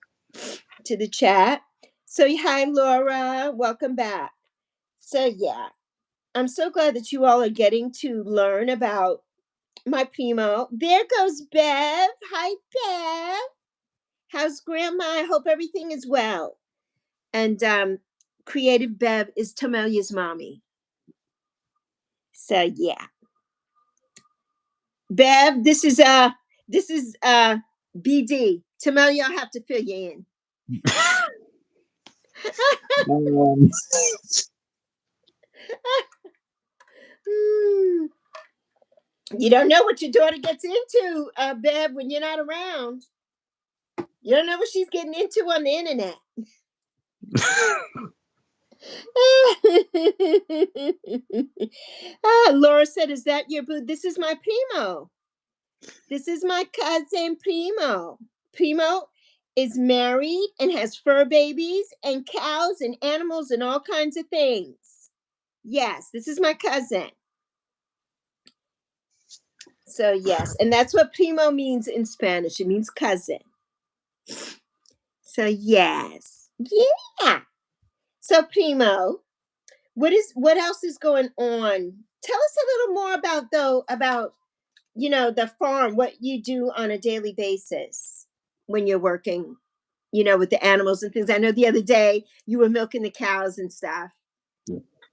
to the chat. So hi, Laura. Welcome back. So yeah, I'm so glad that you all are getting to learn about my primo. There goes Bev. Hi, Bev. How's Grandma? I hope everything is well. And Creative Bev is Tamelia's mommy. So yeah. Bev, this is BD. Tamelia, I'll have to fill you in. Um, Hmm. You don't know what your daughter gets into, Bev, when you're not around. You don't know what she's getting into on the internet. Laura said, "Is that your boo?" This is my primo. This is my cousin Primo. Primo is married and has fur babies and cows and animals and all kinds of things. Yes, this is my cousin. So, yes, and that's what primo means in Spanish. It means cousin. So, yes. Yeah. So, primo, what else is going on? Tell us a little more about the farm, what you do on a daily basis when you're working, with the animals and things. I know the other day you were milking the cows and stuff.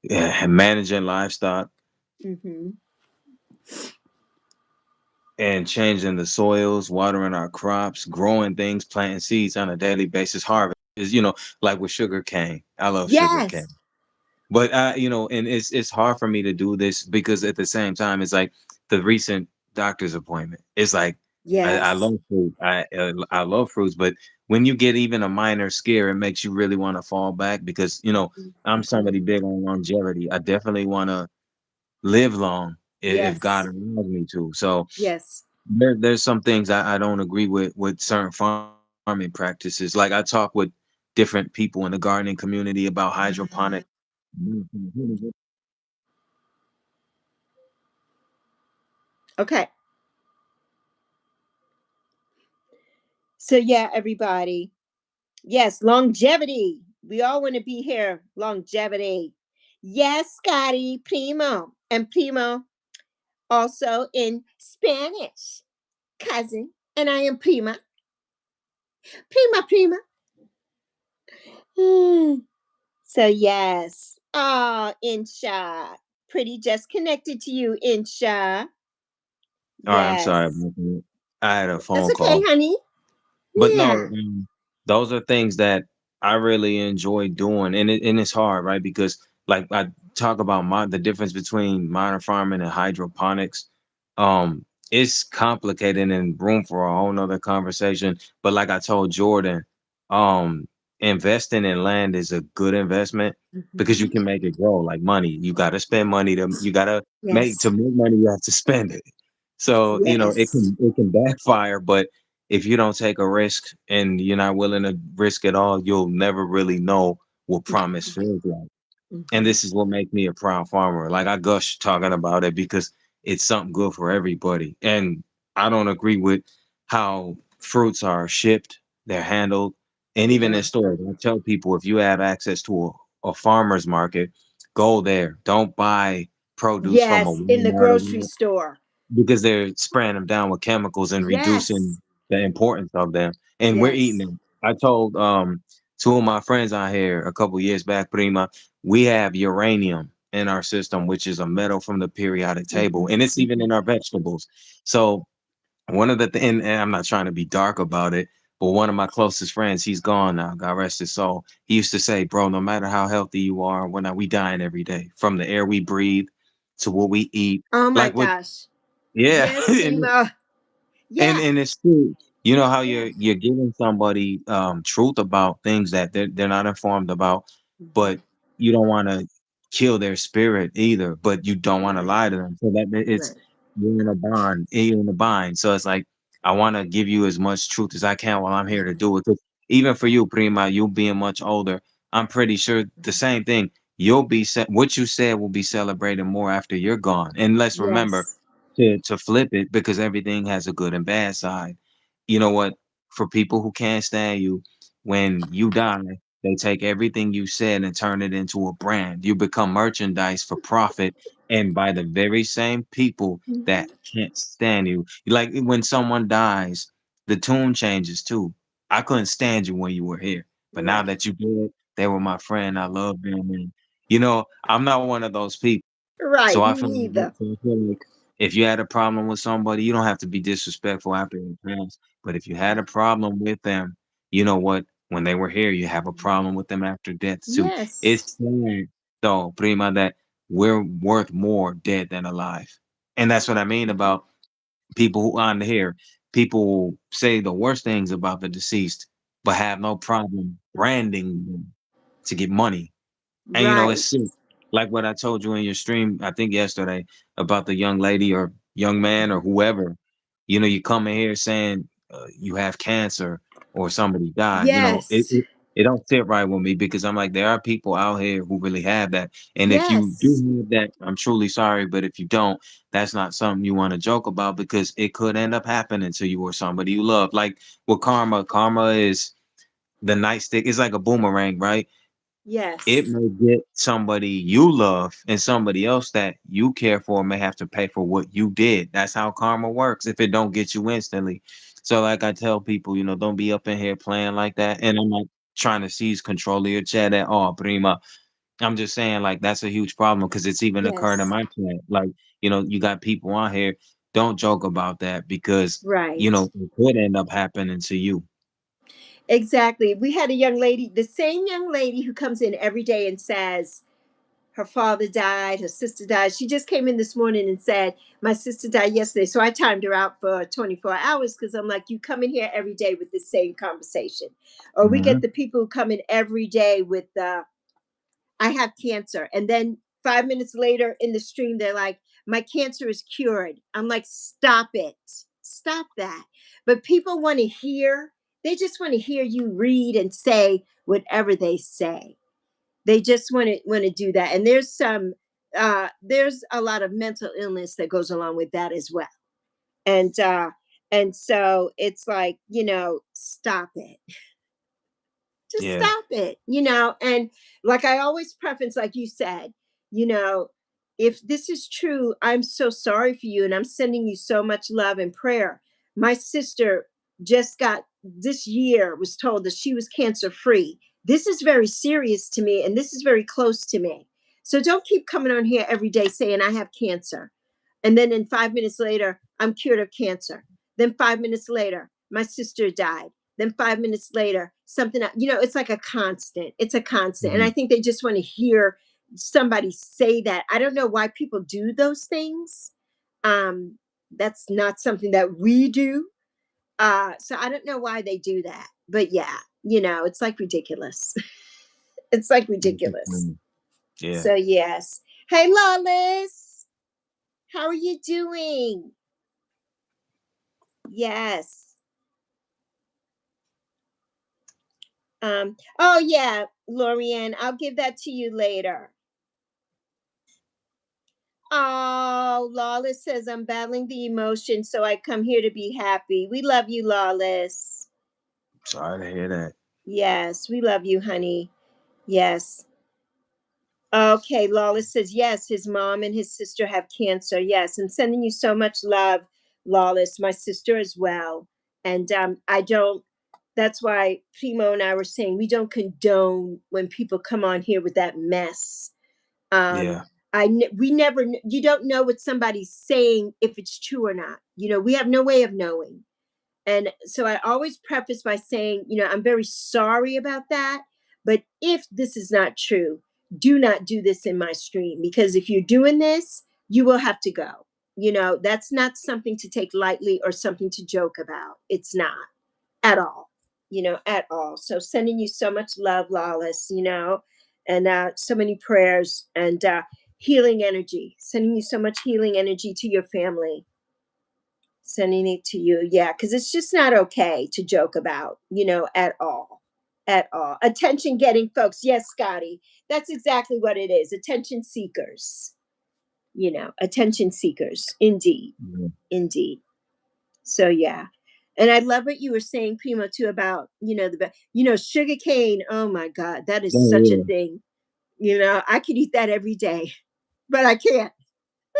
Yeah, managing livestock Mm-hmm. and changing the soils, watering our crops, growing things, planting seeds on a daily basis. Harvest is, like with sugar cane. I love sugar Yes. cane. But and it's hard for me to do this because at the same time, it's like the recent doctor's appointment. It's like I Yes. love fruit. I love fruits, but when you get even a minor scare, it makes you really want to fall back because I'm Mm-hmm. somebody big on longevity. I definitely want to live long if God Yes. allows me to. So Yes. there's some things I don't agree with certain farming practices. Like I talk with different people in the gardening community about hydroponic. Okay. So yeah, everybody. Yes, longevity. We all want to be here. Longevity. Yes, Scotty, primo. And primo also in Spanish. Cousin. And I am prima. Prima, prima. Hmm. So yes. Ah, Insha. Pretty just connected to you, Insha. All right, I'm sorry Yes. about that. I had a That's phone okay, call. honey. But no, Yeah. those are things that I really enjoy doing, and it's hard, right? Because like I talk about the difference between modern farming and hydroponics. It's complicated and room for a whole nother conversation. But like I told Jordan, um, investing in land is a good investment because you Mhm. can make it grow like money. You got to spend money you got to make Yes. to make money. You have to spend it. So it Yes. can backfire, but if you don't take a risk and you're not willing to risk it all, you'll never really know what promise feels like. And Mhm. this is what makes me a proud farmer. Like I gush talking about it because it's something good for everybody. And I don't agree with how fruits are shipped, they're handled, and even in stores. I tell people if you have access to a farmer's market, go there. Don't buy produce from a Yes, in the grocery Walmart store. because they're spraying them down with chemicals and reducing Yes. the importance of them. And we're eating Yes. them. I told two of my friends out here a couple years back, Prima, we have uranium in our system, which is a metal from the periodic table, Mhm. and it's even Mhm. in our vegetables. So one of the and I'm not trying to be dark about it, but one of my closest friends, he's gone now, God rest his soul. He used to say, "Bro, no matter how healthy you are, when we dying every day, from the air we breathe to what we eat, Oh my like what." gosh. Yeah, Yes, primo. Yeah. and it's true. You know how Yes. you're giving somebody truth about things that they're not informed about, Mhm. but you don't want to kill their spirit either, but you don't want to Right. lie to them. So that it's Right. you're in a bind. So it's like I want to give you as much truth as I can while I'm here to do it. 'Cause even for you, Prima, you being much older, I'm pretty sure the same thing. What you said will be celebrated more after you're gone. And let's remember Yes. to flip it because everything has a good and bad side. You know what? For people who can't stand you, when you die, they take everything you said and turn it into a brand. You become merchandise for profit and by the very same people that Mhm. can't stand you. Like when someone dies, the tune changes too. I couldn't stand you when you were here, but now Right. that you did, they were my friend. I love them. And, I'm not one of those people. So Right. I Me feel neither. so I feel like if you had a problem with somebody, you don't have to be disrespectful after it passed. But if you had a problem with them, you know what? When they were here, you have a problem with them after death too. Yes. It's sad, though, Prima, that we're worth more dead than alive. And that's what I mean about people who on here. People say the worst things about the deceased, but have no problem branding them to get money. And it's Right. sick. Like what I told you in your stream, I think yesterday, about the young lady or young man or whoever. You come in here saying you have cancer or somebody died. Yes. It don't sit right with me because I'm like, there are people out here who really have that. And if you do Yes. have that, I'm truly sorry. But if you don't, that's not something you want to joke about because it could end up happening to you or somebody you love. Like with karma is the nightstick. It's like a boomerang, right? It Yes. may get somebody you love and somebody else that you care for may have to pay for what you did. That's how karma works if it don't get you instantly. So like I tell people, don't be up in here playing like that. And I'm not trying to seize control of your chat at all, prima. I'm just saying like that's a huge problem because it's even occurred in Yes. my chat. Like, you got people on here, don't joke about that because, Right. it could end up happening to you. Exactly. We had a young lady, the same young lady who comes in every day and says her father died, her sister died. She just came in this morning and said, my sister died yesterday. So I timed her out for 24 hours because I'm like, you come in here every day with the same conversation. Or we get Mhm. the people who come in every day with I have cancer. And then 5 minutes later in the stream, they're like, my cancer is cured. I'm like, stop it. Stop that. But people want to hear, they just want to hear you read and say whatever they say. They just want to do that. And there's a lot of mental illness that goes along with that as well. And so it's like, stop it, just Yeah. stop it, and like I always preface, like you said, you know if this is true, I'm so sorry for you and I'm sending you so much love and prayer. My sister just got, this year was told that she was cancer free. This is very serious to me and this is very close to me. So don't keep coming on here every day saying I have cancer, and then in 5 minutes later I'm cured of cancer. Then 5 minutes later my sister died. Then 5 minutes later something it's like a constant, it's a constant, and I Mhm. think they just want to hear somebody say that. I don't know why people do those things. That's not something that we do. So I don't know why they do that, but yeah, it's like ridiculous. It's like ridiculous. Yeah. So yes. Hey Lawless, how are you doing? Yes. Oh yeah, Lorianne, I'll give that to you later. Oh, Lawless says I'm battling the emotion, so I come here to be happy. We love you, Lawless. Sorry to hear that. Yes, we love you, honey. Yes. Okay, Lawless says yes, his mom and his sister have cancer. Yes, and sending you so much love, Lawless, my sister as well. And I don't, that's why Primo and I were saying we don't condone when people come on here with that mess. um Yeah. we never, you don't know what somebody's saying if it's true or not. We have no way of knowing. And so I always preface by saying, I'm very sorry about that, but if this is not true, do not do this in my stream, because if you're doing this, you will have to go. That's not something to take lightly or something to joke about. It's not at all, at all. So sending you so much love, Lawless, and so many prayers and healing energy, sending you so much healing energy to your family, sending it to you. Yeah, because it's just not okay to joke about, at all. At all. Attention getting folks. Yes, Scotty. That's exactly what it is. Attention seekers. Attention seekers. Indeed. Yeah. Indeed. So yeah. And I love what you were saying, Primo, too, about, sugar cane. Oh my God, that is such a Oh, thing. I could eat that every day, but I can't.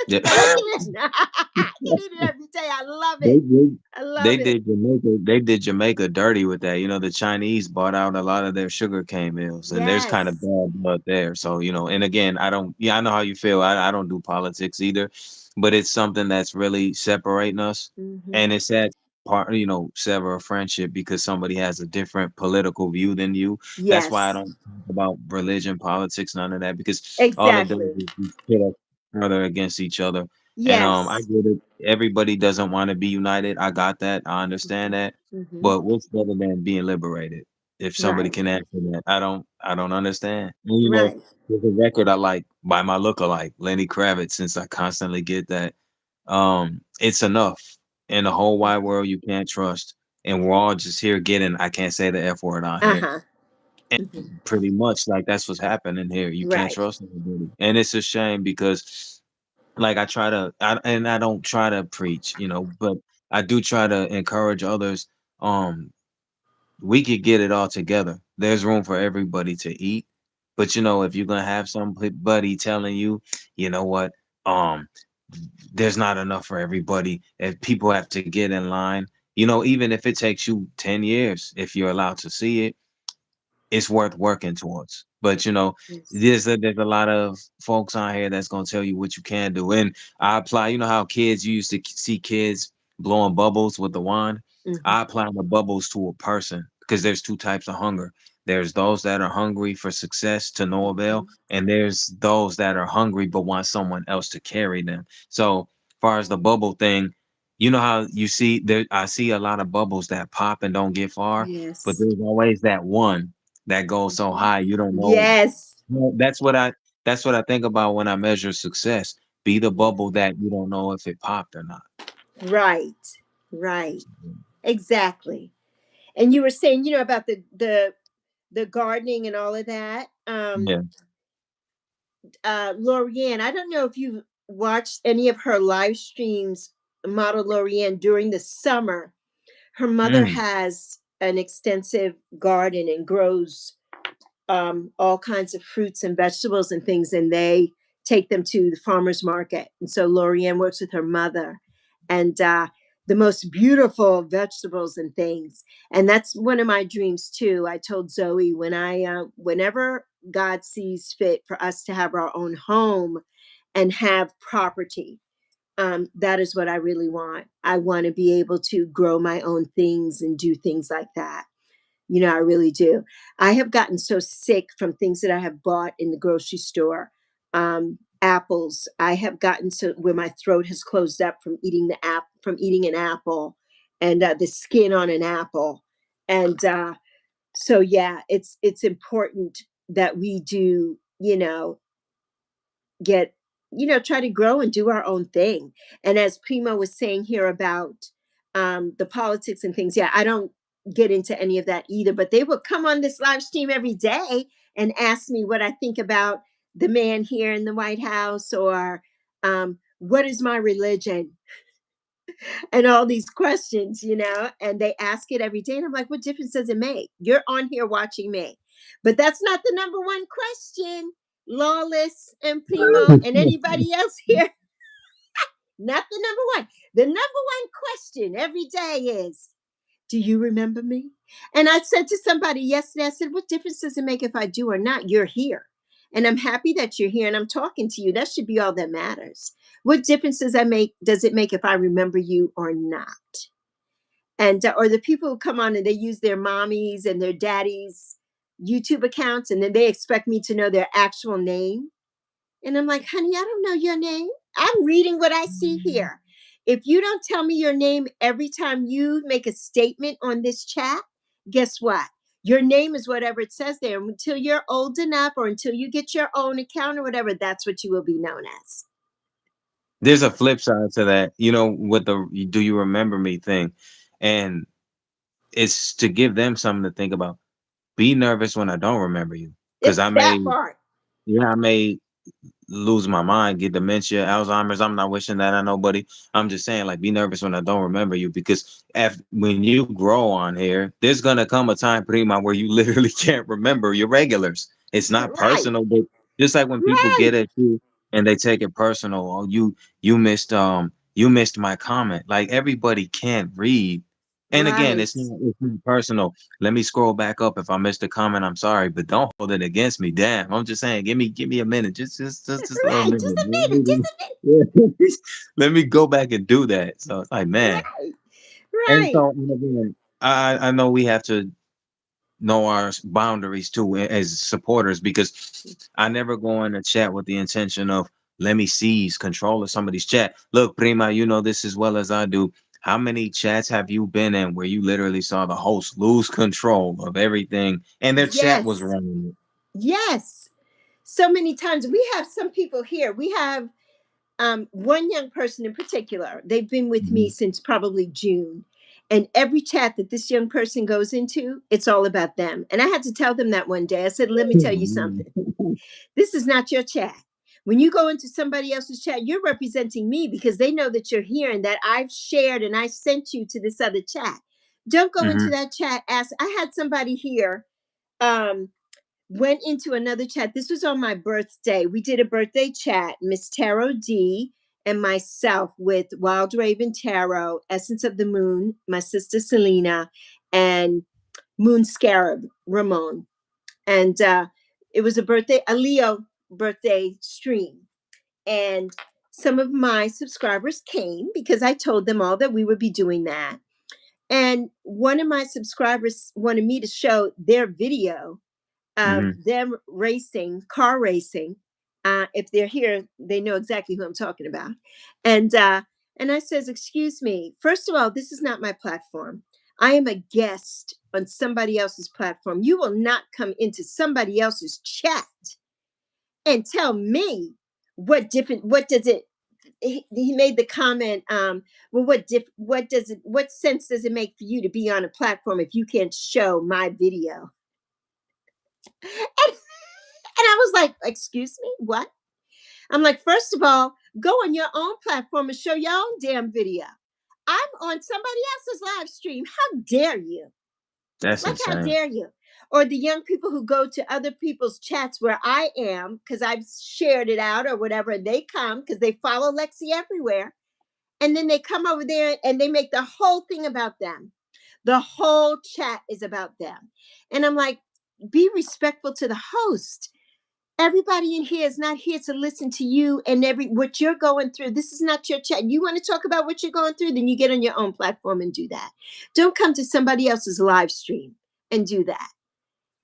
yeah. But I Yeah. can. I can eat it every day. I love They it. they I love it. they did Jamaica dirty with that. The Chinese bought out a lot of their sugarcane mills, and there's kind of Yes. bad blood there. So, and again, I don't yeah, I know how you feel. I don't do politics either, but it's something that's really separating us. Hmm. And it's that part, sever a friendship because somebody has a different political view than you. That's why I Yes. don't talk about religion, politics, none of that, because all it does Exactly. is just pit us further against each other. And I Yes. get it. Everybody doesn't want to be united. I got that. I understand that. Hmm. But what's better than being liberated? If somebody Right. can answer that, I don't understand. And, Right. there's a record I like by my lookalike, Lenny Kravitz, since I constantly get that. It's enough. In the whole wide world you can't trust. And we're all just here getting, I can't say the F word on here. Uh-huh. And Hmm. pretty much like that's what's happening here. You can't Right. trust anybody. And it's a shame because like I don't try to preach, but I do try to encourage others. Um, we could get it all together. There's room for everybody to eat. But if you're gonna have somebody telling you, you know what, um, there's not enough for everybody, and people have to get in line. Even if it takes you 10 years, if you're allowed to see it, it's worth working towards. But Yes. there's a lot of folks on here that's gonna tell you what you can do. And I apply, how kids you used to see kids blowing bubbles with the wand. Hmm. I apply the bubbles to a person because there's two types of hunger. There's those that are hungry for success to no avail, Hmm. and there's those that are hungry but want someone else to carry them. So, far as the bubble thing, you know how you see there, I see a lot of bubbles that pop and don't get far, but Yes. there's always that one that goes so Hmm. high you don't know. Yes. Well, that's what I think about when I measure success. Be the Yes. bubble that you don't know if it popped or not. Right. Right. Exactly. And you were saying, about the gardening and all of that. Yeah. Lorianne, I don't know if you watched any of her live streams, model Lorianne, during the summer. Her mother Mm. has an extensive garden and grows all kinds of fruits and vegetables and things, and they take them to the farmers market. And so Lorianne works with her mother, and the most beautiful vegetables and things. And that's one of my dreams too. I told Zoe whenever God sees fit for us to have our own home and have property. That is what I really want. I want to be able to grow my own things and do things like that. I really do. I have gotten so sick from things that I have bought in the grocery store. Apples. I have gotten to where my throat has closed up from eating an apple, and the skin on an apple. And so yeah, it's important that we do, get try to grow and do our own thing. And as Primo was saying here about the politics and things, yeah, I don't get into any of that either, but they will come on this live stream every day and ask me what I think about the man here in the White House, or what is my religion, and all these questions, and they ask it every day. And I'm like, what difference does it make? You're on here watching me. But that's not the number one question. Lawless and Primo and anybody else here. Not the number one. The number one question every day is, do you remember me? And I said to somebody yesterday, I said, what difference does it make if I do or not? You're here. And I'm happy that you're here and I'm talking to you. That should be all that matters. What difference does it make if I remember you or not? And or the people who come on and they use their mommies and their daddies YouTube accounts, and then they expect me to know their actual name. And I'm like, honey, I don't know your name. I'm reading what I see here. If you don't tell me your name every time you make a statement on this chat, guess what? Your name is whatever it says there. Until you're old enough or until you get your own account or whatever, that's what you will be known as. There's a flip side to that, with the do you remember me thing. And it's to give them something to think about. Be nervous when I don't remember you. Because It's that part. I may lose my mind, get dementia, Alzheimer's. I'm not wishing that on nobody. I'm just saying, like, be nervous when I don't remember you because when you grow on here, there's gonna come a time, Prima, where you literally can't remember your regulars. It's not Right. personal, but just like when people Right. get at you and they take it personal, oh, you missed my comment. Like everybody can't read. And again, Right. it's not personal. Let me scroll back up. If I missed a comment, I'm sorry, but don't hold it against me. Damn, I'm just saying, give me a minute, just a little Right. Just minute. a minute. Just a Yeah. Let me go back and do that. So it's like, minute. man. Right. And Right. so and again, I know we have to know our boundaries too as supporters because I never go in a chat with the intention of let me seize control of somebody's chat. Look, Prima, you know this as well as I do. How many chats have you been in where you literally saw the host lose control of everything and their chat was Yes. running it? Yes. So many times we have some people here. We have one young person in particular. They've been with me Mhm. since probably June. And every chat that this young person goes into, it's all about them. And I had to tell them that one day. I said, let me tell you something. This is not your chat. When you go into somebody else's chat, you're representing me because they know that you're here and that I've shared and I sent you to this other chat. Don't go into Mhm. that chat. Ask. I had somebody here um, went into another chat. This was on my birthday. We did a birthday chat, Miss Tarot D and myself with Wild Raven Tarot, Essence of the Moon, my sister Selena, and Moon Scarab Ramon. And it was a Leo birthday stream. And some of my subscribers came because I told them all that we would be doing that. And one of my subscribers wanted me to show their video of Mhm. them racing, car racing. If they're here, they know exactly who I'm talking about. And I says, "Excuse me. First of all, this is not my platform. I am a guest on somebody else's platform. You will not come into somebody else's chat and tell me what different. What does it?" He made the comment. Well, what sense does it make for you to be on a platform if you can't show my video? And I was like, excuse me, what? I'm like, first of all, go on your own platform and show your own damn video. I'm on somebody else's live stream. How dare you? That's Like, how insane. dare you? Or the young people who go to other people's chats where I am because I've shared it out or whatever, and they come because they follow Lexi everywhere. And then they come over there and they make the whole thing about them. The whole chat is about them. And I'm like, be respectful to the host. Everybody in here is not here to listen to you and every what you're going through. This is not your chat. You want to talk about what you're going through, then you get on your own platform and do that. Don't come to somebody else's live stream and do that.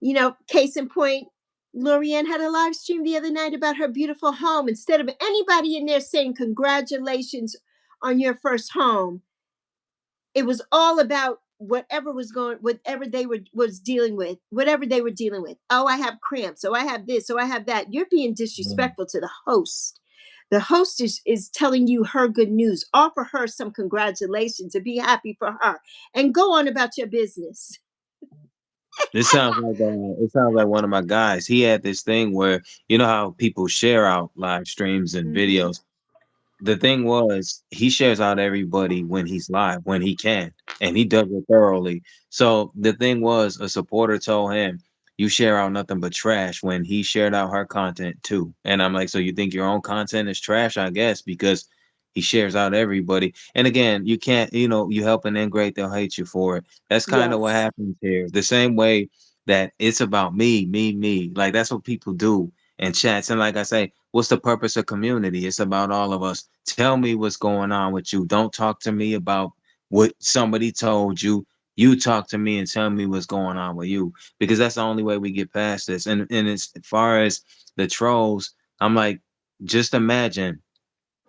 You know, case in point, Lorianne had a live stream the other night about her beautiful home. Instead of anybody in there saying congratulations on your first home, it was all about whatever they were was dealing with, whatever they were dealing with. Oh, I have cramps. Oh, I have this. Oh, I have that. You're being Mm. disrespectful to the host. The host is telling you her good news. Offer her some congratulations and be happy for her and go on about your business. It sounds like one of my guys. He had this thing where you know how people share out live streams and Mhm. videos. The thing was, he shares out everybody when he's live, when he can, and he does it thoroughly. So the thing was, a supporter told him, "You share out nothing but trash." When he shared out her content too, and I'm like, "So you think your own content is trash?" I guess because he shares out everybody. And again, you can't, you help an ingrate, they'll hate you for it. That's kind of what Yes. happens here. The same way that it's about me, me, me. Like that's what people do in chats. And like I say, what's the purpose of community? It's about all of us. Tell me what's going on with you. Don't talk to me about what somebody told you. You talk to me and tell me what's going on with you, because that's the only way we get past this. And as far as the trolls, I'm like, just imagine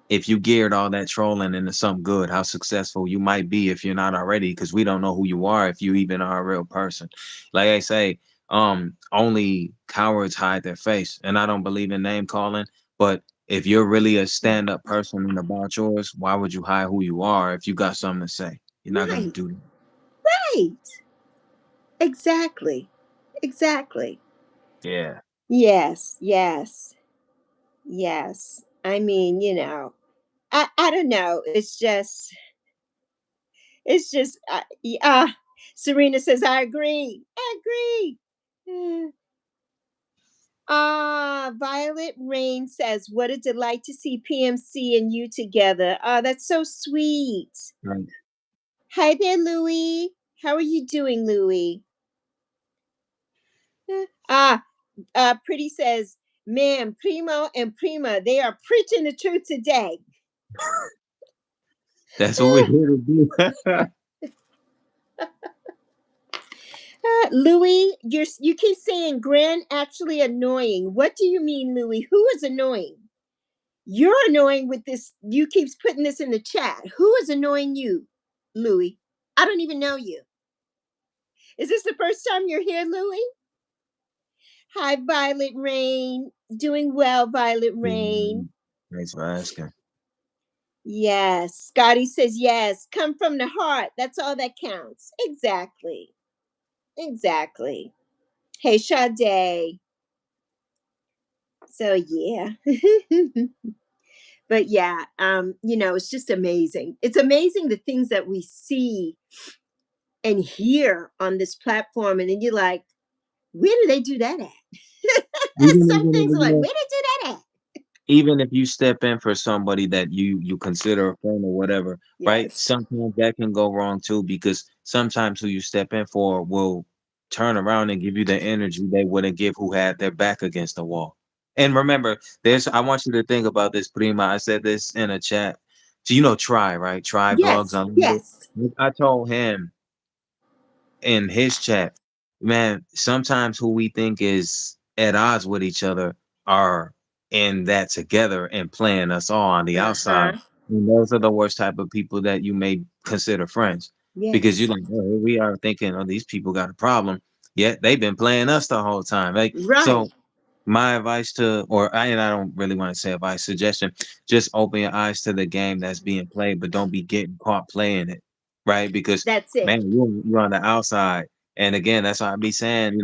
if you geared all that trolling into something good, how successful you might be if you're not already, because we don't know who you are if you even are a real person. Like I say, only cowards hide their face, and I don't believe in name calling. But if you're really a stand-up person and about yours, why would you hide who you are if you got something to say? You're not gonna Right. do that. Right. Exactly. Exactly. Yeah. Yes. Yes. Yes. I mean, I don't know. It's just Serena says I agree. I agree. Violet Rain says, "What a delight to see PMC and you together. That's so sweet. Right. Hi there, Louie. How are you doing, Louie?" Eh, Ah, Pretty says, "Man, Primo and Prima, they are preaching the truth today." That's what we're here to do. Louis, you keep saying Gran actually annoying. What do you mean, Louis? Who is annoying? You're annoying with this. You keeps putting this in the chat. Who is annoying you, Louie? I don't even know you. Is this the first time you're here, Louie? Hi, Violet Rain. Doing well, Violet Rain. Mhm. Thanks for asking. Yes. Scotty says yes. Come from the heart. That's all that counts. Exactly. Exactly. Hey, Sade. So yeah. But yeah, it's just amazing. It's amazing the things that we see and hear on this platform, and then you're like, where do they do that at? Even Some even if things are you like, know, where did they do that at? even if you step in for somebody that you consider a friend or whatever, right? Yes. Sometimes that can go wrong too because sometimes who you step in for will turn around and give you the energy they wouldn't give who had their back against the wall. And remember, there's I want you to think about this, Prima. I said this in a chat. So Try, right? Try Vlogs Yes. Unlimited. Yes. I told him in his chat, man, sometimes who we think is at odds with each other are in that together and playing us all on the Uh outside. huh. And those are the worst type of people that you may consider friends because you're Yes. like, oh, here we are thinking, oh, these people got a problem. Yet they've been playing us the whole time. Like, Right. so my advice to, and I don't really want to say advice, suggestion, just open your eyes to the game that's being played, but don't be getting caught playing it, right? Because That's it. man, you're on the outside, and again, that's why I be saying,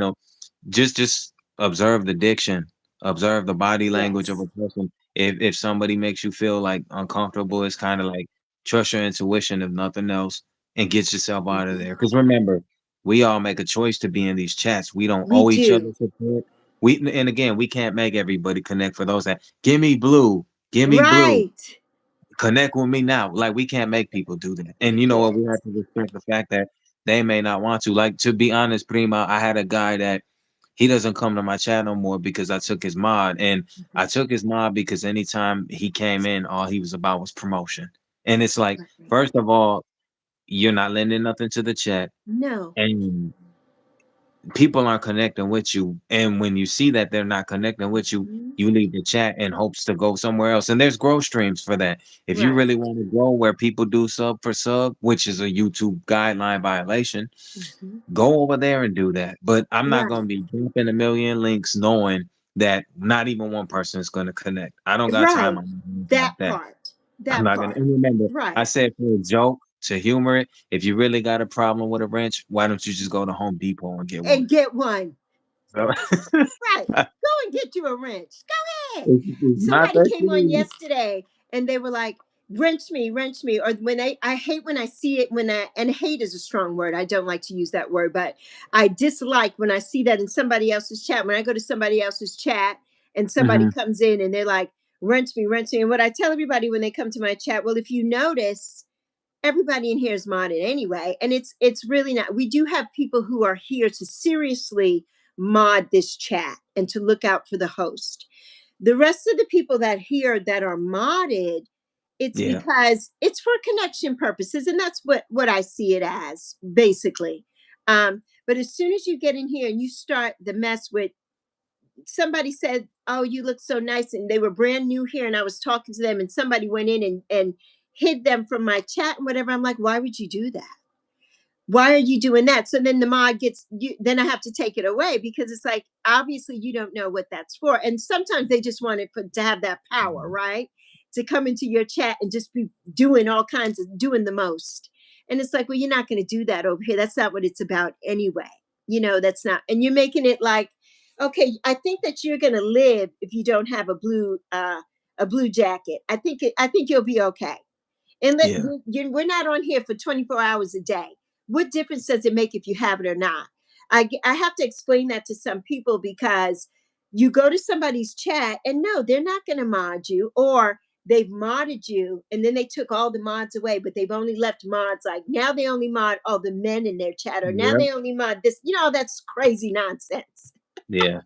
just observe the diction, observe the body language of Yes. a person. If somebody makes you feel like uncomfortable, it's kind of like trust your intuition, if nothing else, and get yourself out of there. Because remember, we all make a choice to be in these chats. We don't We owe each other do. support. And again, we can't make everybody connect. For those that give me blue, Right. connect with me now. Like we can't make people do that. And We you know what? can't. We have to respect the fact that they may not want to. Like to be honest, Prima, I had a guy that he doesn't come to my chat no more because I took his mod. And I took his mod because anytime he came in, all he was about was promotion. And it's like, Right. first of all, you're not lending nothing to the chat. No. And people aren't connecting with you. And when you see that they're not connecting with you, Mhm. you leave the chat in hopes to go somewhere else. And there's growth streams for that. If you Right. really want to grow where people do sub for sub, which is a YouTube guideline violation, Mhm. go over there and do that. But I'm not Right. going to be dropping a million links knowing that not even one person is going to connect. I don't got time Right. on my hands like That that. part. I'm That not going to. part. And remember, I Right. said for a joke to humor it, if you really got a problem with a wrench, why don't you just go to Home Depot and get one? And get one. So Right. Go and get you a wrench. Go ahead. it's not Somebody that came on serious. yesterday and they were like, wrench me. Or when I hate when I see it, and hate is a strong word. I don't like to use that word, but I dislike when I see that in somebody else's chat. When I go to somebody else's chat and somebody Mhm. comes in and they're like, wrench me, wrench me. And what I tell everybody when they come to my chat, well, if you notice, everybody in here is modded anyway, and it's really not. We do have people who are here to seriously mod this chat and to look out for the host. The rest of the people that here that are modded, it's Yeah. because it's for connection purposes, and that's what I see it as basically. But as soon as you get in here and you start the mess with, somebody said, oh, you look so nice, and they were brand new here and I was talking to them and somebody went in and hid them from my chat and whatever. I'm like, why would you do that? Why are you doing that? So then the mod gets you, then I have to take it away because it's like, obviously you don't know what that's for. And sometimes they just want it to have that power, Mhm. right? To come into your chat and just be doing all kinds of doing the most. And it's like, well, you're not going to do that over here. That's not what it's about anyway. That's not. And you're making it like, okay, I think that you're going to live if you don't have a blue jacket. I think you'll be okay. And Yeah. we're not on here for 24 hours a day. What difference does it make if you have it or not? I have to explain that to some people because you go to somebody's chat and no, they're not going to mod you, or they've modded you and then they took all the mods away, but they've only left mods like now they only mod all the men in their chat, or now Yep. they only mod this. That's crazy nonsense. Yeah.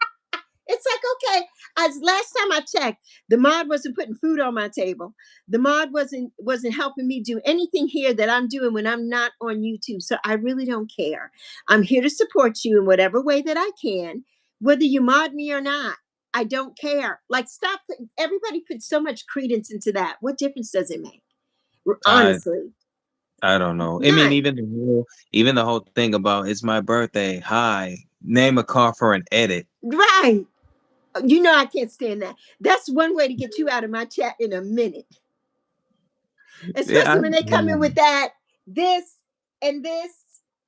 It's like, okay, as last time I checked, the mod wasn't putting food on my table. The mod wasn't helping me do anything here that I'm doing when I'm not on YouTube. So I really don't care. I'm here to support you in whatever way that I can, whether you mod me or not. I don't care. Like, stop. Everybody puts so much credence into that. What difference does it make? I Honestly, I don't know. I mean, none. even the whole thing about it's my birthday. Hi, name a car for an edit. Right. You know, I can't stand that. That's one way to get you out of my chat in a minute. Yeah, Especially when they come in with that, this, and this,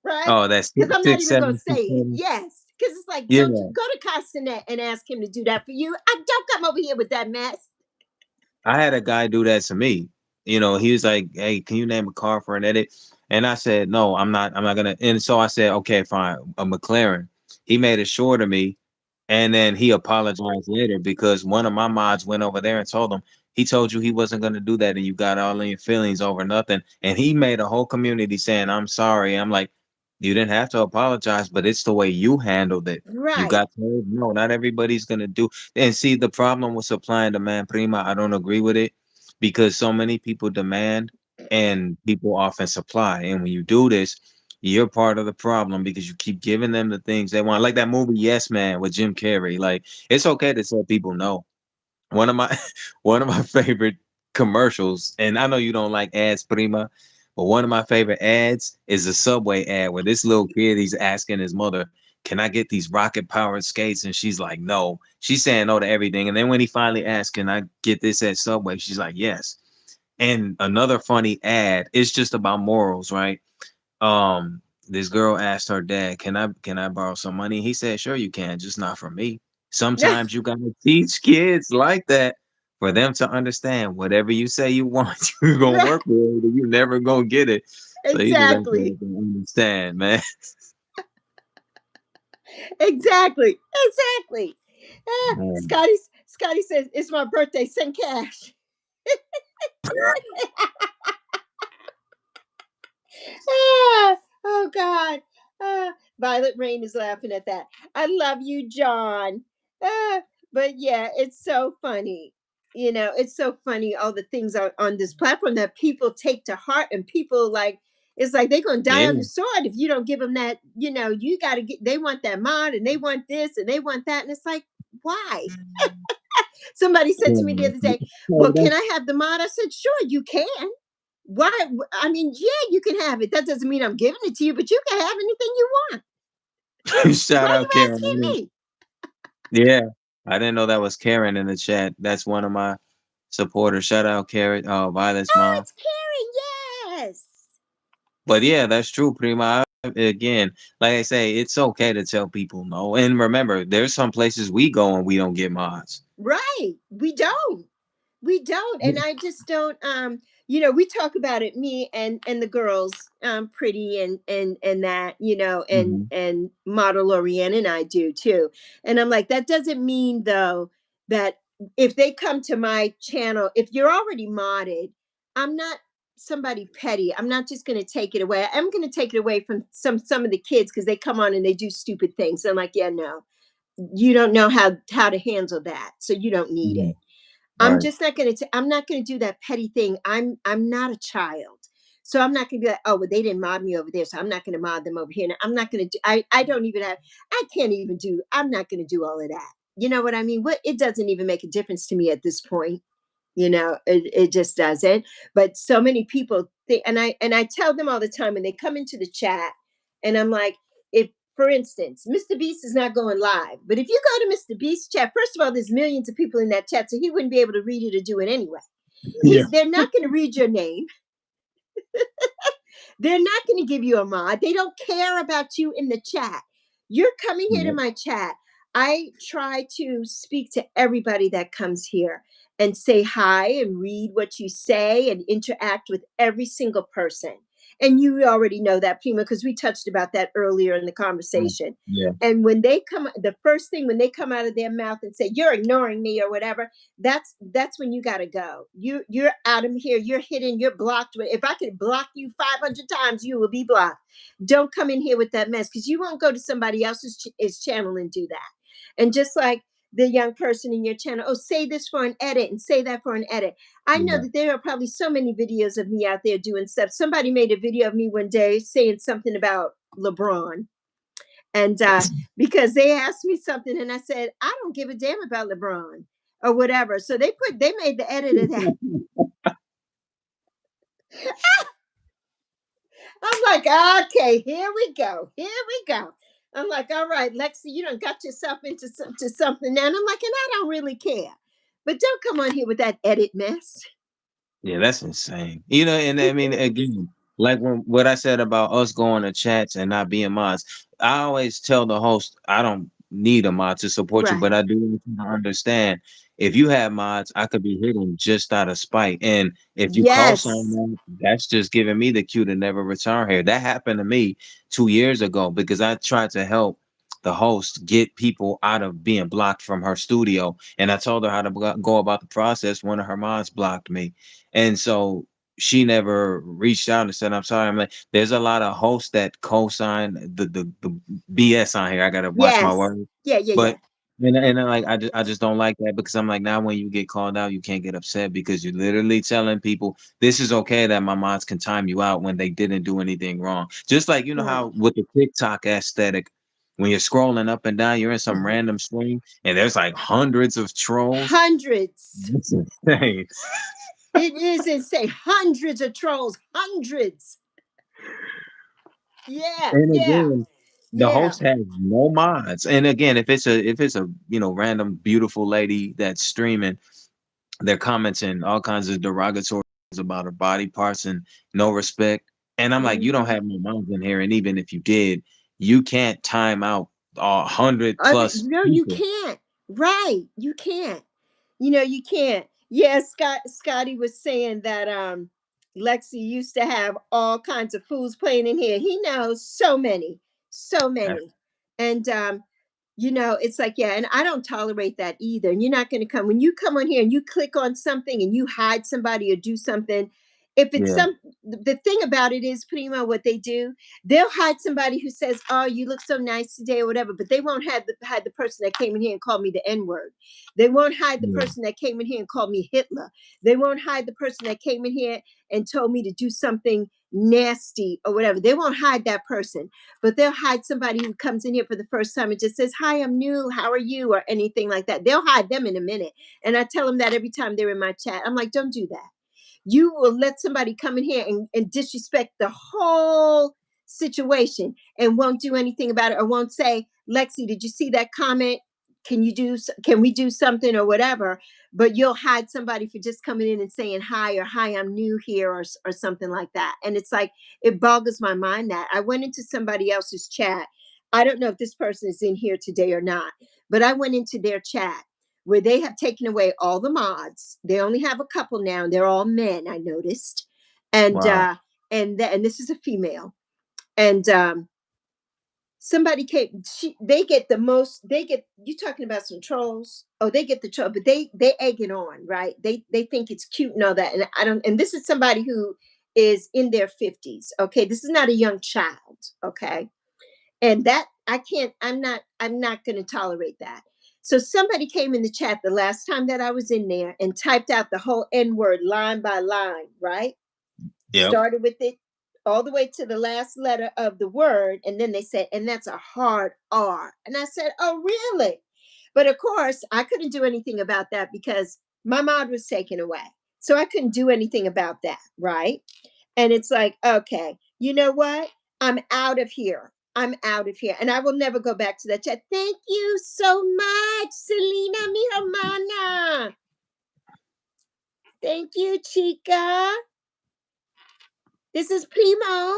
right? oh, that's Because I'm not six, even going seven, to six, say it. seven. Yes. Because it's like, Yeah, don't you go to Castanet and ask him to do that for you. I don't come over here with that mess. I had a guy do that to me. You know, he was like, "Hey, can you name a car for an edit?" And I said, "No, I'm not. I'm not gonna." And so I said, "Okay, fine, a McLaren." He made it sure to me, and then he apologized later because one of my mods went over there and told him he told you he wasn't gonna do that, and you got all in your feelings over nothing. And he made a whole community saying, "I'm sorry." I'm like, "You didn't have to apologize, but it's the way you handled it. You Right. got told no. Not everybody's gonna do." And see, the problem with supply and demand, Prima, I don't agree with it because so many people demand and people often supply. And when you do this, you're part of the problem because you keep giving them the things they want. Like that movie Yes Man with Jim Carrey. Like it's okay to tell people no. One of my one of my favorite commercials, and I know you don't like ads, Prima, but one of my favorite ads is a Subway ad where this little kid he's asking his mother, "Can I get these rocket powered skates?" And she's like, "No." She's saying no to everything. And then when he finally asks, "Can I get this at Subway?" She's like, "Yes." And another funny ad, it's just about morals, right? This girl asked her dad, can I borrow some money? He said, "Sure you can, just not from me." Sometimes you gotta teach kids like that for them to understand whatever you say you want, you're gonna Right. work with it, you're never gonna get it. So you just have to Exactly. make them understand, man. Exactly. Exactly. Man. Scotty says, it's my birthday. Send cash. Ah, oh God. Violet Rain is laughing at that. I love you, John. Ah, but yeah, it's so funny. You know, it's so funny all the things on this platform that people take to heart, and people like it's like they're gonna die on the Yeah. sword if you don't give them that. You know, you got to get. They want that mod, and they want this, and they want that, and it's like, why? Somebody said to me the Yeah. other day, So "Well, can I have the mod?" I said, "Sure, you can." Why? I mean, yeah, you can have it. That doesn't mean I'm giving it to you, but you can have anything you want. Why Shout are out you Karen. asking me? Yeah. I didn't know that was Karen in the chat. That's one of my supporters. Shout out Karen, Violet's Oh, mom. it's Karen. Yes. But yeah, that's true, Prima. Again, like I say, it's okay to tell people no. And remember, there's some places we go and we don't get mods. Right. We don't, and I just don't. You know, we talk about it, me and the girls, Pretty and that, you know, Mhm. and Model Lorianne and I do too. And I'm like, that doesn't mean though that if they come to my channel, if you're already modded, I'm not somebody petty. I'm not just going to take it away. I'm going to take it away from some of the kids because they come on and they do stupid things. So I'm like, yeah, no, you don't know how to handle that, so you don't need Mhm. it. I'm Right. just not going to. I'm not going to do that petty thing. I'm not a child, so I'm not going to be like, oh, well, they didn't mod me over there, so I'm not going to mod them over here. And I'm not going to do. I don't even have. I can't even do. I'm not going to do all of that. You know what I mean? What it doesn't even make a difference to me at this point. You know, it just doesn't. But so many people think, and I tell them all the time when they come into the chat, and I'm like, if for instance, Mr. Beast is not going live, but if you go to Mr. Beast's chat, first of all, there's millions of people in that chat, so he wouldn't be able to read it or do it anyway. Yeah. They're not going to read your name. They're not going to give you a mod. They don't care about you in the chat. You're coming here to Yeah. my chat. I try to speak to everybody that comes here and say hi and read what you say and interact with every single person. And you already know that, Prima, because we touched about that earlier in the conversation. Yeah. And when they come, the first thing when they come out of their mouth and say, "You're ignoring me" or whatever, that's when you got to go. You're out of here. You're hidden. You're blocked. If I could block you 500 times, you will be blocked. Don't come in here with that mess, because you won't go to somebody else's channel and do that. And just like the young person in your channel, oh, say this for an edit and say that for an edit. I know Yeah. that there are probably so many videos of me out there doing stuff. Somebody made a video of me one day saying something about LeBron, And because they asked me something and I said, I don't give a damn about LeBron or whatever. So they made the edit of that. I'm like, okay, here we go. Here we go. I'm like, all right, Lexi, you done got yourself into to something now. And I'm like, and I don't really care. But don't come on here with that edit mess. Yeah, that's insane. You know, and I mean, again, like when what I said about us going to chats and not being mods, I always tell the host I don't need a mod to support you, Right. but I do want you to understand if you have mods, I could be hitting just out of spite. And if you co-sign Yes. that, that's just giving me the cue to never return here. That happened to me 2 years ago because I tried to help the host get people out of being blocked from her studio. And I told her how to go about the process. One of her mods blocked me. And so she never reached out and said, I'm sorry. I'm like, there's a lot of hosts that co-sign the BS on here. I gotta watch my Yes. words. Yeah, yeah, yeah. But and like I just don't like that because I'm like now when you get called out, you can't get upset because you're literally telling people this is okay that my mods can time you out when they didn't do anything wrong. Just like you know Right. how with the TikTok aesthetic, when you're scrolling up and down, you're in some Mhm. random stream and there's like hundreds of trolls. Hundreds. That's insane. It is insane. Hundreds of trolls. Hundreds. Yeah, And yeah, again, the yeah. host has no mods. And again, if it's a random beautiful lady that's streaming, they're commenting all kinds of derogatory things about her body parts and no respect. And I'm like, you don't Hmm. have no mods in here. And even if you did, you can't time out 100 plus No, you people. can't. Right. You can't. You can't. Yeah, Scotty was saying that Lexi used to have all kinds of fools playing in here. He knows so many, so many. And it's like, yeah, and I don't tolerate that either. And you're not going to come when you come on here and you click on something and you hide somebody or do something. If it's Yeah, the thing about it is, Primo, what they do, they'll hide somebody who says, "Oh, you look so nice today," or whatever, but they won't hide the person that came in here and called me the N word. They won't hide the yeah, person that came in here and called me Hitler. They won't hide the person that came in here and told me to do something nasty or whatever. They won't hide that person, but they'll hide somebody who comes in here for the first time and just says, "Hi, I'm new. How are you?" or anything like that. They'll hide them in a minute. And I tell them that every time they're in my chat. I'm like, don't do that. You will let somebody come in here and disrespect the whole situation and won't do anything about it or won't say, Lexi, did you see that comment? Can we do something or whatever? But you'll hide somebody for just coming in and saying hi or hi, I'm new here or something like that. And it's like it boggles my mind that I went into somebody else's chat. I don't know if this person is in here today or not, but I went into their chat where they have taken away all the mods. They only have a couple now, and they're all men. I noticed, and wow. and this is a female, and somebody came. They get the most. They get you talking about some trolls. Oh, they get the troll, but they egg it on, right? They think it's cute and all that, and I don't. And this is somebody who is in their 50s. Okay, this is not a young child. Okay, and that I can't. I'm not going to tolerate that. So somebody came in the chat the last time that I was in there and typed out the whole N word line by line, right? Yep. Started with it all the way to the last letter of the word, and then they said, and that's a hard R. And I said, oh, really? But of course, I couldn't do anything about that because my mod was taken away. So I couldn't do anything about that, right? And it's like, okay, you know what? I'm out of here. I'm out of here. And I will never go back to that chat. Thank you so much, Selena, mi hermana. Thank you, Chica. This is Primo.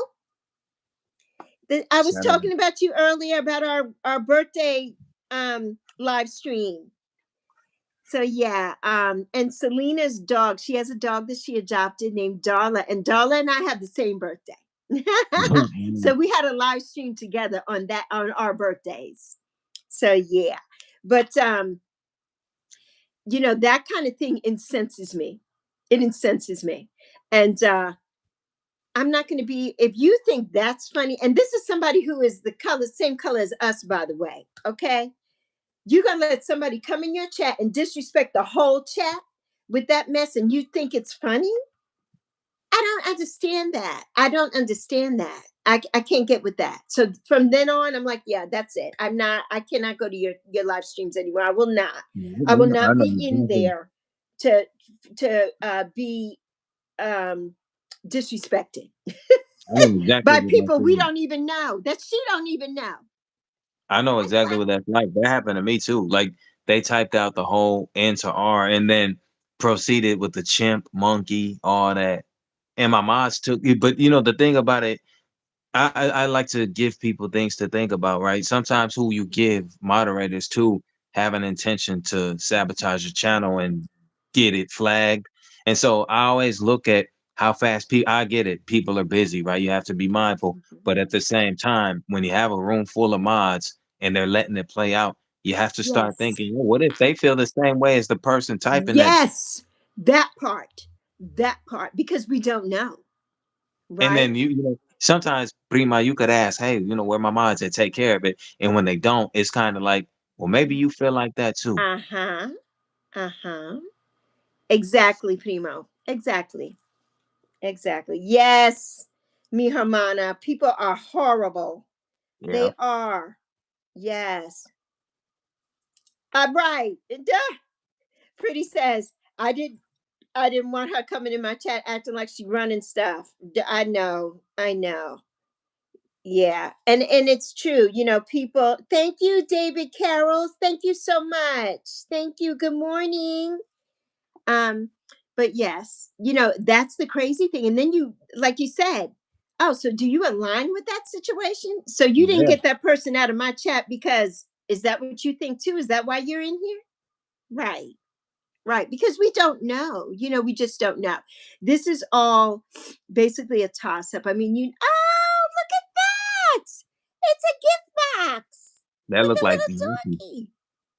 I was Shout out. talking about you earlier about our birthday live stream. So yeah, and Selena's dog, she has a dog that she adopted named Darla, and Darla and I have the same birthday. So we had a live stream together on our birthdays. So yeah. But that kind of thing incenses me. It incenses me. And I'm not going to be, if you think that's funny, and this is somebody who is the color, same color as us, by the way, okay? You're going to let somebody come in your chat and disrespect the whole chat with that mess, and you think it's funny? I don't understand that. I don't understand that. I can't get with that. So from then on, I'm like, yeah, that's it. I cannot go to your live streams anymore. I will not. I will I not know be in exactly. there to be um disrespected I know exactly by what that people we feels. don't even know, that she don't even know. I know exactly what that's like. That happened to me too. Like they typed out the whole N to R and then proceeded with the chimp, monkey, all that. And my mods took it. But you know, the thing about it, I like to give people things to think about, right? Sometimes who you give moderators to have an intention to sabotage your channel and get it flagged. And so I always look at how fast people, I get it, people are busy, right? You have to be mindful. But at the same time, when you have a room full of mods and they're letting it play out, you have to start Yes. thinking, well, what if they feel the same way as the person typing that? Yes. That part. That part. Because we don't know. And Right? then you know, sometimes Prima, you could ask, hey, you know, where my mods at, take care of it. And when they don't, it's kind of like, well, maybe you feel like that too. Uh-huh. Uh-huh. Exactly, Primo. Exactly. Exactly. Yes, mi hermana. People are horrible. Yeah. They are. Yes. Right. Duh. Pretty says, I didn't want her coming in my chat acting like she running stuff. I know. I know. Yeah. And it's true. You know, people, thank you, David Carrolls. Thank you so much. Thank you. Good morning. Um, but yes, you know, that's the crazy thing. And then you, like you said, oh, so do you align with that situation? So you didn't Yeah. get that person out of my chat because is that what you think too? Is that why you're in here? Right. Right. Because we don't know. You know, we just don't know. This is all basically a toss up. I mean, oh, look at that. It's a gift box That with looked a like Yappy. little doggy.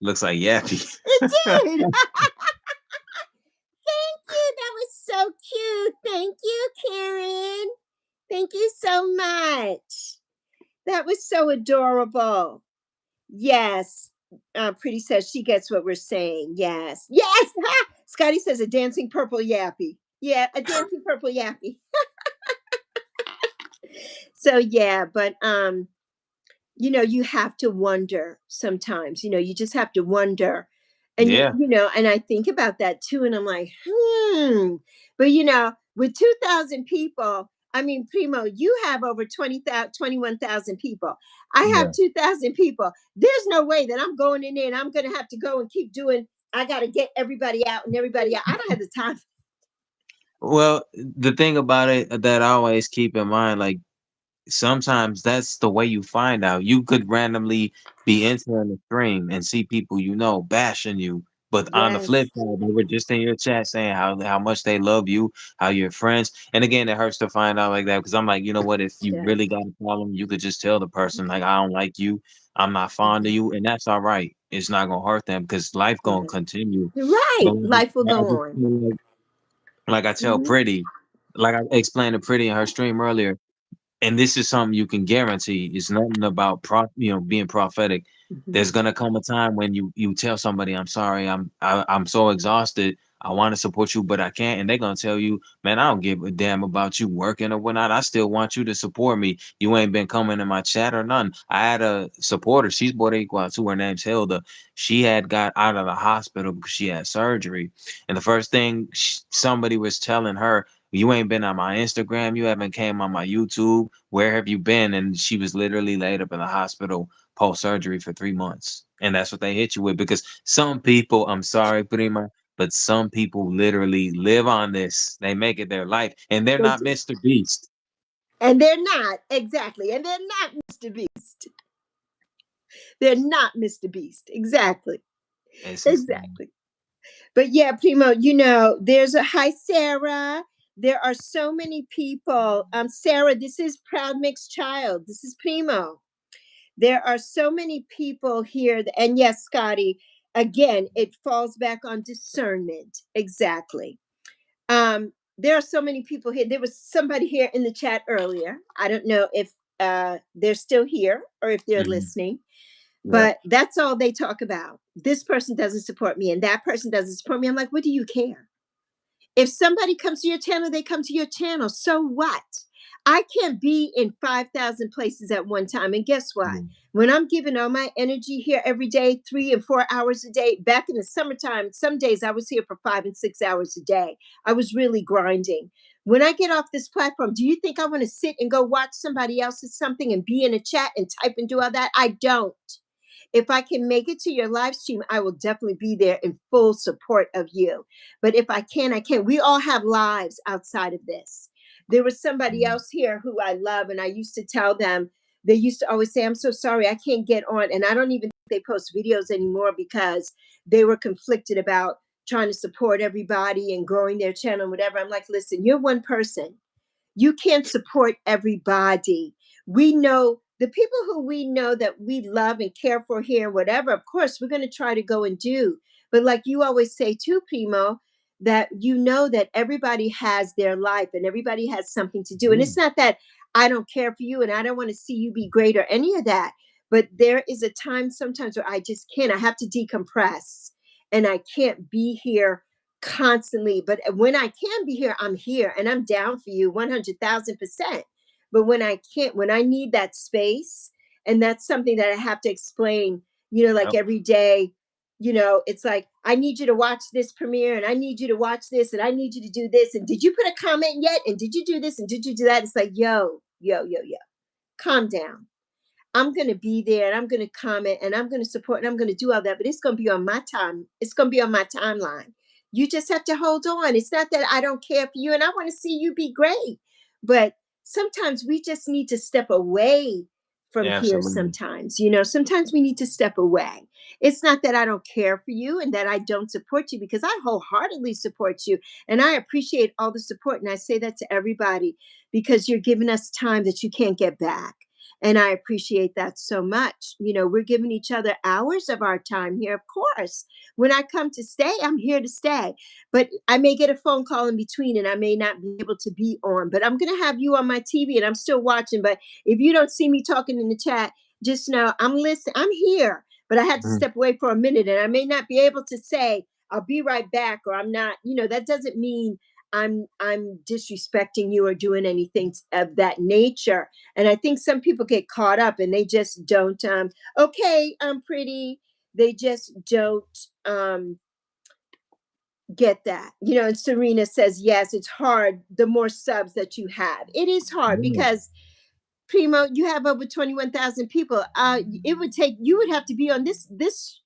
Looks like Yappy. It did. Thank you. That was so cute. Thank you, Karen. Thank you so much. That was so adorable. Yes. Pretty says she gets what we're saying. Yes. Yes. Ha! Scotty says a dancing purple yappy. Yeah, a dancing purple yappy. So yeah, but you know, you have to wonder sometimes, you know, you just have to wonder. And Yeah. you know, and I think about that too, and I'm like, but you know, with 2,000 people, I mean, Primo, you have over 20,000, 21,000 people. I have Yeah. 2,000 people. There's no way that I'm going in there and I'm going to have to go and keep doing, I got to get everybody out and everybody out. I don't have the time. Well, the thing about it that I always keep in mind, like sometimes that's the way you find out. You could randomly be entering the stream and see people you know bashing you, but on the flip Yes. side, they were just in your chat saying how much they love you, how you're friends. And again, it hurts to find out like that because I'm like, you know what? If you Yes. really got a problem, you could just tell the person like, I don't like you, I'm not fond of you, and that's all right. It's not gonna hurt them because life gonna Yes. continue. Right. But Life will I go just on. feel like I tell Mhm. Pretty, like I explained to Pretty in her stream earlier, and this is something you can guarantee. It's nothing about you know, being prophetic. Mhm. There's gonna come a time when you tell somebody, "I'm sorry, I'm so exhausted. I want to support you, but I can't." And they're gonna tell you, "Man, I don't give a damn about you working or whatnot. I still want you to support me. You ain't been coming in my chat or nothing." I had a supporter. She's Boricua too. Her name's Hilda. She had got out of the hospital because she had surgery, and the first thing somebody was telling her, you ain't been on my Instagram, you haven't came on my YouTube, where have you been? And she was literally laid up in the hospital post surgery for 3 months. And that's what they hit you with because some people, I'm sorry, Prima, but some people literally live on this. They make it their life and they're They not do. Mr. Beast. And they're not, exactly. And they're not Mr. Beast. They're not Mr. Beast. Exactly. It's insane. Exactly. But yeah, Primo, you know, there's a hi, Sarah. There are so many people. Sarah, this is Proud Mixed Child. This is Primo. There are so many people here. And yes, Scotty, again, it falls back on discernment. Exactly. There are so many people here. There was somebody here in the chat earlier. I don't know if they're still here or if they're Mhm. listening, Yeah. but that's all they talk about. This person doesn't support me and that person doesn't support me. I'm like, what do you care? If somebody comes to your channel, they come to your channel. So what? I can't be in 5,000 places at one time. And guess what? Mm. When I'm giving all my energy here every day, 3 and 4 hours a day, back in the summertime, some days I was here for 5 and 6 hours a day. I was really grinding. When I get off this platform, do you think I want to sit and go watch somebody else's something and be in a chat and type and do all that? I don't. If I can make it to your live stream, I will definitely be there in full support of you. But if I can, I can. We all have lives outside of this. There was somebody Mm. else here who I love, and I used to tell them, they used to always say, I'm so sorry, I can't get on. And I don't even think they post videos anymore because they were conflicted about trying to support everybody and growing their channel and whatever. I'm like, listen, you're one person. You can't support everybody. We know the people who we know that we love and care for here and whatever, of course, we're going to try to go and do. But like you always say too, Primo, that you know that everybody has their life and everybody has something to do. And Yeah. it's not that I don't care for you and I don't want to see you be great or any of that. But there is a time sometimes where I just can't. I have to decompress and I can't be here constantly. But when I can be here, I'm here and I'm down for you 100,000%. But when I can't, when I need that space, and that's something that I have to explain, like Yep. every day, it's like, I need you to watch this premiere and I need you to watch this and I need you to do this. And did you put a comment yet? And did you do this? And did you do that? It's like, yo, yo, yo, yo, calm down. I'm going to be there and I'm going to comment and I'm going to support and I'm going to do all that, but it's going to be on my time. It's going to be on my timeline. You just have to hold on. It's not that I don't care for you and I want to see you be great, but sometimes we just need to step away from here. Absolutely. Sometimes we need to step away. It's not that I don't care for you and that I don't support you, because I wholeheartedly support you and I appreciate all the support. And I say that to everybody because you're giving us time that you can't get back. And I appreciate that so much. We're giving each other hours of our time here. Of course, when I come to stay, I'm here to stay. But I may get a phone call in between and I may not be able to be on. But I'm going to have you on my TV and I'm still watching. But if you don't see me talking in the chat, just know I'm listening. I'm here. But I had to Mhm. step away for a minute and I may not be able to say, I'll be right back, or I'm not. That doesn't mean I'm disrespecting you or doing anything of that nature. And I think some people get caught up and they just don't, okay, I'm pretty. They just don't get that. And Serena says, yes, it's hard the more subs that you have. It is hard Yeah. because, Primo, you have over 21,000 people. You would have to be on this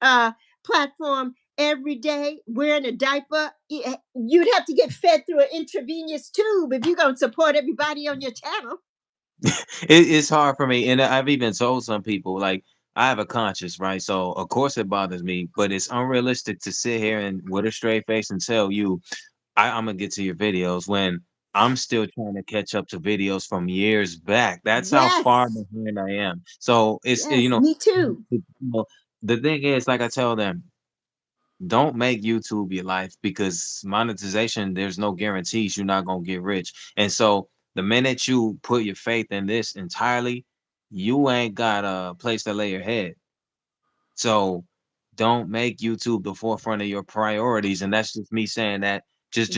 platform every day wearing a diaper. You'd have to get fed through an intravenous tube if you're going to support everybody on your channel. It's hard for me, and I've even told some people, like, I have a conscience, right? So of course it bothers me, but it's unrealistic to sit here and with a straight face and tell you I'm gonna get to your videos when I'm still trying to catch up to videos from years back. That's how far Yes. behind I am. So it's Yes, me too. the thing is, like I tell them, don't make YouTube your life, because monetization, there's no guarantees you're not gonna get rich. And so the minute you put your faith in this entirely, you ain't got a place to lay your head. So don't make YouTube the forefront of your priorities. And that's just me saying that. Just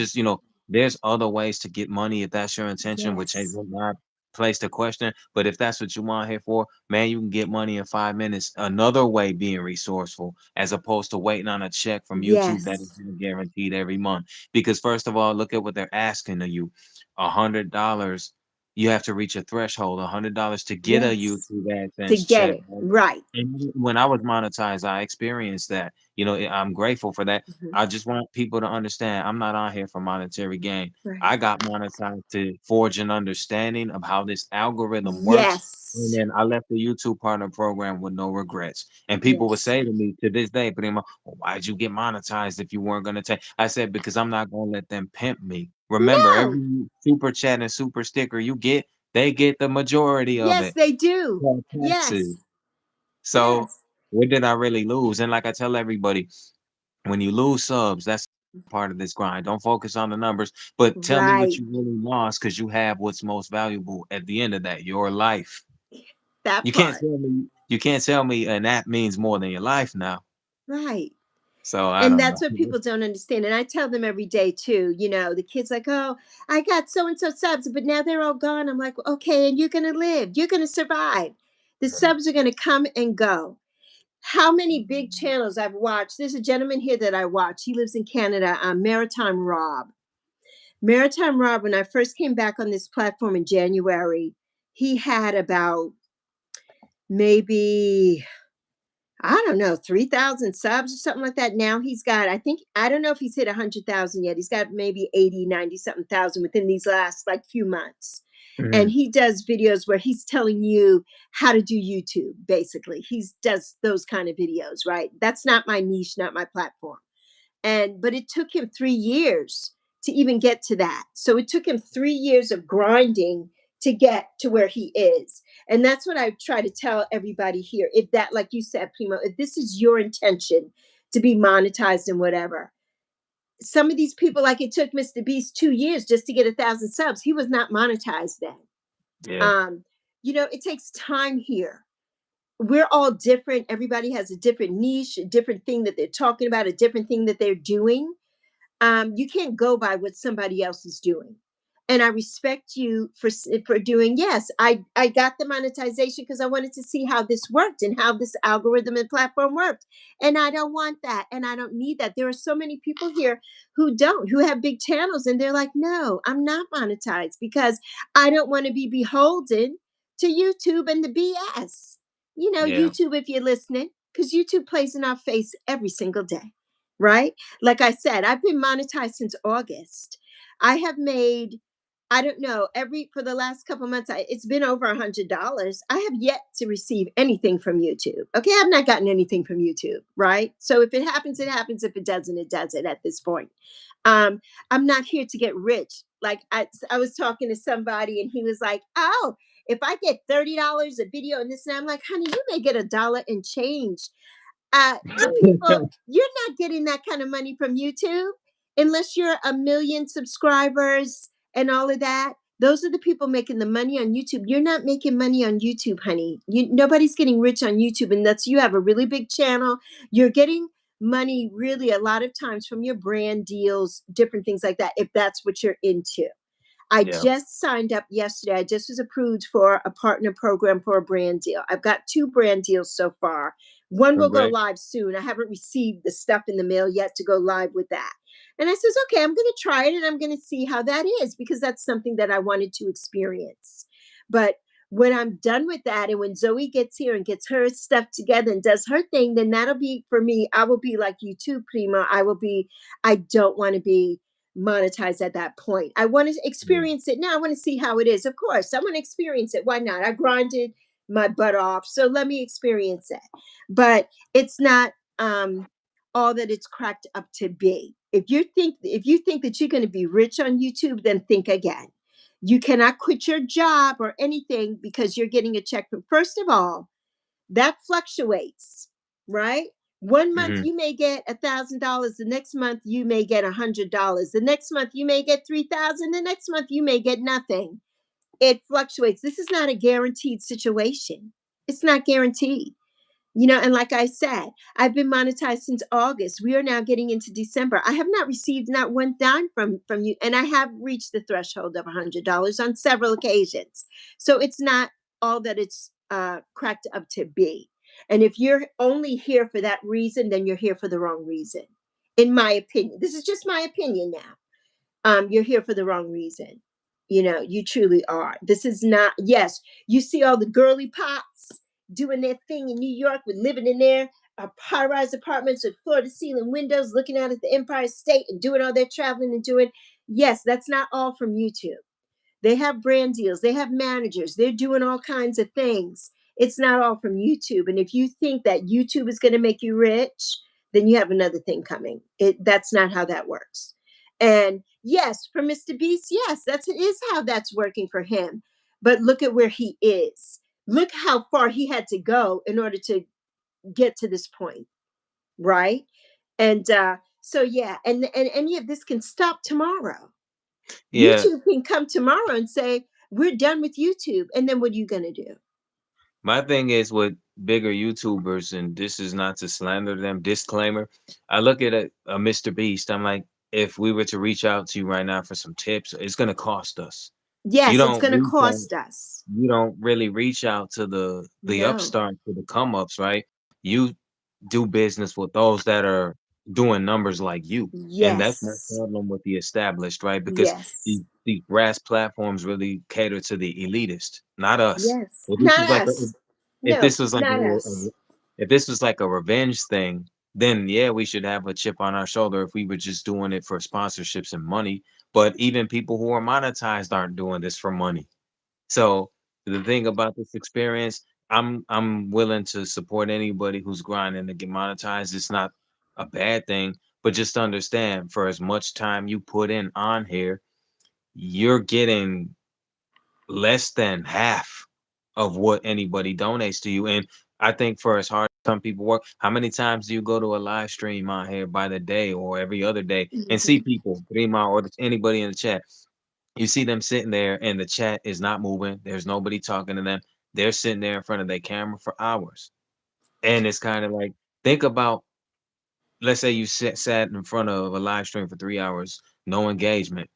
there's other ways to get money if that's your intention, which ain't Yes. not place to question. But if that's what you want here for, man, you can get money in 5 minutes. Another way, being resourceful, as opposed to waiting on a check from YouTube that is Yes. guaranteed every month. Because first of all, look at what they're asking of you. $100. You have to reach a threshold, $100 to get a Yes. YouTube To AdSense get check. it right. And when I was monetized, I experienced that. I'm grateful for that. Mhm. I just want people to understand I'm not on here for monetary gain. Right. I got monetized to forge an understanding of how this algorithm works. And Yes. then I left the YouTube partner program with no regrets. And people would Yes. say to me to this day, Prima, well, why'd you get monetized if you weren't going to take? I said, because I'm not going to let them pimp me. Remember, No. every super chat and super sticker you get, they get the majority of Yes, it. they do. Called taxes. Yes. So, Yes. what did I really lose? And like I tell everybody, when you lose subs, that's part of this grind. Don't focus on the numbers, but tell me what Right. you really lost, because you have what's most valuable at the end of that, your life. That You can't part. tell me and that means more than your life now. Right. So I And don't that's what know. people don't understand. And I tell them every day too, the kids like, oh, I got so and so subs, but now they're all gone. I'm like, okay, and you're going to live, you're going to survive. The subs are going to come and go. How many big channels I've watched? There's a gentleman here that I watch. He lives in Canada, Maritime Rob. Maritime Rob, when I first came back on this platform in January, he had about maybe, I don't know, 3,000 subs or something like that. Now he's got, I think, I don't know if he's hit 100,000 yet. He's got maybe 80, 90 something thousand within these last like few months. And Mhm. he does videos where he's telling you how to do YouTube, basically. He does those kind of videos, right? That's not my niche, not my platform. But it took him 3 years to even get to that. So it took him 3 years of grinding to get to where he is. And that's what I try to tell everybody here. If that, like you said, Primo, if this is your intention to be monetized and whatever, some of these people, like it took Mr. Beast 2 years just to get 1,000 subs. He was not monetized then. Yeah. um it takes time here. We're all different. Everybody has a different niche, a different thing that they're talking about, a different thing that they're doing. You can't go by what somebody else is doing. And I respect you for doing. Yes, I got the monetization because I wanted to see how this worked and how this algorithm and platform worked. And I don't want that, and I don't need that. There are so many people here who have big channels, and they're like, no, I'm not monetized because I don't want to be beholden to YouTube and the BS. Yeah. YouTube, if you're listening, because YouTube plays in our face every single day, right? Like I said, I've been monetized since August. I have made, I don't know, every for the last couple months, it's been over $100. I have yet to receive anything from YouTube. Okay, I've not gotten anything from YouTube, right? So if it happens, it happens. If it doesn't, it doesn't at this point. Um, I'm not here to get rich. Like I was talking to somebody and he was like, oh, if I get $30 a video and this, and I'm like, honey, you may get $1 and change. The people, you're not getting that kind of money from YouTube unless you're a million subscribers and all of that. Those are the people making the money on YouTube. You're not making money on YouTube, honey. Nobody's getting rich on YouTube unless you have a really big channel. You're getting money really a lot of times from your brand deals, different things like that, if that's what you're into. I Yeah. just signed up yesterday. I just was approved for a partner program for a brand deal. I've got 2 brand deals so far. One will go Congrats. live soon. I haven't received the stuff in the mail yet to go live with that. And I says, okay, I'm going to try it and I'm going to see how that is because that's something that I wanted to experience. But when I'm done with that and when Zoe gets here and gets her stuff together and does her thing, then that'll be for me. I will be like you too, Prima. I don't want to be monetize at that point. I want to Yeah. experience it now. I want to see how it is. Of course, I want to experience it. Why not? I grinded my butt off, so let me experience it. But it's not all that it's cracked up to be. If you think that you're going to be rich on YouTube, then think again. You cannot quit your job or anything because you're getting a check from. First of all, that fluctuates, right? One month Mhm. you may get $1,000. The next month you may get $100. The next month you may get 3,000. The next month you may get nothing. It fluctuates. This is not a guaranteed situation. It's not guaranteed. And like I said, I've been monetized since August. We are now getting into December. I have not received not one dime from you, and I have reached the threshold of $100 on several occasions. So it's not all that it's cracked up to be. And if you're only here for that reason, then you're here for the wrong reason, in my opinion. This is just my opinion now. You're here for the wrong reason. You truly are. This is not, yes, you see all the girly pops doing their thing in New York with living in their high rise apartments with floor to ceiling windows, looking out at the Empire State and doing all their traveling and doing. Yes, that's not all from YouTube. They have brand deals, they have managers, they're doing all kinds of things. It's not all from YouTube. And if you think that YouTube is going to make you rich, then you have another thing coming. That's not how that works. And yes, for Mr. Beast, yes, that is how that's working for him. But look at where he is. Look how far he had to go in order to get to this point, right? And so yeah, and any of this can stop tomorrow. Yeah. YouTube can come tomorrow and say, we're done with YouTube. And then what are you going to do? My thing is with bigger YouTubers, and this is not to slander them, disclaimer. I look at a Mr. Beast, I'm like, if we were to reach out to you right now for some tips, it's gonna cost us. You Yes, it's don't going to reach out cost us. you don't really reach out to the No. upstarts, to the come ups, right? You do business with those that are doing numbers like you. And that's my Yes. problem with the established, right? Because Yes. these brass platforms really cater to the elitist, not us. Yes. If this Not was like a us. if No, this was like not us. if this was like a revenge thing, then yeah, we should have a chip on our shoulder if we were just doing it for sponsorships and money. But even people who are monetized aren't doing this for money. So the thing about this experience, I'm willing to support anybody who's grinding to get monetized. It's not a bad thing, but just understand for as much time you put in on here, you're getting less than half of what anybody donates to you. And I think for as hard as some people work, how many times do you go to a live stream on here by the day or every other day and see Mhm. people, Prima or anybody in the chat? You see them sitting there and the chat is not moving. There's nobody talking to them. They're sitting there in front of their camera for hours. And it's kind of like, think about, let's say you sat in front of a live stream for 3 hours, no engagement.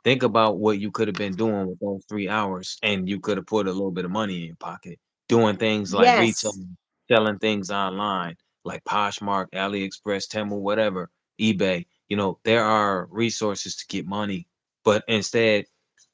Think about what you could have been doing with those 3 hours, and you could have put a little bit of money in your pocket, doing things like Yes. retailing, selling things online, like Poshmark, AliExpress, Temu, whatever, eBay. There are resources to get money, but instead,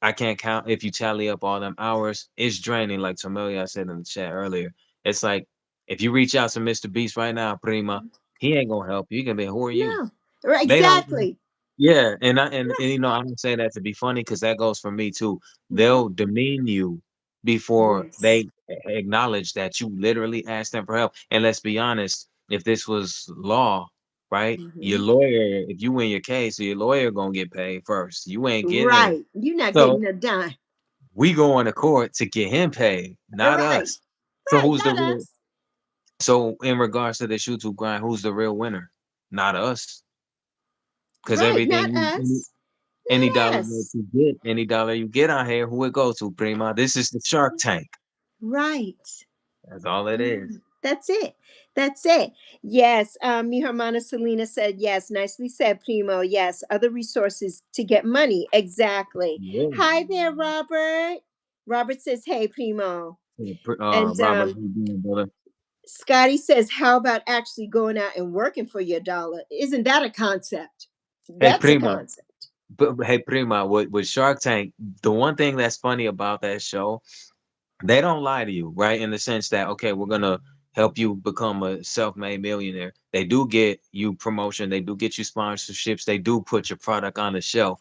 I can't count. If you tally up all them hours, it's draining. Like Tomelia said in the chat earlier, it's like if you reach out to Mr. Beast right now, Prima, he ain't gonna help you. He gonna be, who are you? No. Right, They don't. exactly. Yeah, and I don't say that to be funny because that goes for me too. They'll demean you before Yes. they acknowledge that you literally asked them for help. And let's be honest, if this was law, right? Your Mhm. lawyer, if you win your case, your lawyer gonna get paid first. You ain't getting it. Right. You're not So getting a dime. we going to court to get him paid, not Right. us. So Right. who's the Not real? us. So in regards to this YouTube grind, who's the real winner? Not us, because Right. everything Not us. any Not dollar that us. you get, any dollar you get on here, who it go to, Prima? This is the Shark Tank. Right. That's all it is. Right. That's it. That's it. Yes. Mi hermana Selena said, yes. Nicely said, Primo. Yes. Other resources to get money. Exactly. Yeah. Hi there, Robert. Robert says, hey, Primo. And Robert, how you doing, brother? Scotty says, how about actually going out and working for your dollar? Isn't that a concept? Hey, That's a Prima. concept. Hey, Prima. With Shark Tank, the one thing that's funny about that show, they don't lie to you, right? In the sense that, okay, we're gonna help you become a self-made millionaire. They do get you promotion. They do get you sponsorships. They do put your product on the shelf,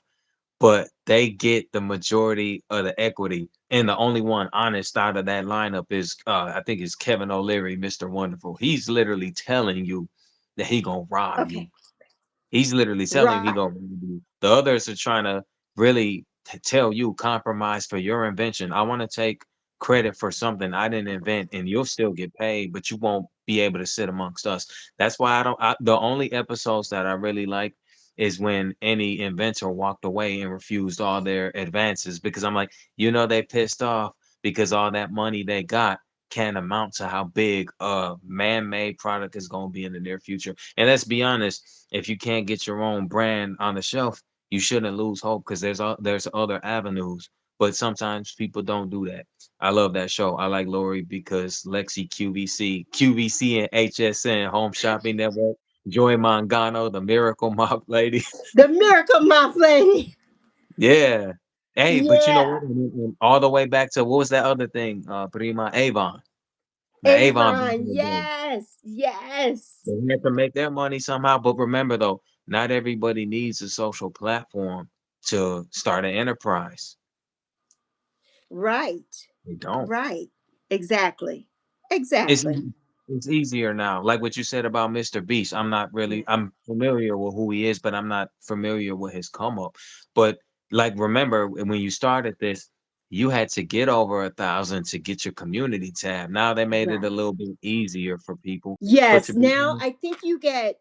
but they get the majority of the equity. And the only one honest out of that lineup is I think it's Kevin O'Leary, Mr. Wonderful. He's literally telling you that he gonna rob you. Okay. He's literally telling you he Right. gonna rob you. The others are trying to really tell you compromise for your invention. I want to take credit for something I didn't invent, and you'll still get paid, but you won't be able to sit amongst us. That's why the only episodes that I really like is when any inventor walked away and refused all their advances, because I'm like, they pissed off because all that money they got can't amount to how big a man-made product is going to be in the near future. And let's be honest, if you can't get your own brand on the shelf, you shouldn't lose hope because there's other avenues. But sometimes people don't do that. I love that show. I like Lori because Lexi, QVC and HSN, Home Shopping Network, Joy Mangano, the Miracle Mop Lady. The miracle mouth lady. Yeah. Hey, but you know what? Yeah. And all the way back to what was that other thing? Prima Avon. The Avon back Avon. in the day. Yes. Yes. They had to make their money somehow. But remember though, not everybody needs a social platform to start an enterprise. Right. They don't. Right. Exactly. It's Exactly. ea it's easier now. Like what you said about Mr. Beast, I'm familiar with who he is, but I'm not familiar with his come up. But, like, remember when you started this, you had to get over 1,000 to get your community tab. Now they made it a Right. little bit easier for people, but Yes. to be Now honest. I think you get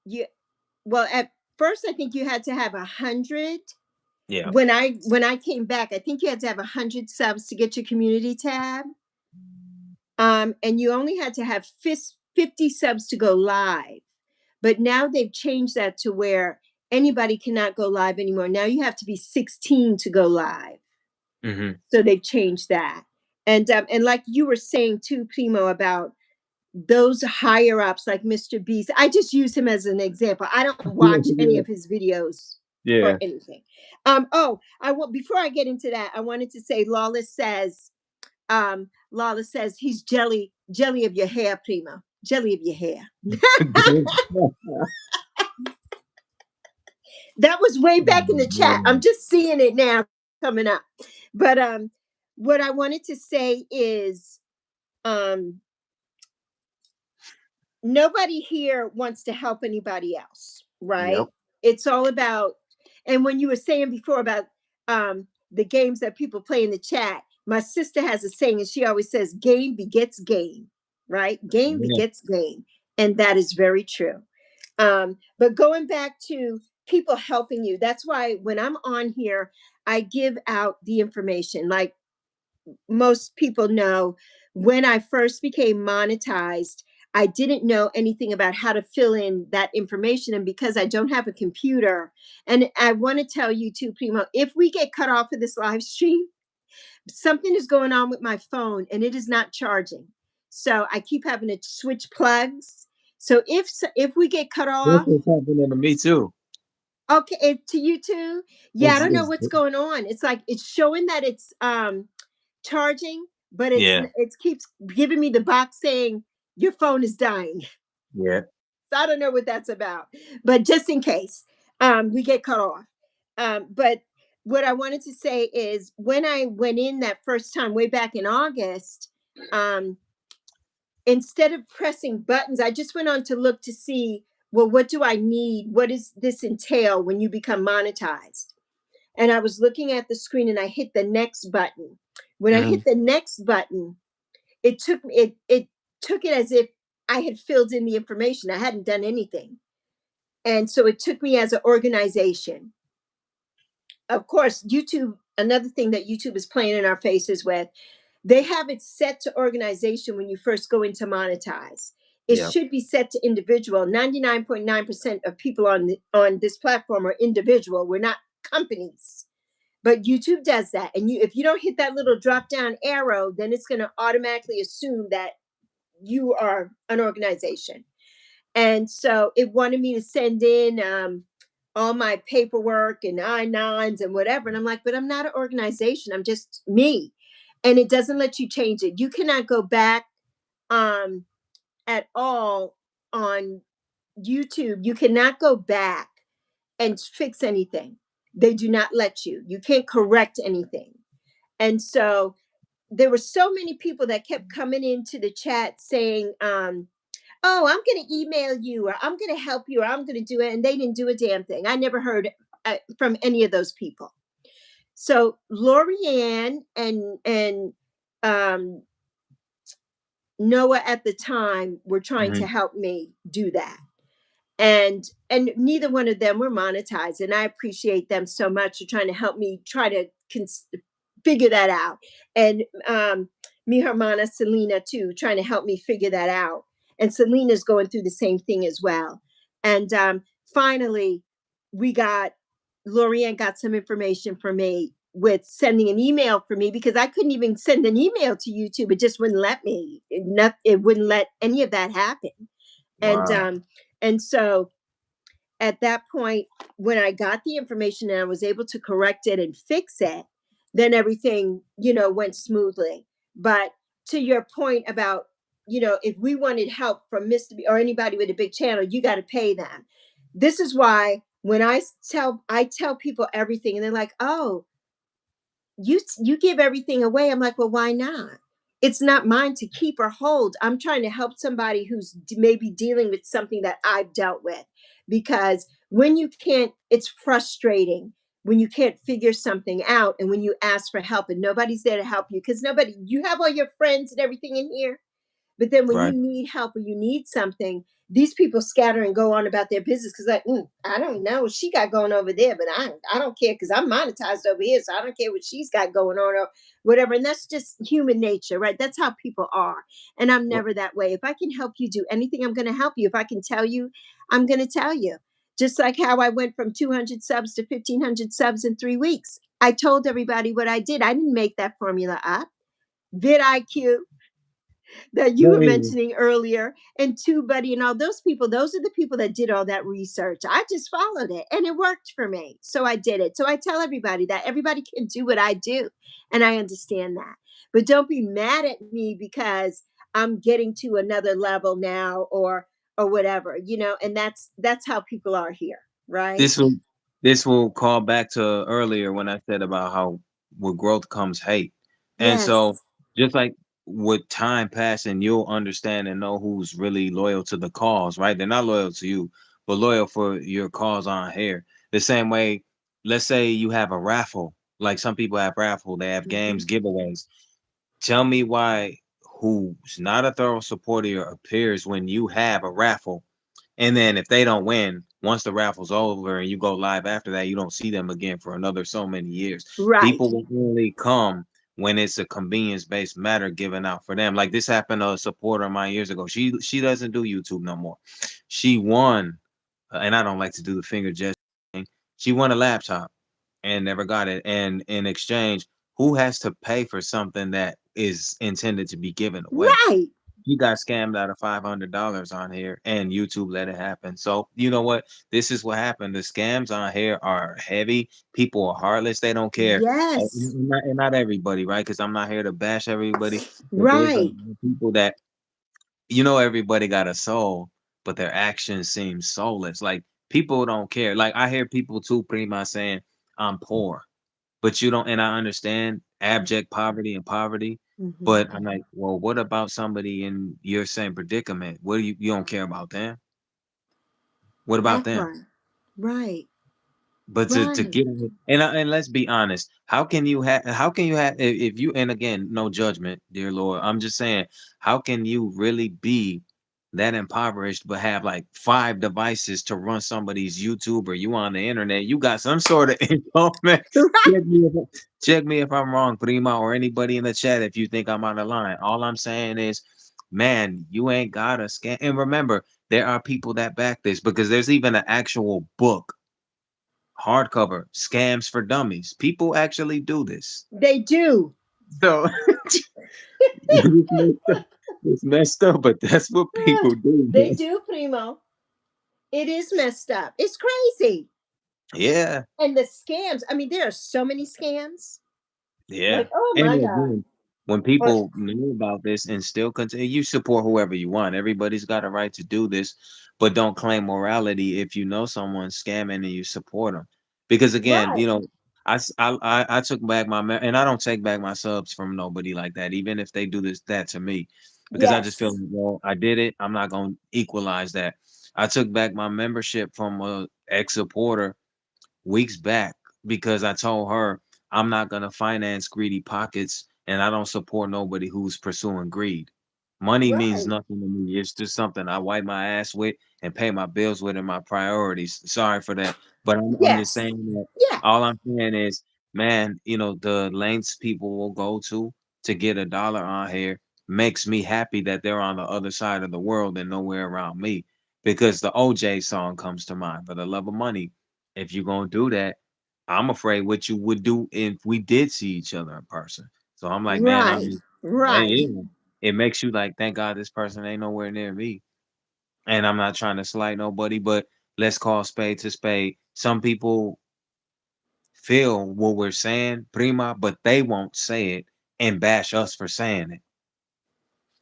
you well at first I think you had to have 100. Yeah. When I came back, I think you had to have 100 subs to get your community tab. And you only had to have 50 subs to go live. But now they've changed that to where anybody cannot go live anymore. Now you have to be 16 to go live. Mm-hmm. So they've changed that. And like you were saying too, Primo, about those higher ups like Mr. Beast. I just use him as an example. I don't watch any Yeah. of his videos or Yeah. anything. I want before I get into that, I wanted to say Lawless says he's jelly of your hair, Primo. Jelly of your hair. That was way back in the chat. I'm just seeing it now coming up. But what I wanted to say is um nobody here wants to help anybody else, right? Yep. It's all about, and when you were saying before about the games that people play in the chat, my sister has a saying, and she always says, game begets game, right? Game Yeah. begets game. And that is very true. But going back to people helping you, that's why when I'm on here, I give out the information. Like most people know, when I first became monetized, I didn't know anything about how to fill in that information. And because I don't have a computer, and I want to tell you too, Primo, if we get cut off of this live stream, something is going on with my phone and it is not charging. So I keep having to switch plugs. So if we get cut This off, is happening to me too. okay, to you too. Yeah, I It's, don't know it's what's going on. It's like it's showing that it's charging, but yeah. it keeps giving me the box saying your phone is dying. Yeah. So I don't know what that's about. But just in case we get cut off. But what I wanted to say is when I went in that first time way back in August, um, instead of pressing buttons, I just went on to look to see, well, what do I need? What does this entail when you become monetized? And I was looking at the screen and I hit the next button. When I Mm-hmm. hit the next button, it took it as if I had filled in the information. I hadn't done anything. And so it took me as an organization. Of course, YouTube, another thing that YouTube is playing in our faces with, they have it set to organization when you first go into monetize. It Yeah. should be set to individual. 99.9% of people on this platform are individual. We're not companies. But YouTube does that. And if you don't hit that little drop down arrow, then it's going to automatically assume that you are an organization. And so it wanted me to send in all my paperwork and I-9s and whatever. And I'm like, but I'm not an organization. I'm just me. And it doesn't let you change it. You cannot go back um, at all on YouTube. You cannot go back and fix anything. They do not let you. You can't correct anything. And so there were so many people that kept coming into the chat saying, oh, I'm going to email you, or I'm going to help you, or I'm going to do it. And they didn't do a damn thing. I never heard from any of those people. So Lorianne and um, Noah at the time were trying to Mm-hmm. help me do that. And neither one of them were monetized, and I appreciate them so much for trying to help me try to figure that out. And mi hermana Selena too, trying to help me figure that out. And Selena's going through the same thing as well. And finally, we got Lorianne got some information for me with sending an email for me, because I couldn't even send an email to YouTube. It just wouldn't let me. It wouldn't let any of that happen. And Wow. and so at that point, when I got the information and I was able to correct it and fix it, then everything, went smoothly. But to your point about, if we wanted help from Mr. B or anybody with a big channel, you got to pay them. This is why when I tell people everything and they're like, oh, you give everything away. I'm like, well, why not? It's not mine to keep or hold. I'm trying to help somebody who's maybe dealing with something that I've dealt with. Because when you can't, it's frustrating when you can't figure something out, and when you ask for help and nobody's there to help you, because you have all your friends and everything in here, But then when you Right. need help or you need something, these people scatter and go on about their business because, like, I don't know what she got going over there, but I don't care because I'm monetized over here, so I don't care what she's got going on or whatever. And that's just human nature, right? That's how people are. And I'm Well, never that way. If I can help you do anything, I'm going to help you. If I can tell you, I'm going to tell you. Just like how I went from 200 subs to 1,500 subs in 3 weeks. I told everybody what I did. I didn't make that formula up. VidIQ, that you were no, mentioning earlier, and TubeBuddy and all those people, those are the people that did all that research. I just followed it and it worked for me. So I did it. So I tell everybody that everybody can do what I do. And I understand that. But don't be mad at me because I'm getting to another level now or whatever, and that's how people are here, right? this will this will call back to earlier when I said about how with growth comes hate. And so Yes. just like with time passing, you'll understand and know who's really loyal to the cause, right? They're not loyal to you, but loyal for your cause on here. The same way, let's say you have a raffle, like some people have raffle, they have Hmm. games, giveaways. Tell me why who's not a thorough supporter appears when you have a raffle, and then if they don't win, once the raffle's over and you go live after that, you don't see them again for another so many years. Right. People will only come when it's a convenience-based matter given out for them. Like this happened to a supporter of mine years ago. She doesn't do YouTube no more. She won, and I don't like to do the finger gesture thing. She won a laptop and never got it. And in exchange, who has to pay for something that is intended to be given away? Right. He got scammed out of $500 on here, and YouTube let it happen. So you know what? This is what happened. The scams on here are heavy. People are heartless. They don't care. Yes. And not everybody, right? Because I'm not here to bash everybody, but there's a Right. lot of people that everybody got a soul, but their actions seem soulless. Like people don't care. Like I hear people too, pretty much saying, "I'm poor." But you don't, and I understand abject poverty and poverty, Hmm. but I'm like, well, what about somebody in your same predicament? What do you don't care about them? What about That them? part. Right. But to Right. get it, and let's be honest, how can you have if you, and again, no judgment, dear Lord. I'm just saying, how can you really be that impoverished but have like 5 devices to run somebody's YouTube or you on the internet? You got some sort of income, man. Check me if check me if I'm wrong, Prima, or anybody in the chat if you think I'm on the line. All I'm saying is, man, you ain't got a scam. And remember, there are people that back this because there's even an actual book hardcover, Scams for Dummies. People actually do this. They do. So it's messed up. It's messed up, but that's what Ah, people do, they man. do, Primo. It is messed up. It's crazy. Yeah, And the scams, I mean, there are so many scams. yeah. Like, oh And my God. again, when Or, people know about this and still continue, you support whoever you want. Everybody's got a right to do this, but don't claim morality if you know someone's scamming and you support them. Because again, right. I took back and I don't take back my subs from nobody like that, even if they do that to me, because I just feel Yes. like, well, I did it. I'm not gonna equalize that. I took back my membership from a ex supporter weeks back because I told her I'm not gonna finance greedy pockets and I don't support nobody who's pursuing greed. Money means Right. nothing to me. It's just something I wipe my ass with and pay my bills with and my priorities. Sorry for that. But I'm just Yes. saying that Yeah. all I'm saying is, man, the lengths people will go to get a dollar on here makes me happy that they're on the other side of the world and nowhere around me. Because the OJ song comes to mind, for the love of money. If you're gonna do that, I'm afraid what you would do if we did see each other in person. So I'm like, man, Right. Right. yeah, it makes you like, thank God this person ain't nowhere near me. And I'm not trying to slight nobody, but let's call spade to spade. Some people feel what we're saying, prima, but they won't say it and bash us for saying it.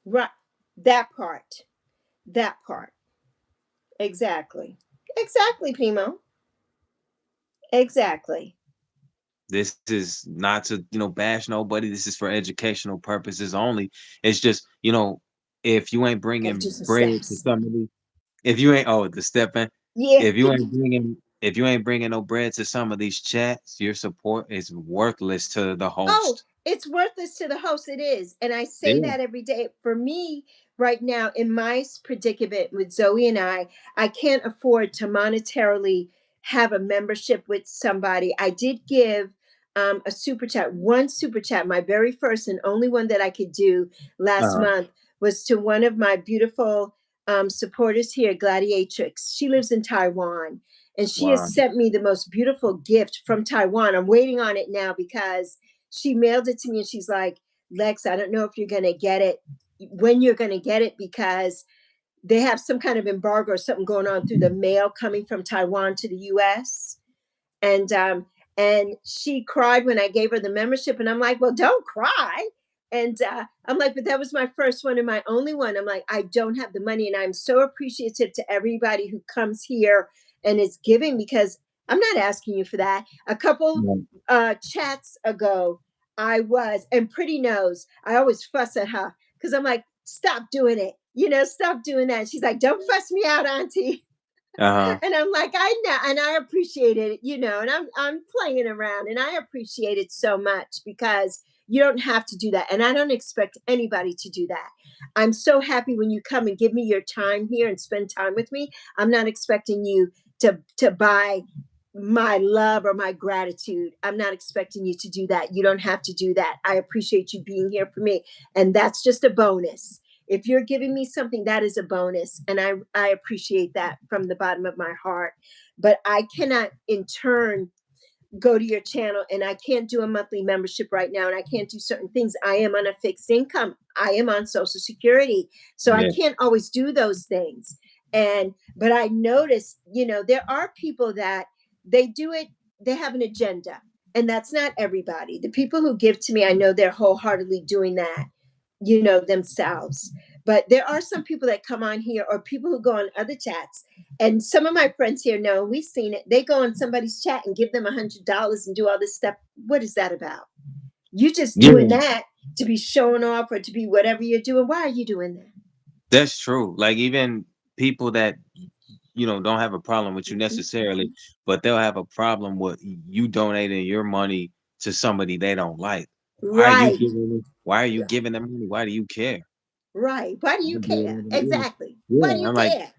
Right. That part. That part. Exactly. Exactly, Primo. Exactly. This is not to, bash nobody. This is for educational purposes only. It's just, if you ain't Gotta bringing do some bread to steps. somebody, if you ain't, oh, the stepping, Yeah. if you ain't bringing no bread to some of these chats, your support is worthless to the Oh, host. it's worthless to the host. It is. And I say Yeah. that every day. For me, right now in my predicament with Zoe and I can't afford to monetarily have a membership with somebody. I did give a super chat, one super chat, my very first and only one that I could do last Uh-huh. month was to one of my beautiful supporters here, Gladiatrix. She lives in Taiwan and she Wow. has sent me the most beautiful gift from Taiwan. I'm waiting on it now because she mailed it to me and she's like, Lex, I don't know if you're going to get it, when you're going to get it, because they have some kind of embargo or something going on through the mail coming from Taiwan to the US. And she cried when I gave her the membership, and I'm like, well, don't cry. And I'm like, but that was my first one and my only one. I'm like, I don't have the money, and I'm so appreciative to everybody who comes here and is giving, because I'm not asking you for that. A couple Yeah. chats ago, I was, and Pretty knows, I always fuss at her because I'm like, stop doing it, stop doing that. She's like, don't fuss me out, Auntie. Uh-huh. And I'm like, I know, and I appreciate it, and I'm playing around, and I appreciate it so much because you don't have to do that, and I don't expect anybody to do that. I'm so happy when you come and give me your time here and spend time with me. I'm not expecting you to buy my love or my gratitude. I'm not expecting you to do that. You don't have to do that. I appreciate you being here for me, and that's just a bonus. If you're giving me something, that is a bonus, and I appreciate that from the bottom of my heart. But I cannot in turn go to your channel, and I can't do a monthly membership right now, and I can't do certain things. I am on a fixed income, I am on Social Security, so I Yeah. can't always do those things. And but I notice, there are people that they do it, they have an agenda, and that's not everybody. The people who give to me, I know they're wholeheartedly doing that, themselves. But there are some people that come on here, or people who go on other chats, and some of my friends here know, we've seen it. They go on somebody's chat and give them $100 and do all this stuff. What is that about? You just doing Yeah. that to be showing off or to be whatever you're doing. Why are you doing that? That's true. Like even people that don't have a problem with you Mhm. necessarily, but they'll have a problem with you donating your money to somebody they don't like. Right, Why are you giving them money? Why do you care? right. Why do you You do care? whatever- Yeah. Exactly. Why do Yeah. you I'm like, care?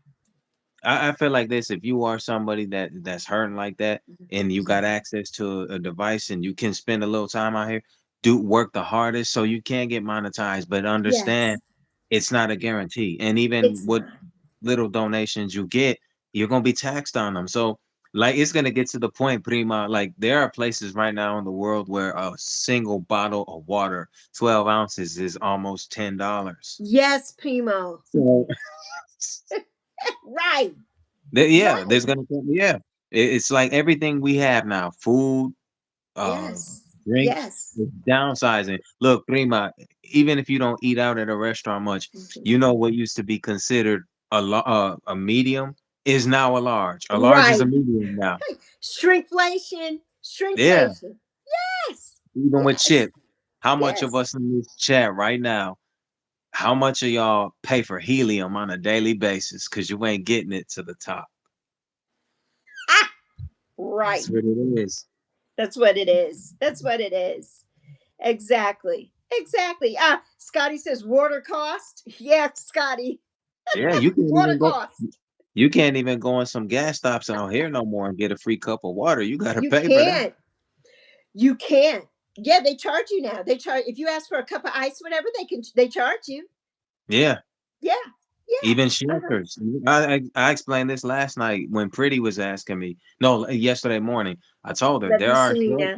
I feel like this. If you are somebody that's hurting like that and you got access to a device and you can spend a little time out here, do work the hardest so you can get monetized, but understand Yes, it's not a guarantee. And even it's what not. little donations you get, you're gonna be taxed on them. So like it's gonna get to the point, Prima, like there are places right now in the world where a single bottle of water, 12 ounces, is almost $10. Yes, Primo. So Right, yeah, right. there's gonna come, yeah. It's like everything we have now, food, uh, Yes, drinks, yes. it's downsizing. Look, Prima, even if you don't eat out at a restaurant much, Mhm. you know what used to be considered a medium is now a large. A large is a Right. medium now. Shrinkflation, Yeah, shrinkflation. Yes, even with yes, chip. How much of yes. us in this chat right now, how much of y'all pay for helium on a daily basis because you ain't getting it to the top? Ah, That's right. what it is. That's what it is. That's what it is. Exactly. Exactly. Scotty says water cost. Yeah, Scotty. Yeah, you can't Water even go. cost. You can't even go in some gas stops out here no more and get a free cup of water. You gotta You pay for that. can't. You can't. Yeah, they charge you now. They charge if you ask for a cup of ice, whatever, they charge you. Yeah, Yeah. Yeah. even Uh-huh. shelters. I explained this last night when Pretty was asking me. No, yesterday morning. I told her Love there you, are Serena.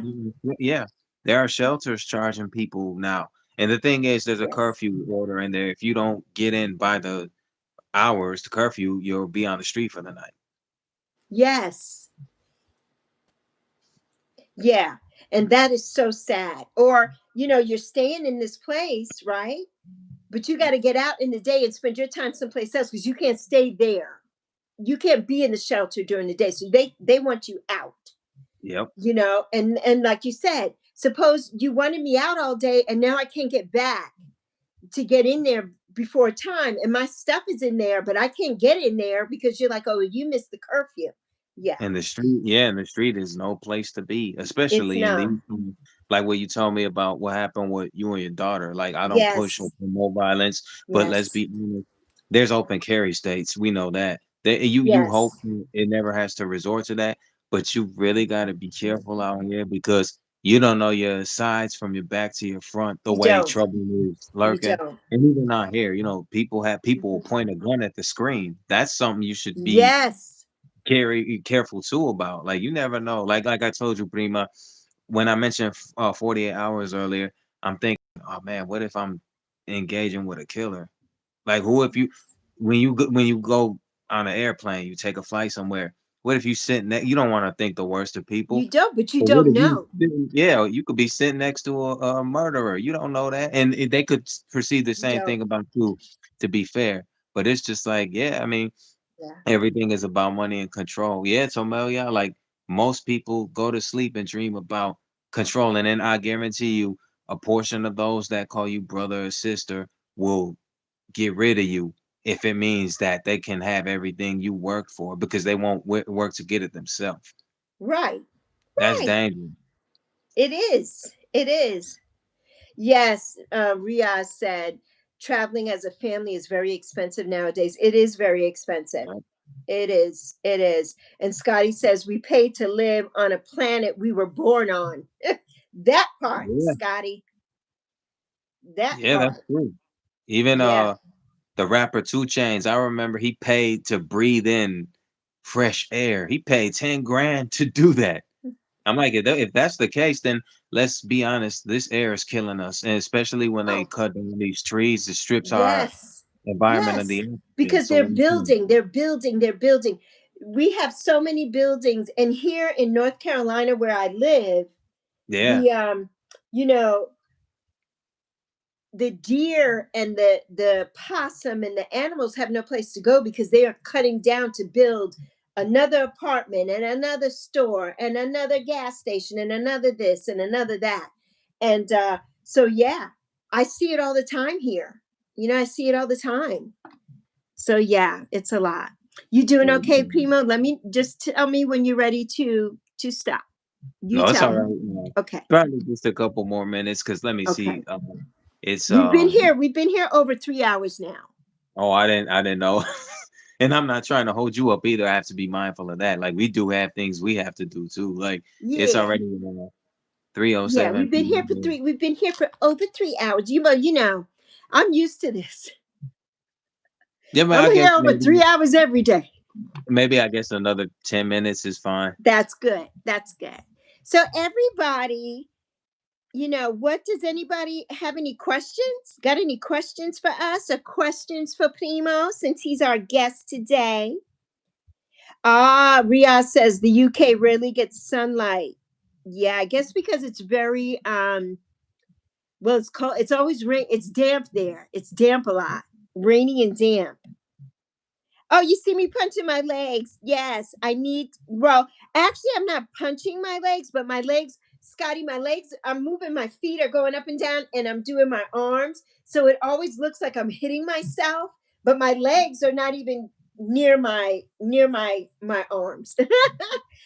yeah, there are shelters charging people now. And the thing is, there's a Yes. curfew order in there. If you don't get in by the hours, the curfew, you'll be on the street for the night. Yes. Yeah. And that is so sad. Or, you're staying in this place, right? But you got to get out in the day and spend your time someplace else because you can't stay there. You can't be in the shelter during the day. So they want you out, Yep. and like you said, suppose you wanted me out all day and now I can't get back to get in there before time and my stuff is in there, but I can't get in there because you're like, oh, you missed the curfew. Yeah, And the street, yeah, and the street is no place to be, it's especially in not. these times. like what you told me about what happened with you and your daughter. Like, I don't push or Yes. promote violence, but let's Yes. be honest, there's open carry states. We know that. You hope Yes. it never has to resort to that, but you really got to be careful out here because you don't know your sides from your back to your front, the You way don't. trouble is You lurking. don't. And even out here, people will point a gun at the screen. That's something you should be Yes. careful too about. Like, you never know. Like I told you, Prima, when I mentioned 48 hours earlier, I'm thinking, oh man, what if I'm engaging with a killer? Like, who if you when you go on an airplane, you take a flight somewhere. What if you sit next? You don't want to think the worst of people. You don't, but you But what don't if you know. yeah, you could be sitting next to a murderer. You don't know that, and they could perceive the You same don't. thing about you. To be fair, but it's just like, yeah, I mean, Yeah. everything is about money and control. Yeah, Tomelia, like most people go to sleep and dream about control. And then I guarantee you, a portion of those that call you brother or sister will get rid of you if it means that they can have everything you worked for because they won't work to get it themselves. Right. That's Right. dangerous. It is. It is. Yes, Riaz said traveling as a family is very expensive nowadays. It is very expensive. Right? It is. It is. And Scotty says we pay to live on a planet we were born on. That part, Yeah, Scotty. That yeah, that's part. true. Even Yeah. the rapper Two Chains, I remember he paid to breathe in fresh air. He paid 10 grand to do that. I'm like, if that's the case, then let's be honest, this air is killing us. And especially when they Oh, cut down these trees, it strips our yes. environment of the Yes. atmosphere. Because So they're what you saying? building, they're building, they're building. We have so many buildings. And here in North Carolina, where I live, Yeah. the you know the deer and the possum and the animals have no place to go because they are cutting down to build another apartment and another store and another gas station and another this and another that. And so yeah, I see it all the time here. I see it all the time. So yeah, it's a lot. You doing okay, Primo? Let me just tell me when you're ready to stop. You No, it's tell all me. right. Okay. Probably just a couple more minutes because let me see. Okay. It's We've been here over 3 hours now. oh, I didn't know. And I'm not trying to hold you up either. I have to be mindful of that. Like, we do have things we have to do too. Like, it's Yeah. already Yeah, 3:07 p.m. we've been here for over 3 hours. I'm used to this. Yeah, man, I'm I guess here over 3 hours every day. maybe I guess another 10 minutes is fine. That's good. That's good. So everybody, what does anybody have any questions? Got any questions for us or questions for Primo since he's our guest today? Ria says the UK rarely gets sunlight. Yeah, I guess because it's very well, it's cold. It's always rain. It's damp there. It's damp a lot, rainy and damp. Oh, you see me punching my legs? Yes, I need. Well, actually, I'm not punching my legs, but my legs, Scotty, my legs. I'm moving. My feet are going up and down, and I'm doing my arms. So it always looks like I'm hitting myself, but my legs are not even near my arms.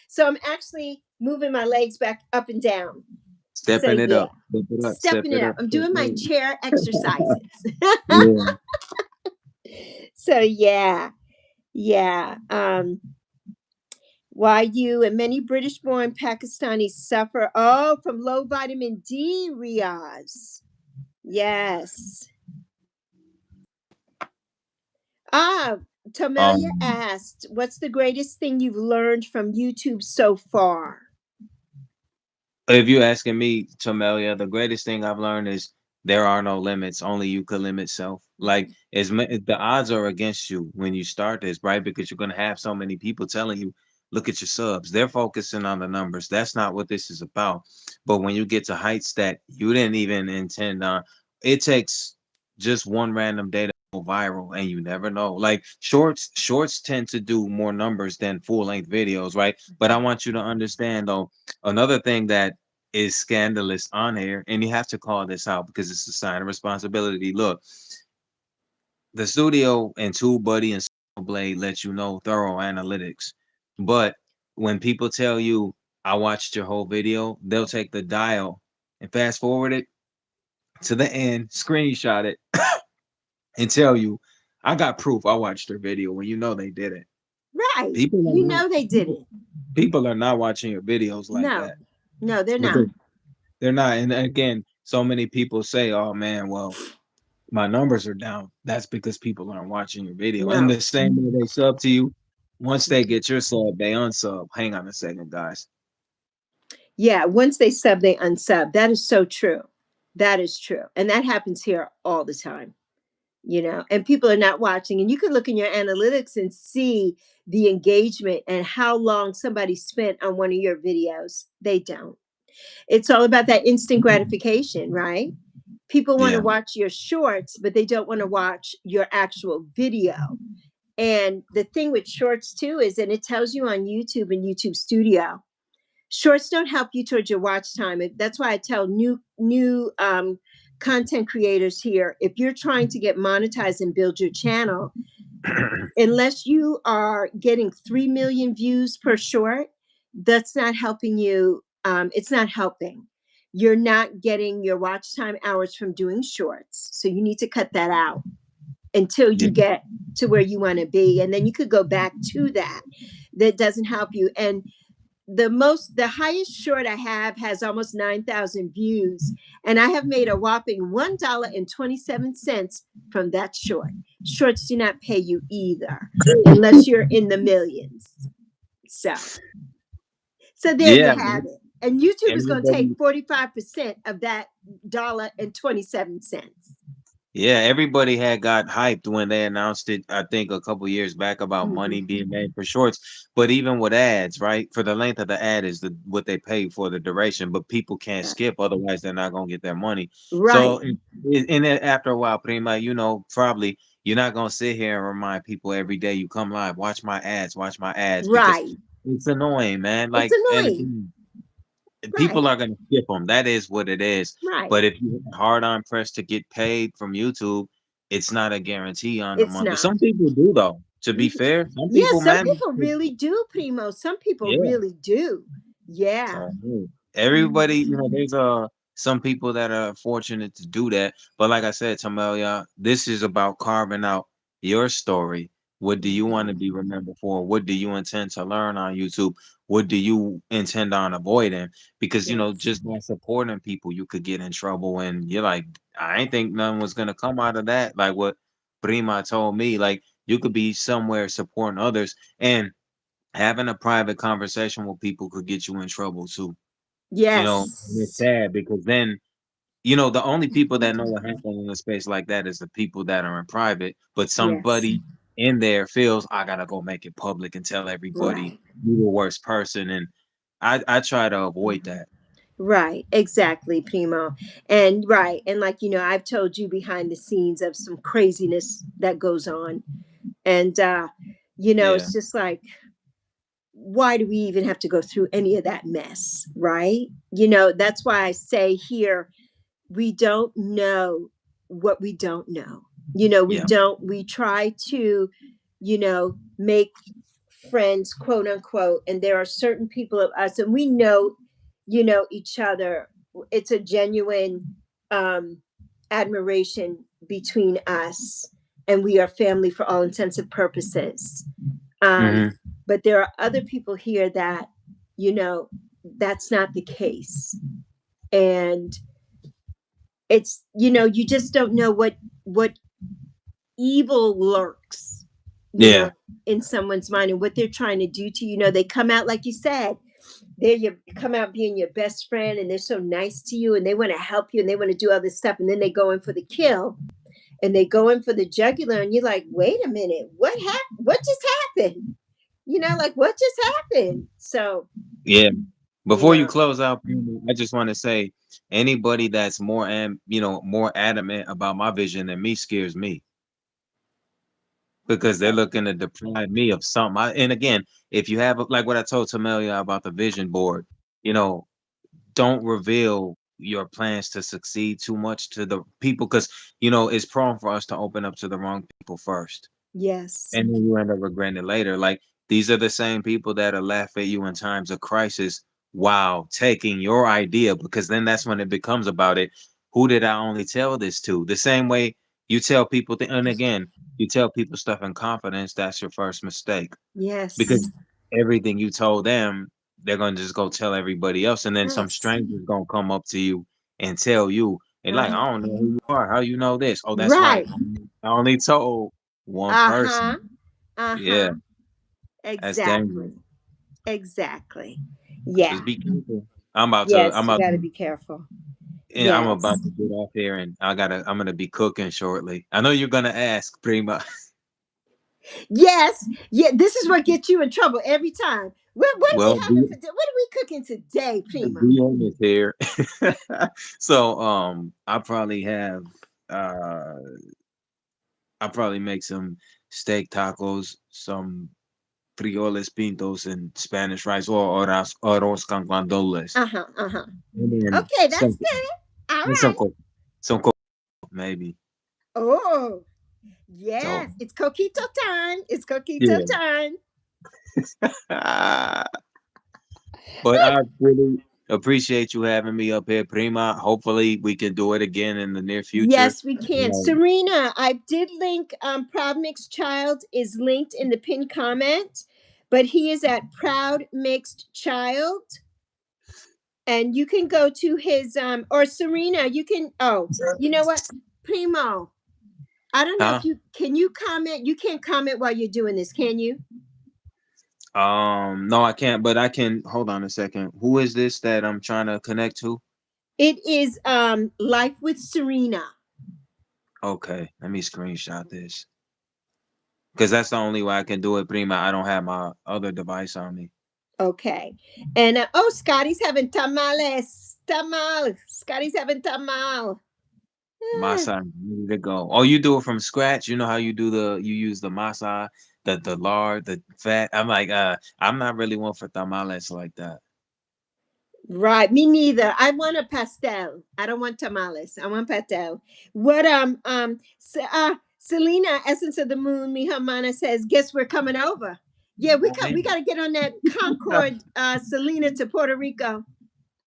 So I'm actually moving my legs back up and down. So Stepping it yeah, up, step it up, step stepping it it up. up, I'm step doing my it chair exercises. up. So yeah, yeah. Why you and many British born Pakistanis suffer from low vitamin D, Riaz. Yes. Ah, Yeah. Tomelia asked, what's the greatest thing you've learned from YouTube so far? If you're asking me, Tomelia, the greatest thing I've learned is there are no limits. Only you can limit self. Like, the odds are against you when you start this, right? Because you're gonna have so many people telling you, look at your subs. They're focusing on the numbers. That's not what this is about. But when you get to heights that you didn't even intend on, it takes just one random day to go viral, and you never know. Like, shorts tend to do more numbers than full length videos, right? But I want you to understand though, another thing that is scandalous on air, and you have to call this out because it's a sign of responsibility. Look, the studio and TubeBuddy and Blade let you know thorough analytics, but when people tell you I watched your whole video, they'll take the dial. and fast forward it to the end, screenshot it, and tell you, I got proof I watched their video when you know they didn't. Right. People are You not know they people, didn't. people are not watching your videos like No. that No, they're not. because they're not. And again, so many people say, "Oh man, well, my numbers are down." That's because people aren't watching your video. And the No. same way they sub to you, once they get your sub, they unsub. Hang on a second, guys. Yeah, once they sub, they unsub. That is so true. That is true. And that happens here all the time, and people are not watching. And you can look in your analytics and see the engagement and how long somebody spent on one of your videos. They don't. It's all about that instant gratification, right? People want to Yeah. watch your shorts, but they don't want to watch your actual video. And the thing with shorts too is, and it tells you on YouTube and YouTube Studio, shorts don't help you towards your watch time. That's why I tell new content creators here, if you're trying to get monetized and build your channel, unless you are getting 3 million views per short, that's not helping you. It's not helping. You're not getting your watch time hours from doing shorts. So you need to cut that out until Yeah. you get to where you want to be. And then you could go back to that. That doesn't help you. And the highest short I have has almost 9,000 views, and I have made a whopping $1.27 from that short. Shorts do not pay you either unless you're in the millions. So there you Yeah. have it. And YouTube is going to take Everybody 45% of that $1.27. Yeah, everybody had got hyped when they announced it, I think a couple years back about Mhm. money being made for shorts. But even with ads, right? For the length of the ad is what they pay for the duration, but people can't skip, otherwise they're not gonna get their money. So Right, and then after a while, Prima, probably you're not gonna sit here and remind people every day you come live, watch my ads, because right. it's annoying, man. It's Like, and annoying. again, people Right, are gonna skip them. That is what it is. right. But if you hard on press to get paid from YouTube, it's not a guarantee on the It's monthly. not. Some people do though. To be Mhm. fair, some Yeah, people some manage people to, really do, Primo. Some people yeah. really do. Yeah. So everybody, Mhm. there's some people that are fortunate to do that. But like I said, Tamelia, this is about carving out your story. What do you want to be remembered for? What do you intend to learn on YouTube? What do you intend on avoiding? Because Yes. just by supporting people, you could get in trouble. And you're like, I ain't think none was gonna come out of that. Like what Prima told me, like you could be somewhere supporting others, and having a private conversation with people could get you in trouble too. And it's Yes. sad because then, the only people that know what happened in a space like that is the people that are in private, but Yes. somebody in there feels I gotta go make it public and tell everybody Right. you the worst person. And I try to avoid that. Right. Exactly, Primo. And right. And like, I've told you behind the scenes of some craziness that goes on. And Yeah. it's just like, why do we even have to go through any of that mess? Right. That's why I say here, we don't know what we don't know. We Yeah. don't, we try to, make friends, quote unquote, and there are certain people of us, and we know, each other. It's a genuine um, admiration between us, and we are family for all intents and purposes. Um, Hmm. but there are other people here that, you know, that's not the case. And it's, you just don't know what evil lurks, you know Yeah. in someone's mind, and what they're trying to do to they come out, like you said, you come out being your best friend, and they're so nice to you, and they want to help you, and they want to do all this stuff, and then they go in for the kill, and they go in for the jugular, and you're like, wait a minute, what just happened? Like, what just happened? So, Yeah. you Before you know close out, I just want to say anybody that's more adamant about my vision than me scares me, because they're looking to deprive me of something. And again, if you have like what I told Tamelia about the vision board, you know, don't reveal your plans to succeed too much to the people, because it's prone for us to open up to the wrong people first, yes. and then you end up regretting it later. Like these are the same people that'll laugh at you in times of crisis while taking your idea, because then that's when it becomes about it. Who did I only tell this to? The same way you tell people, and again, you tell people stuff in confidence, that's your first mistake. Yes. Because everything you told them, they're gonna just go tell everybody else, and then some Yes. stranger's gonna come up to you and tell you, and like, I don't know who you are. How you know this? Oh, that's right. Right. I only told one Uh-huh. person. Yeah, Uh-huh. that's dangerous. Exactly. Exactly. So Yeah. just be careful. I'm about to. I'm Yes, you about got to to. be careful. And I'm about Yes. to get off here, and I'm gonna be cooking shortly. I know you're gonna ask, Prima. Yes. Yeah, this is what gets you in trouble every time. What are Well, we having for what are we cooking today, Prima? DM is here. So I probably have uh I'll probably make some steak tacos, some frijoles pintos and Spanish rice, or arroz con guandoles. Uh-huh. Uh-huh. And then Okay, that's good. All some right. some co maybe. Oh, So yes. It's coquito time. It's coquito yeah. time. But I really appreciate you having me up here, Prima. Hopefully we can do it again in the near future. Yes, we can. Um, Serena, I did link Proud Mixed Child is linked in the pinned comment, but he is at Proud Mixed Child. And you can go to his or Serena, you can you know what? Primo, I don't know huh? if you can you comment. You can't comment while you're doing this, can you? No, I can't, but I can. Hold on a second. Who is this that I'm trying to connect to? It is Life with Serena. Okay, let me screenshot this because that's the only way I can do it, Prima. I don't have my other device on me. Okay. And Scotty's having tamales. Tamal. Scotty's having tamal. Ah, Masa, ready to go. Oh, you do it from scratch. You know how you use the masa, the lard, the fat. I'm like, I'm not really one for tamales like that. right. Me neither. I want a pastel. I don't want tamales. I want pastel. What Selena, Essence of the Moon, Mi Hermana says, guess we're coming over. Yeah, Oh, we man. gotta get on that Concord Selena to Puerto Rico.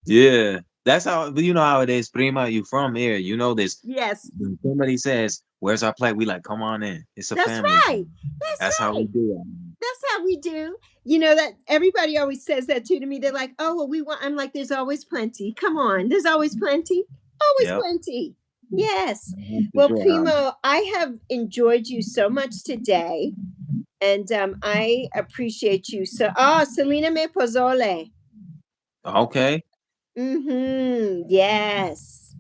Yeah, that's how. But you know how it is, Prima. You from here? You know this. Yes. When somebody says, "Where's our plate?" We like, "Come on in. It's a That's family." right. That's That's how we right. do it. That's how we do. You know that everybody always says that too to me. They're like, "Oh, well, we want." I'm like, "There's always plenty. Come on, there's always plenty. Always Yep. plenty." Yes. That's for Well, sure, huh? Primo, I have enjoyed you so much today, and I appreciate you. So, Selena me pozole. Okay. Mm-hmm. Yes.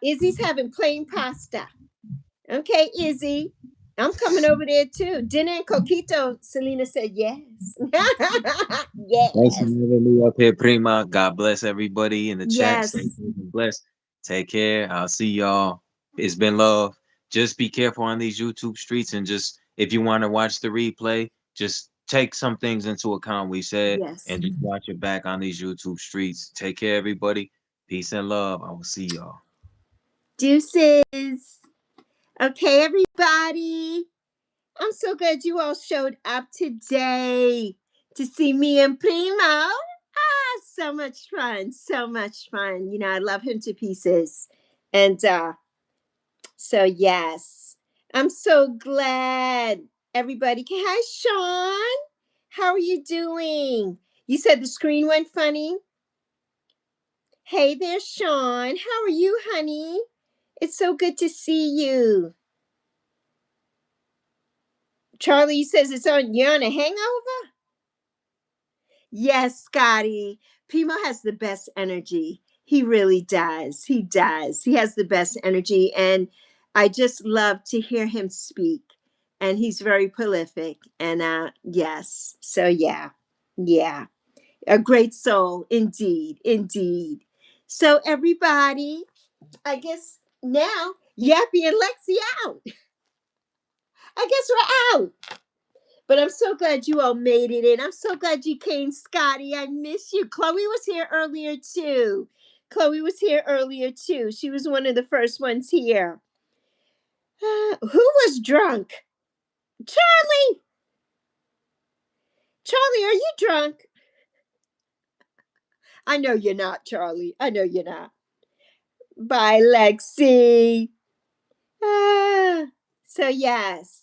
Izzy's having plain pasta. Okay, Izzy. I'm coming over there too. Dinner and coquito. Selena said yes. Thanks for Yes. having me up here, Prima. God bless everybody in the chat. Stay Yes. safe and blessed. Take care. I'll see y'all. It's been love. Just be careful on these YouTube streets, and just if you want to watch the replay, just take some things into account we said, Yes. and just watch it back on these YouTube streets. Take care, everybody. Peace and love. I will see y'all. Deuces. Okay, everybody. I'm so glad you all showed up today to see me and Primo. So much fun. So much fun. You know, I love him to pieces. And so, yes, I'm so glad everybody. Hi, Sean. How are you doing? You said the screen went funny. Hey there, Sean. How are you, honey? It's so good to see you. Charlie says you're on a hangover? Yes, Scotty. Primo has the best energy. He really does. He does. He has the best energy. And I just love to hear him speak. And he's very prolific. And yes. So yeah. Yeah. A great soul. Indeed. Indeed. So everybody, I guess now Yappy and Lexi out. I guess we're out. But I'm so glad you all made it in. I'm so glad you came, Scotty. I miss you. Chloe was here earlier too. Chloe was here earlier too. She was one of the first ones here. Who was drunk? Charlie! Charlie, are you drunk? I know you're not, Charlie. I know you're not. Bye, Lexi. Ah, so yes.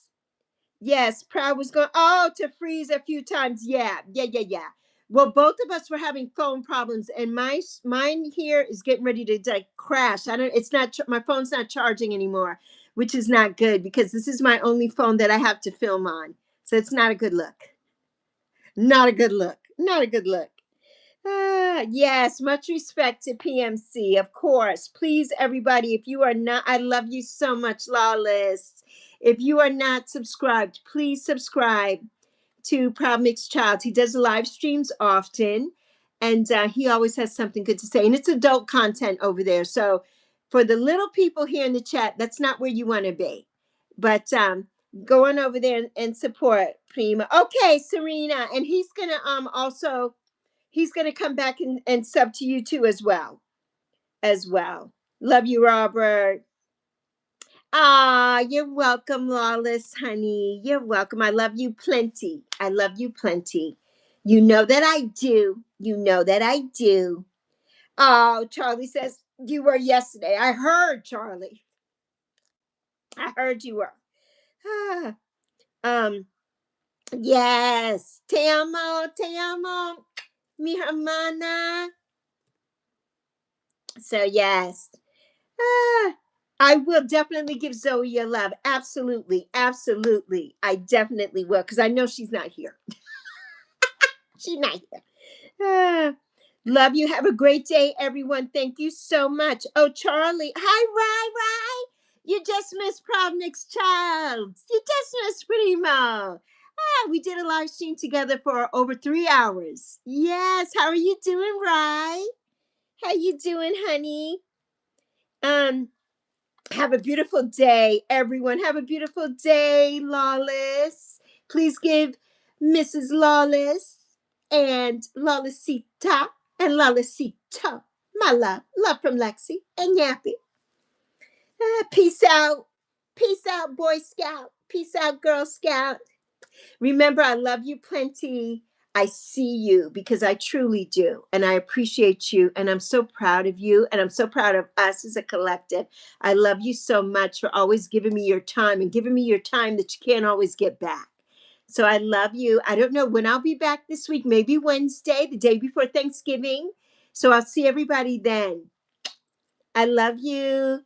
Yes, Proud was going, oh, to freeze a few times. Yeah, yeah, yeah, yeah. Well, both of us were having phone problems, and mine here is getting ready to like crash. I don't. It's not. My phone's not charging anymore, which is not good because this is my only phone that I have to film on. So it's not a good look. Not a good look. Not a good look. Ah, yes, much respect to PMC, of course. Please, everybody, if you are not, I love you so much, Lawless. If you are not subscribed, please subscribe to Proud Mixed Child. He does live streams often, and he always has something good to say. And it's adult content over there. So for the little people here in the chat, that's not where you want to be. But go on over there and support Prima. Okay, Serena, and he's gonna also he's gonna come back and sub to you too as well. As well. Love you, Robert. Ah, you're welcome, Lawless, honey. You're welcome. I love you plenty. I love you plenty. You know that I do. You know that I do. Oh, Charlie says you were yesterday. I heard, Charlie. I heard you were. Ah, yes. Te amo, mi hermana. So, yes. Ah, I will definitely give Zoe a love. Absolutely. Absolutely. I definitely will because I know she's not here. She's not here. Ah, love you. Have a great day, everyone. Thank you so much. Oh, Charlie. Hi, Rai. You just missed Proud Mixed Child. You just missed Primo. Ah, we did a live stream together for over 3 hours. Yes. How are you doing, Rai? How you doing, honey? Um, Have a beautiful day, everyone. Have a beautiful day, Lawless. Please give Mrs. Lawless and Lawlessita and Lawlessito my love. Love from Lexi and Yappy. Peace out. Peace out, Boy Scout. Peace out, Girl Scout. Remember, I love you plenty. I see you because I truly do. And I appreciate you. And I'm so proud of you. And I'm so proud of us as a collective. I love you so much for always giving me your time and giving me your time that you can't always get back. So I love you. I don't know when I'll be back this week, maybe Wednesday, the day before Thanksgiving. So I'll see everybody then. I love you.